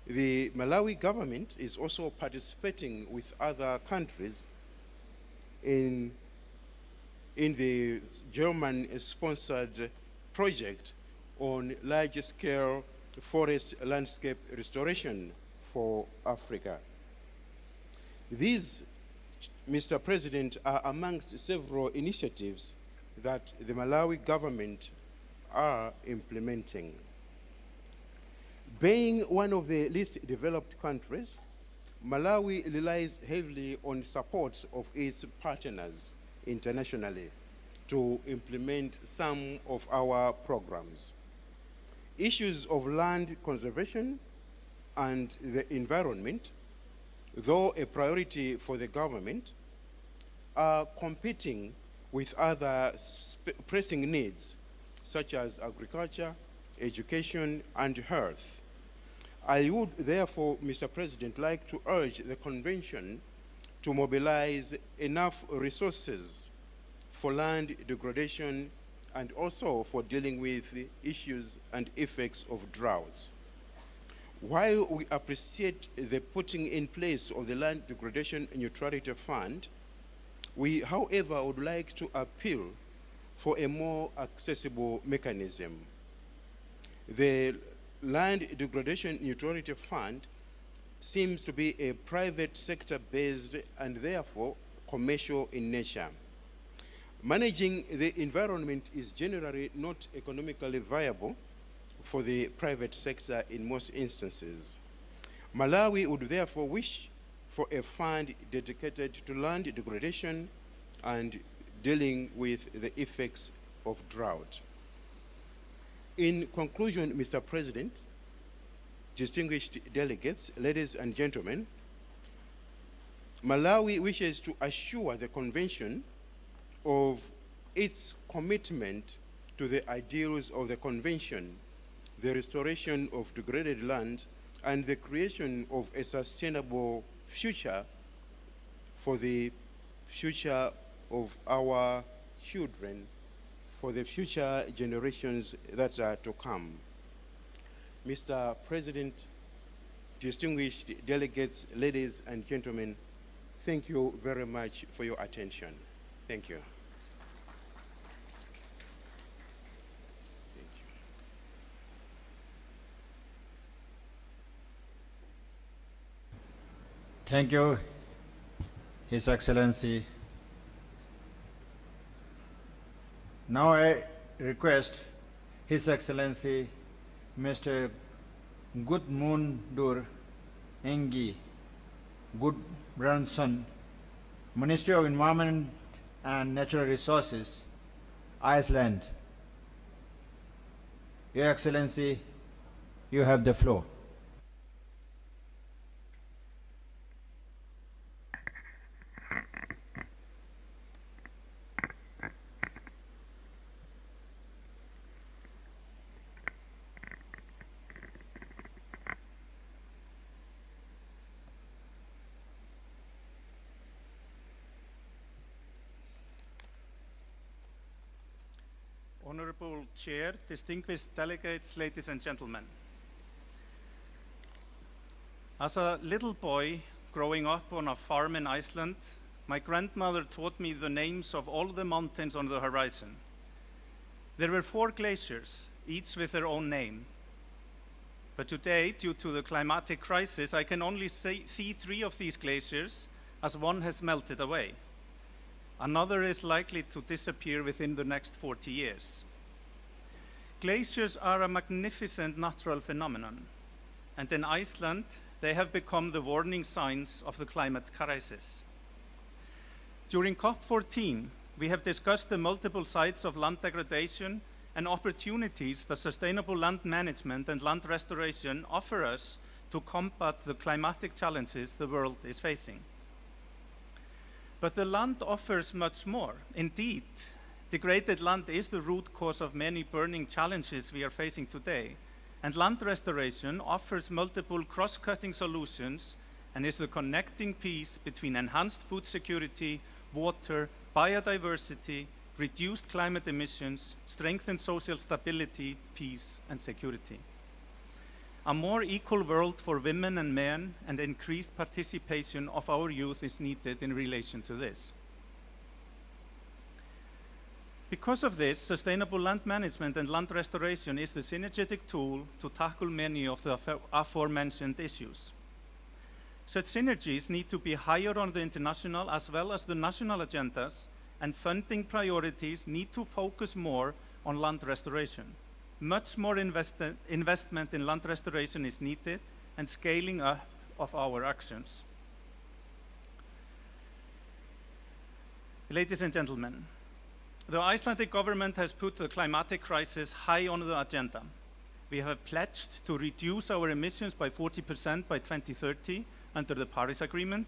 the Malawi government is also participating with other countries in the German-sponsored project on large-scale forest landscape restoration for Africa. These, Mr. President, are amongst several initiatives that the Malawi government are implementing. Being one of the least developed countries, Malawi relies heavily on support of its partners internationally to implement some of our programs. Issues of land conservation and the environment, though a priority for the government, are competing with other pressing needs, such as agriculture, education, and health. I would therefore, Mr. President, like to urge the convention to mobilize enough resources for land degradation and also for dealing with the issues and effects of droughts. While we appreciate the putting in place of the Land Degradation Neutrality Fund, we, however, would like to appeal for a more accessible mechanism. The Land Degradation Neutrality Fund seems to be a private sector-based and therefore commercial in nature. Managing the environment is generally not economically viable for the private sector in most instances. Malawi would therefore wish for a fund dedicated to land degradation and dealing with the effects of drought. In conclusion, Mr. President, distinguished delegates, ladies and gentlemen, Malawi wishes to assure the Convention of its commitment to the ideals of the Convention, the restoration of degraded land, and the creation of a sustainable future for the future of our children, for the future generations that are to come. Mr. President, distinguished delegates, ladies and gentlemen, thank you very much for your attention. Thank you. Thank you, His Excellency. Now I request His Excellency Mr. Gudmundur Engi Gudbranson, Ministry of Environment and Natural Resources, Iceland. Your Excellency, you have the floor. Honorable Chair, distinguished delegates, ladies and gentlemen. As a little boy growing up on a farm in Iceland, my grandmother taught me the names of all the mountains on the horizon. There were 4 glaciers, each with their own name. But today, due to the climatic crisis, I can only see 3 of these glaciers, as one has melted away. Another is likely to disappear within the next 40 years. Glaciers are a magnificent natural phenomenon, and in Iceland, they have become the warning signs of the climate crisis. During COP14, we have discussed the multiple sides of land degradation and opportunities that sustainable land management and land restoration offer us to combat the climatic challenges the world is facing. But the land offers much more. Indeed, degraded land is the root cause of many burning challenges we are facing today, and land restoration offers multiple cross-cutting solutions and is the connecting piece between enhanced food security, water, biodiversity, reduced climate emissions, strengthened social stability, peace, and security. A more equal world for women and men and increased participation of our youth is needed in relation to this. Because of this, sustainable land management and land restoration is the synergetic tool to tackle many of the aforementioned issues. Such synergies need to be higher on the international as well as the national agendas, and funding priorities need to focus more on land restoration. Much more investment in land restoration is needed, and scaling up of our actions. Ladies and gentlemen, the Icelandic government has put the climatic crisis high on the agenda. We have pledged to reduce our emissions by 40% by 2030 under the Paris Agreement,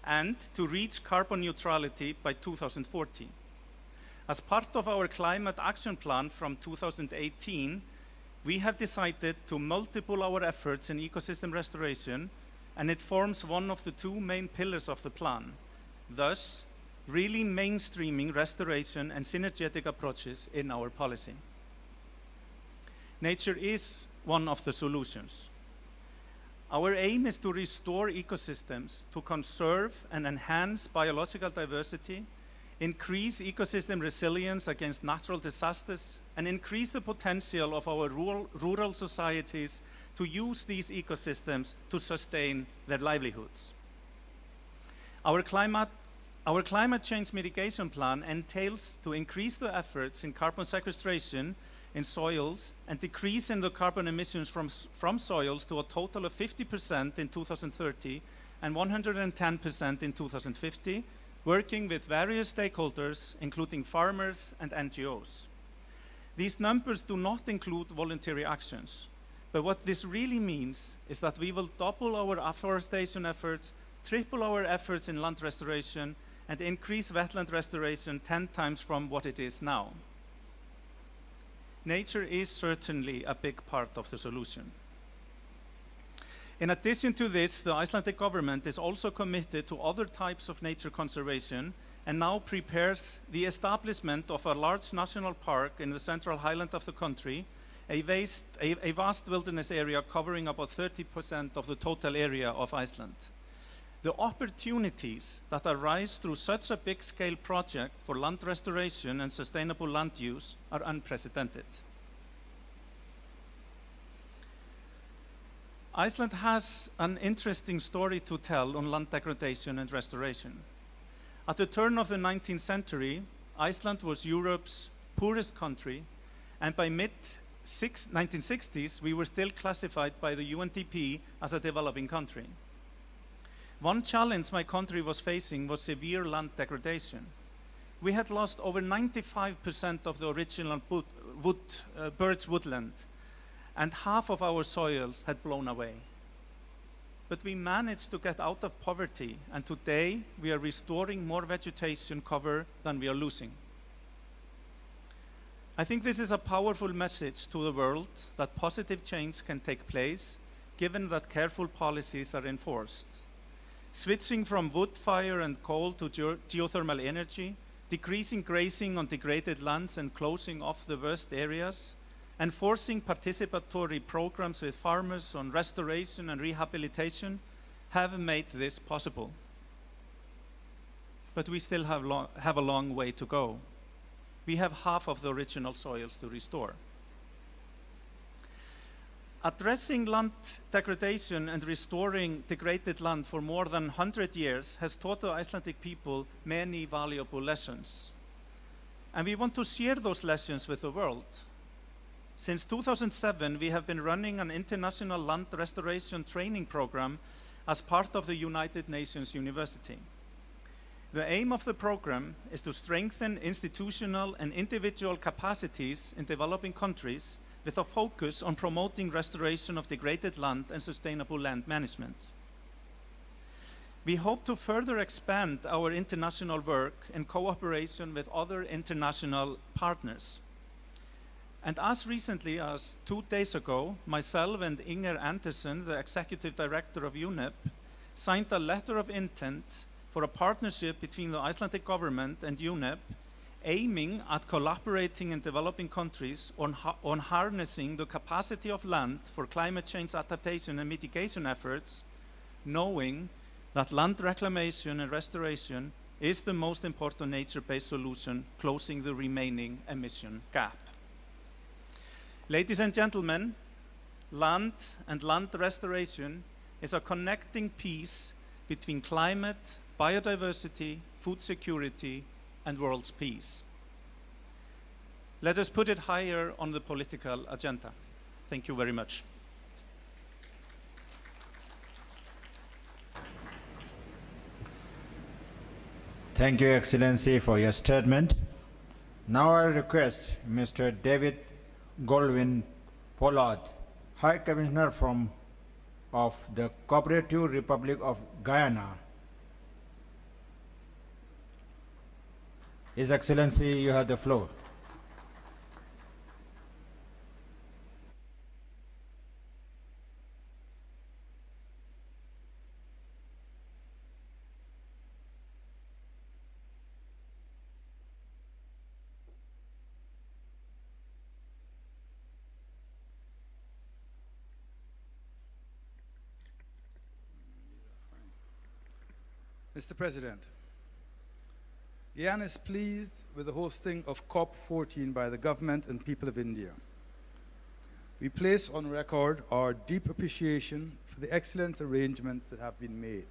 and to reach carbon neutrality by 2040. As part of our climate action plan from 2018, we have decided to multiple our efforts in ecosystem restoration, and it forms one of the 2 main pillars of the plan, thus really mainstreaming restoration and synergetic approaches in our policy. Nature is one of the solutions. Our aim is to restore ecosystems, to conserve and enhance biological diversity, increase ecosystem resilience against natural disasters, and increase the potential of our rural societies to use these ecosystems to sustain their livelihoods. Our climate change mitigation plan entails to increase the efforts in carbon sequestration in soils and decrease in the carbon emissions from soils to a total of 50% in 2030 and 110% in 2050, working with various stakeholders, including farmers and NGOs. These numbers do not include voluntary actions, but what this really means is that we will double our afforestation efforts, triple our efforts in land restoration, and increase wetland restoration 10 times from what it is now. Nature is certainly a big part of the solution. In addition to this, the Icelandic government is also committed to other types of nature conservation and now prepares the establishment of a large national park in the central highland of the country, a vast wilderness area covering about 30% of the total area of Iceland. The opportunities that arise through such a big-scale project for land restoration and sustainable land use are unprecedented. Iceland has an interesting story to tell on land degradation and restoration. At the turn of the 19th century, Iceland was Europe's poorest country, and by mid-1960s, we were still classified by the UNDP as a developing country. One challenge my country was facing was severe land degradation. We had lost over 95% of the original birch woodland, and half of our soils had blown away. But we managed to get out of poverty, and today we are restoring more vegetation cover than we are losing. I think this is a powerful message to the world that positive change can take place, given that careful policies are enforced. Switching from wood, fire, and coal to geothermal energy, decreasing grazing on degraded lands and closing off the worst areas, enforcing participatory programs with farmers on restoration and rehabilitation have made this possible. But we still have a long way to go. We have half of the original soils to restore. Addressing land degradation and restoring degraded land for more than 100 years has taught the Icelandic people many valuable lessons. And we want to share those lessons with the world. Since 2007, we have been running an international land restoration training program as part of the United Nations University. The aim of the program is to strengthen institutional and individual capacities in developing countries with a focus on promoting restoration of degraded land and sustainable land management. We hope to further expand our international work in cooperation with other international partners. And as recently as 2 days ago, myself and Inger Andersen, the Executive Director of UNEP, signed a letter of intent for a partnership between the Icelandic government and UNEP, aiming at collaborating in developing countries on harnessing the capacity of land for climate change adaptation and mitigation efforts, knowing that land reclamation and restoration is the most important nature-based solution closing the remaining emission gap. Ladies and gentlemen, land and land restoration is a connecting piece between climate, biodiversity, food security, and world's peace. Let us put it higher on the political agenda. Thank you very much. Thank you, Excellency, for your statement. Now I request Mr. David Goldwyn Pollard, High Commissioner of the Cooperative Republic of Guyana. His Excellency, you have the floor. Mr. President, Guyana is pleased with the hosting of COP14 by the government and people of India. We place on record our deep appreciation for the excellent arrangements that have been made.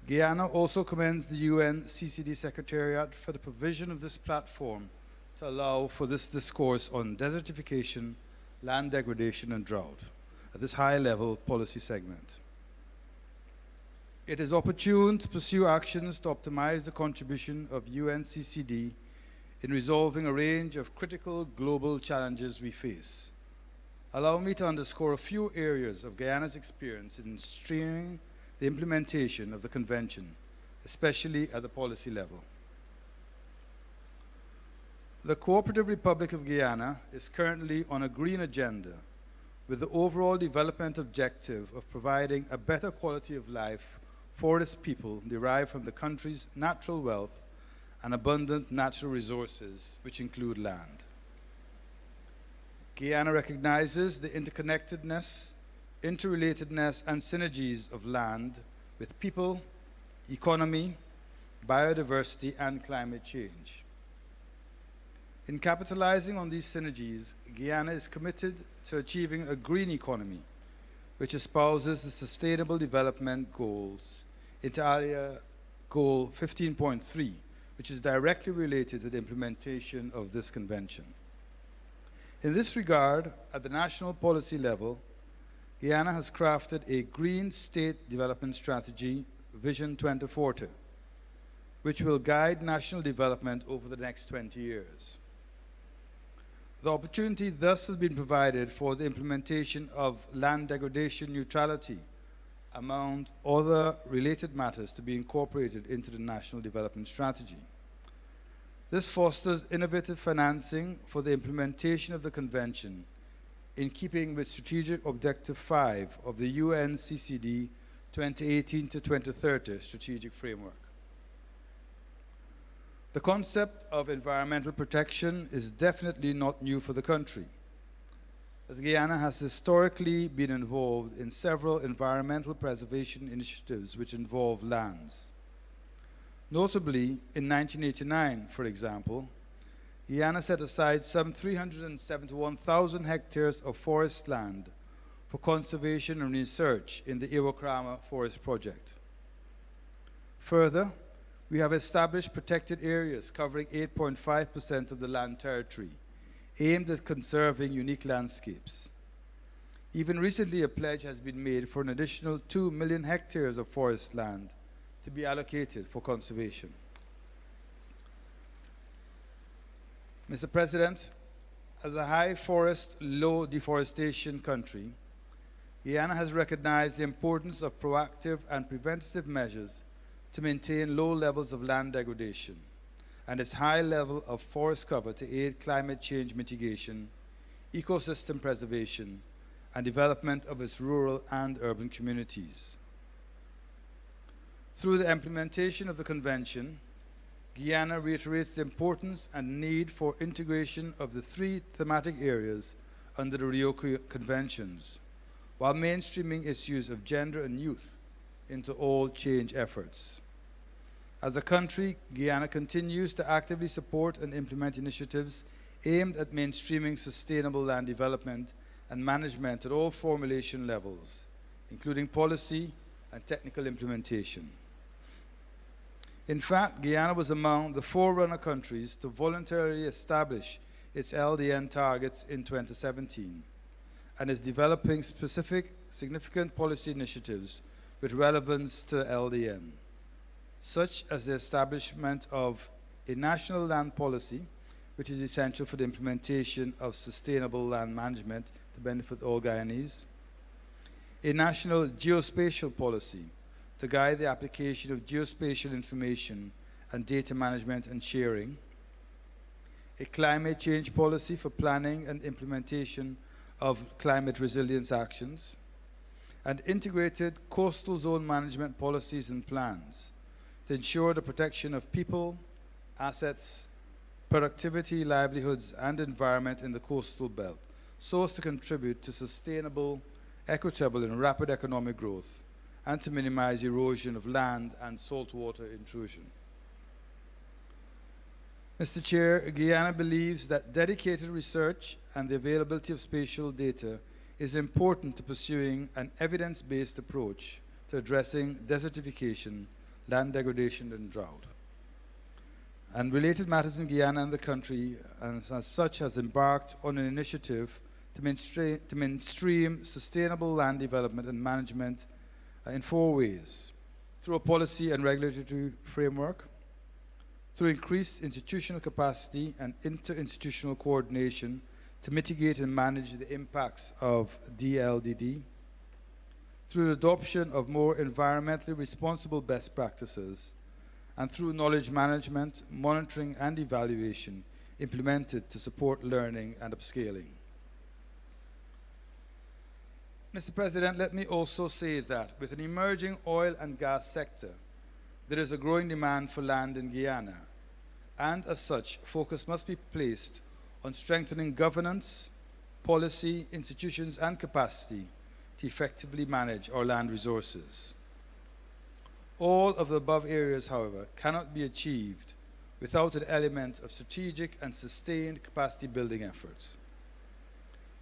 Guyana also commends the UNCCD Secretariat for the provision of this platform to allow for this discourse on desertification, land degradation, and drought at this high-level policy segment. It is opportune to pursue actions to optimize the contribution of UNCCD in resolving a range of critical global challenges we face. Allow me to underscore a few areas of Guyana's experience in streamlining the implementation of the Convention, especially at the policy level. The Cooperative Republic of Guyana is currently on a green agenda with the overall development objective of providing a better quality of life for its people derived from the country's natural wealth and abundant natural resources, which include land. Guyana recognizes the interconnectedness, interrelatedness, and synergies of land with people, economy, biodiversity, and climate change. In capitalizing on these synergies, Guyana is committed to achieving a green economy, which espouses the Sustainable Development Goals, inter alia Goal 15.3, which is directly related to the implementation of this convention. In this regard, at the national policy level, Guyana has crafted a Green State Development Strategy, Vision 2040, which will guide national development over the next 20 years. The opportunity thus has been provided for the implementation of land degradation neutrality, among other related matters to be incorporated into the National Development Strategy. This fosters innovative financing for the implementation of the Convention in keeping with Strategic Objective 5 of the UNCCD 2018 to 2030 Strategic Framework. The concept of environmental protection is definitely not new for the country, as Guyana has historically been involved in several environmental preservation initiatives which involve lands. Notably, in 1989, for example, Guyana set aside some 371,000 hectares of forest land for conservation and research in the Iwakrama Forest Project. Further, we have established protected areas covering 8.5% of the land territory, aimed at conserving unique landscapes. Even recently, a pledge has been made for an additional 2 million hectares of forest land to be allocated for conservation. Mr. President, as a high forest, low deforestation country, Guyana has recognized the importance of proactive and preventative measures to maintain low levels of land degradation and its high level of forest cover to aid climate change mitigation, ecosystem preservation, and development of its rural and urban communities. Through the implementation of the Convention, Guyana reiterates the importance and need for integration of the 3 thematic areas under the Rio Conventions, while mainstreaming issues of gender and youth into all change efforts. As a country, Guyana continues to actively support and implement initiatives aimed at mainstreaming sustainable land development and management at all formulation levels, including policy and technical implementation. In fact, Guyana was among the forerunner countries to voluntarily establish its LDN targets in 2017 and is developing specific significant policy initiatives with relevance to LDN, such as the establishment of a national land policy, which is essential for the implementation of sustainable land management to benefit all Guyanese, a national geospatial policy to guide the application of geospatial information and data management and sharing, a climate change policy for planning and implementation of climate resilience actions, and integrated coastal zone management policies and plans to ensure the protection of people, assets, productivity, livelihoods, and environment in the coastal belt, so as to contribute to sustainable, equitable, and rapid economic growth, and to minimize erosion of land and saltwater intrusion. Mr. Chair, Guyana believes that dedicated research and the availability of spatial data is important to pursuing an evidence-based approach to addressing desertification, land degradation, and drought. And related matters in Guyana and the country, and as such, has embarked on an initiative to mainstream sustainable land development and management in 4 ways: through a policy and regulatory framework, through increased institutional capacity and interinstitutional coordination to mitigate and manage the impacts of DLDD, through the adoption of more environmentally responsible best practices, and through knowledge management, monitoring, and evaluation implemented to support learning and upscaling. Mr. President, let me also say that with an emerging oil and gas sector, there is a growing demand for land in Guyana, and as such, focus must be placed on strengthening governance, policy, institutions, and capacity to effectively manage our land resources. All of the above areas, however, cannot be achieved without an element of strategic and sustained capacity building efforts.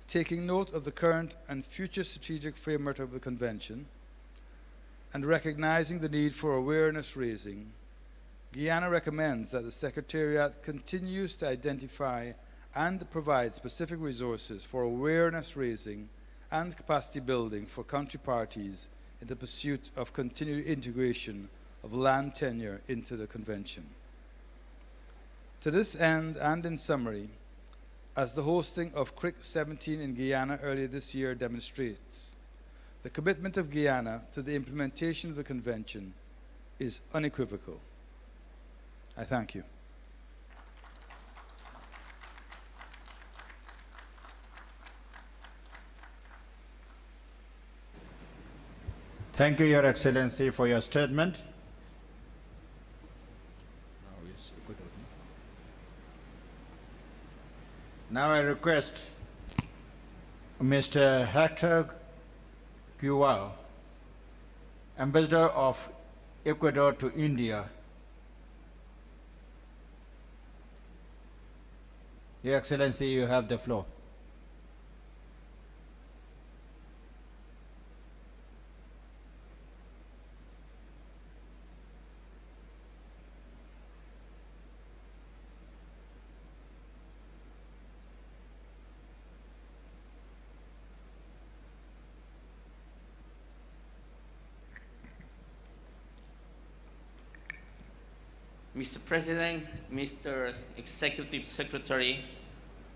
Taking note of the current and future strategic framework of the Convention and recognizing the need for awareness raising, Guyana recommends that the Secretariat continues to identify and provide specific resources for awareness raising and capacity building for country parties in the pursuit of continued integration of land tenure into the Convention. To this end, and in summary, as the hosting of CRIC 17 in Guyana earlier this year demonstrates, the commitment of Guyana to the implementation of the Convention is unequivocal. I thank you. Thank you, Your Excellency, for your statement. Now I request Mr. Hector Cuval, Ambassador of Ecuador to India. Your Excellency, you have the floor. Mr. President, Mr. Executive Secretary,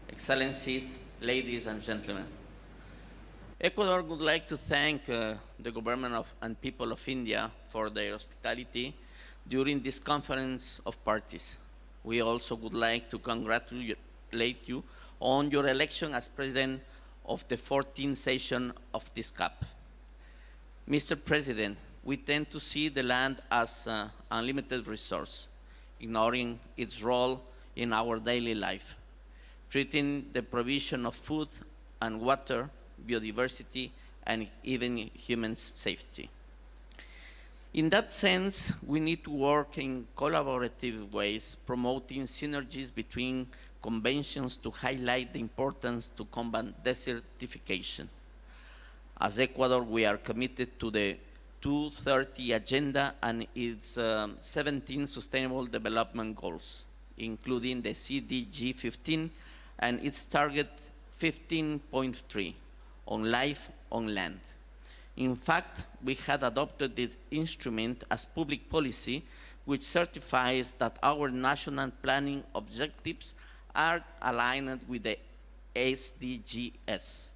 Excellencies, ladies and gentlemen. Ecuador would like to thank the government and people of India for their hospitality during this conference of parties. We also would like to congratulate you on your election as President of the 14th session of this COP. Mr. President, we tend to see the land as an unlimited resource, ignoring its role in our daily life, treating the provision of food and water, biodiversity, and even human safety. In that sense, we need to work in collaborative ways, promoting synergies between conventions to highlight the importance to combat desertification. As Ecuador, we are committed to the 2030 Agenda and its 17 Sustainable Development Goals, including the CDG 15 and its target 15.3 on life on land. In fact, we had adopted this instrument as public policy, which certifies that our national planning objectives are aligned with the SDGs,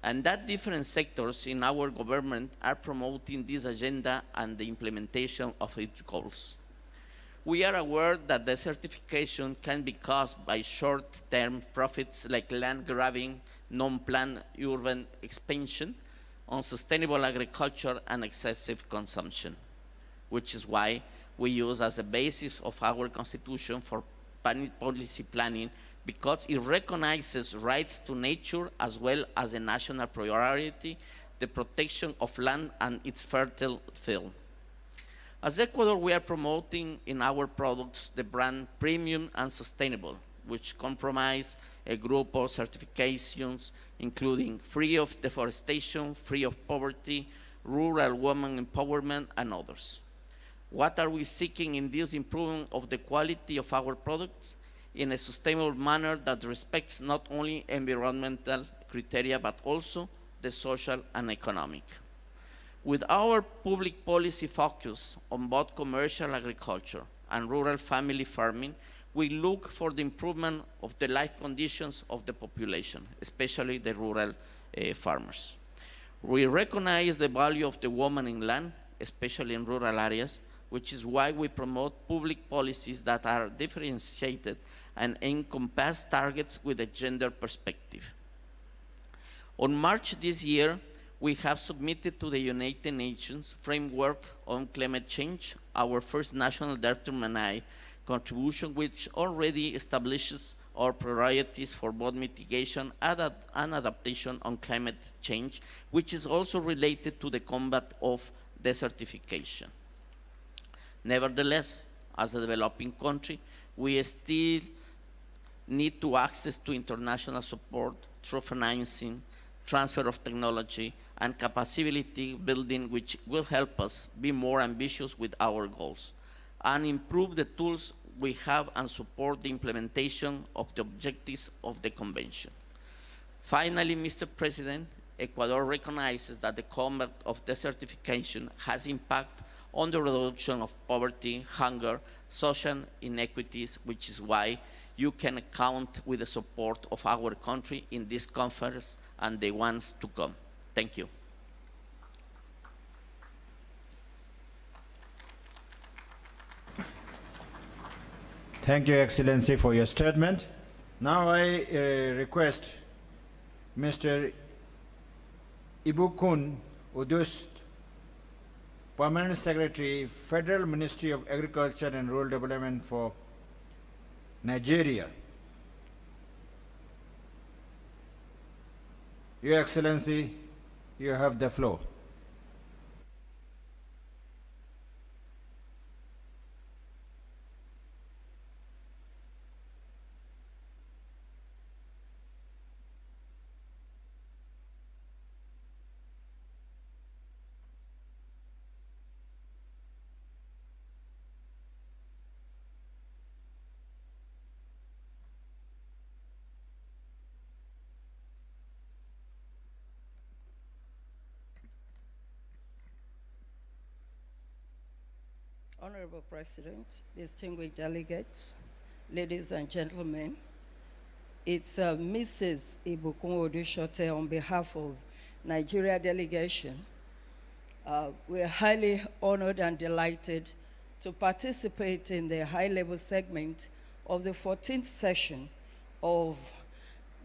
and that different sectors in our government are promoting this agenda and the implementation of its goals. We are aware that desertification can be caused by short-term profits like land grabbing, non-planned urban expansion, unsustainable agriculture, and excessive consumption, which is why we use as a basis of our Constitution for policy planning, because it recognizes rights to nature as well as a national priority, the protection of land and its fertile field. As Ecuador, we are promoting in our products the brand premium and sustainable, which comprise a group of certifications, including free of deforestation, free of poverty, rural women empowerment, and others. What are we seeking in this improvement of the quality of our products? In a sustainable manner that respects not only environmental criteria, but also the social and economic. With our public policy focus on both commercial agriculture and rural family farming, we look for the improvement of the life conditions of the population, especially the rural farmers. We recognize the value of the woman in land, especially in rural areas, which is why we promote public policies that are differentiated and encompass targets with a gender perspective. On March this year, we have submitted to the United Nations Framework on Climate Change our first national determined contribution, which already establishes our priorities for both mitigation and adaptation on climate change, which is also related to the combat of desertification. Nevertheless, as a developing country, we still need to access to international support through financing, transfer of technology, and capacity building, which will help us be more ambitious with our goals and improve the tools we have and support the implementation of the objectives of the Convention. Finally, Mr. President, Ecuador recognizes that the combat of desertification has impact on the reduction of poverty, hunger, social inequities, which is why you can count with the support of our country in this conference and the ones to come. Thank you. Thank you, Excellency, for your statement. Now I request Mr. Ibukun Udust, Permanent Secretary, Federal Ministry of Agriculture and Rural Development for Nigeria. Your Excellency, you have the floor. Honorable President, distinguished delegates, ladies and gentlemen, it's Mrs. Ibukun Odushote on behalf of Nigeria delegation. We're highly honored and delighted to participate in the high-level segment of the 14th session of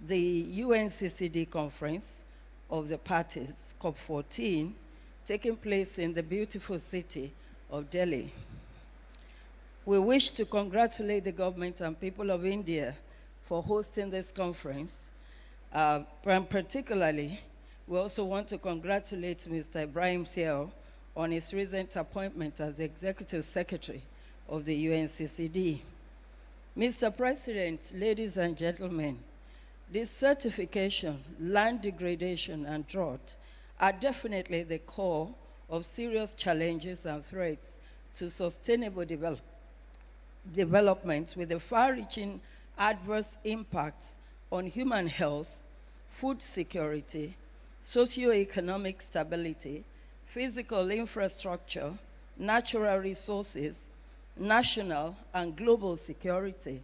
the UNCCD conference of the parties, COP14, taking place in the beautiful city of Delhi. We wish to congratulate the government and people of India for hosting this conference. And particularly, we also want to congratulate Mr. Ibrahim Thiaw on his recent appointment as the Executive Secretary of the UNCCD. Mr. President, ladies and gentlemen, desertification, land degradation, and drought are definitely the core of serious challenges and threats to sustainable development with the far-reaching adverse impacts on human health, food security, socio-economic stability, physical infrastructure, natural resources, national and global security.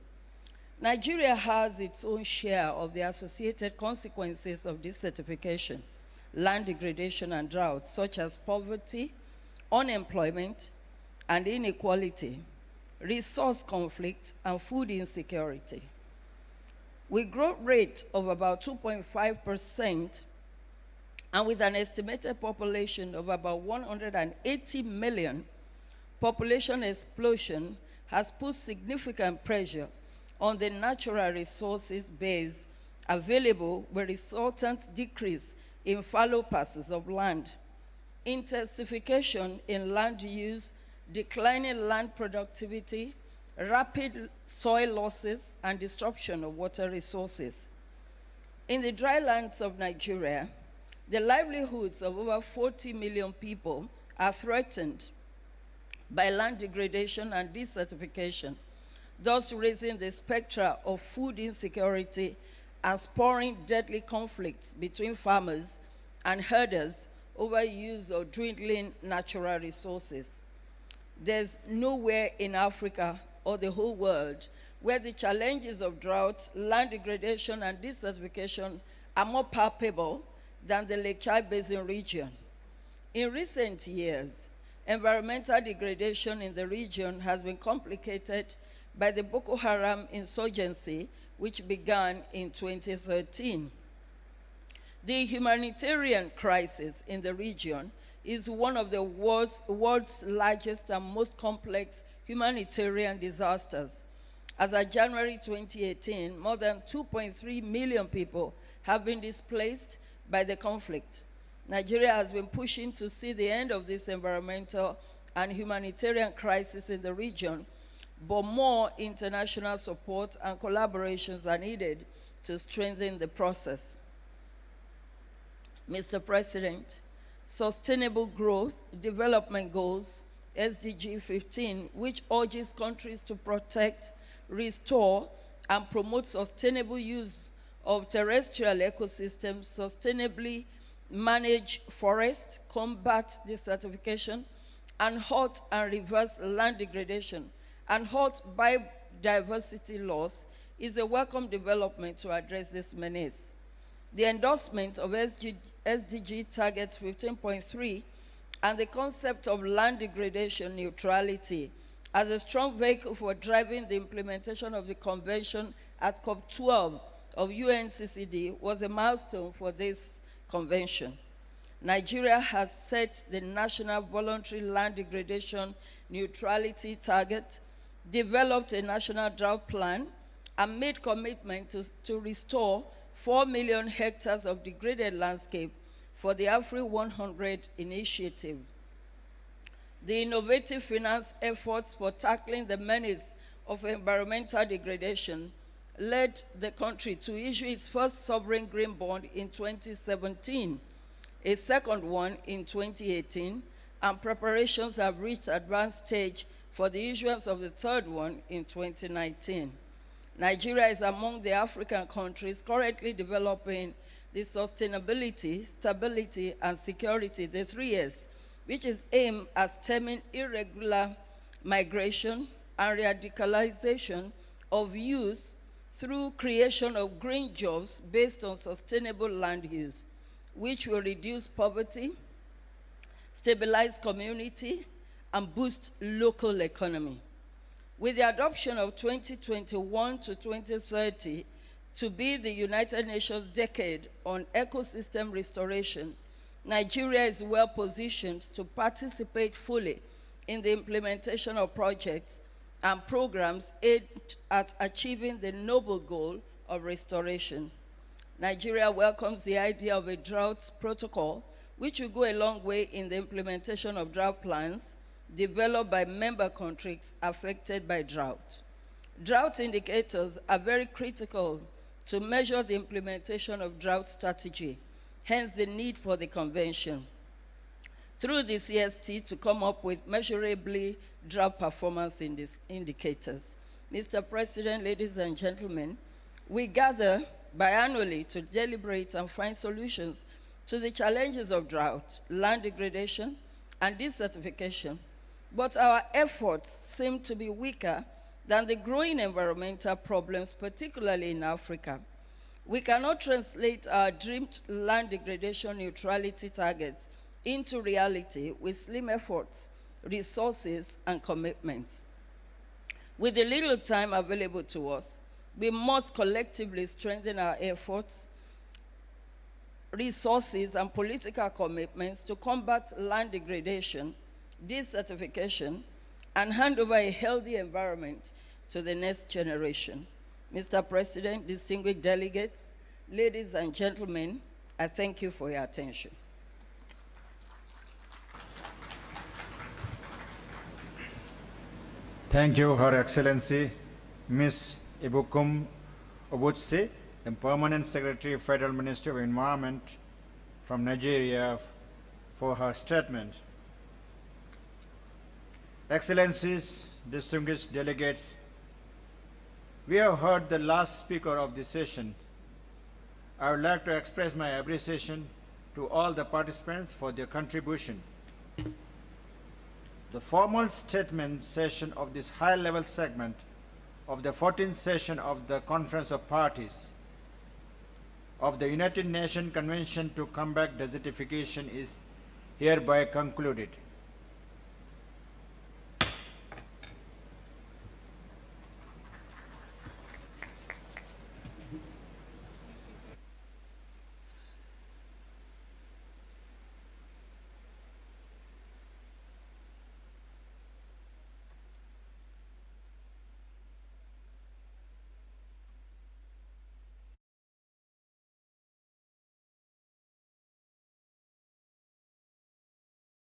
Nigeria has its own share of the associated consequences of desertification, land degradation and drought, such as poverty, unemployment, and inequality, resource conflict, and food insecurity. With growth rate of about 2.5%, and with an estimated population of about 180 million, population explosion has put significant pressure on the natural resources base available with resultant decrease in fallow passes of land, intensification in land use, declining land productivity, rapid soil losses, and disruption of water resources. In the dry lands of Nigeria, the livelihoods of over 40 million people are threatened by land degradation and desertification, thus raising the spectra of food insecurity and spurring deadly conflicts between farmers and herders over use of dwindling natural resources. There's nowhere in Africa or the whole world where the challenges of drought, land degradation, and desertification are more palpable than the Lake Chad Basin region. In recent years, environmental degradation in the region has been complicated by the Boko Haram insurgency, which began in 2013. The humanitarian crisis in the region is one of the world's largest and most complex humanitarian disasters, As of January 2018, more than 2.3 million people have been displaced by the conflict. Nigeria has been pushing to see the end of this environmental and humanitarian crisis in the region, but more international support and collaborations are needed to strengthen the process. Mr. President, Sustainable Growth Development Goals, SDG 15, which urges countries to protect, restore, and promote sustainable use of terrestrial ecosystems, sustainably manage forests, combat desertification, and halt and reverse land degradation, and halt biodiversity loss, is a welcome development to address this menace. The endorsement of SDG Target 15.3 and the concept of land degradation neutrality as a strong vehicle for driving the implementation of the convention at COP12 of UNCCD was a milestone for this convention. Nigeria has set the national voluntary land degradation neutrality target, developed a national drought plan, and made commitment to restore 4 million hectares of degraded landscape for the Afri-100 initiative. The innovative finance efforts for tackling the menace of environmental degradation led the country to issue its first sovereign green bond in 2017, a second one in 2018, and preparations have reached advanced stage for the issuance of the third one in 2019. Nigeria is among the African countries currently developing the sustainability, stability, and security, the 3S, which is aimed at stemming irregular migration and radicalization of youth through creation of green jobs based on sustainable land use, which will reduce poverty, stabilize community, and boost local economy. With the adoption of 2021 to 2030 to be the United Nations Decade on Ecosystem Restoration, Nigeria is well positioned to participate fully in the implementation of projects and programs aimed at achieving the noble goal of restoration. Nigeria welcomes the idea of a drought protocol, which will go a long way in the implementation of drought plans developed by member countries affected by drought. Drought indicators are very critical to measure the implementation of drought strategy, hence the need for the convention. Through the CST to come up with measurably drought performance indicators. Mr. President, ladies and gentlemen, we gather biannually to deliberate and find solutions to the challenges of drought, land degradation, and desertification. But our efforts seem to be weaker than the growing environmental problems, particularly in Africa. We cannot translate our dreamed land degradation neutrality targets into reality with slim efforts, resources, and commitments. With the little time available to us, we must collectively strengthen our efforts, resources, and political commitments to combat land degradation, desertification, and hand over a healthy environment to the next generation. Mr. President, distinguished delegates, ladies and gentlemen, I thank you for your attention. Thank you, Her Excellency, Ms. Ibukum Obutse, the Permanent Secretary, Federal Ministry of Environment from Nigeria, for her statement. Excellencies, distinguished delegates, we have heard the last speaker of this session. I would like to express my appreciation to all the participants for their contribution. The formal statement session of this high-level segment of the 14th session of the Conference of Parties of the United Nations Convention to Combat Desertification is hereby concluded.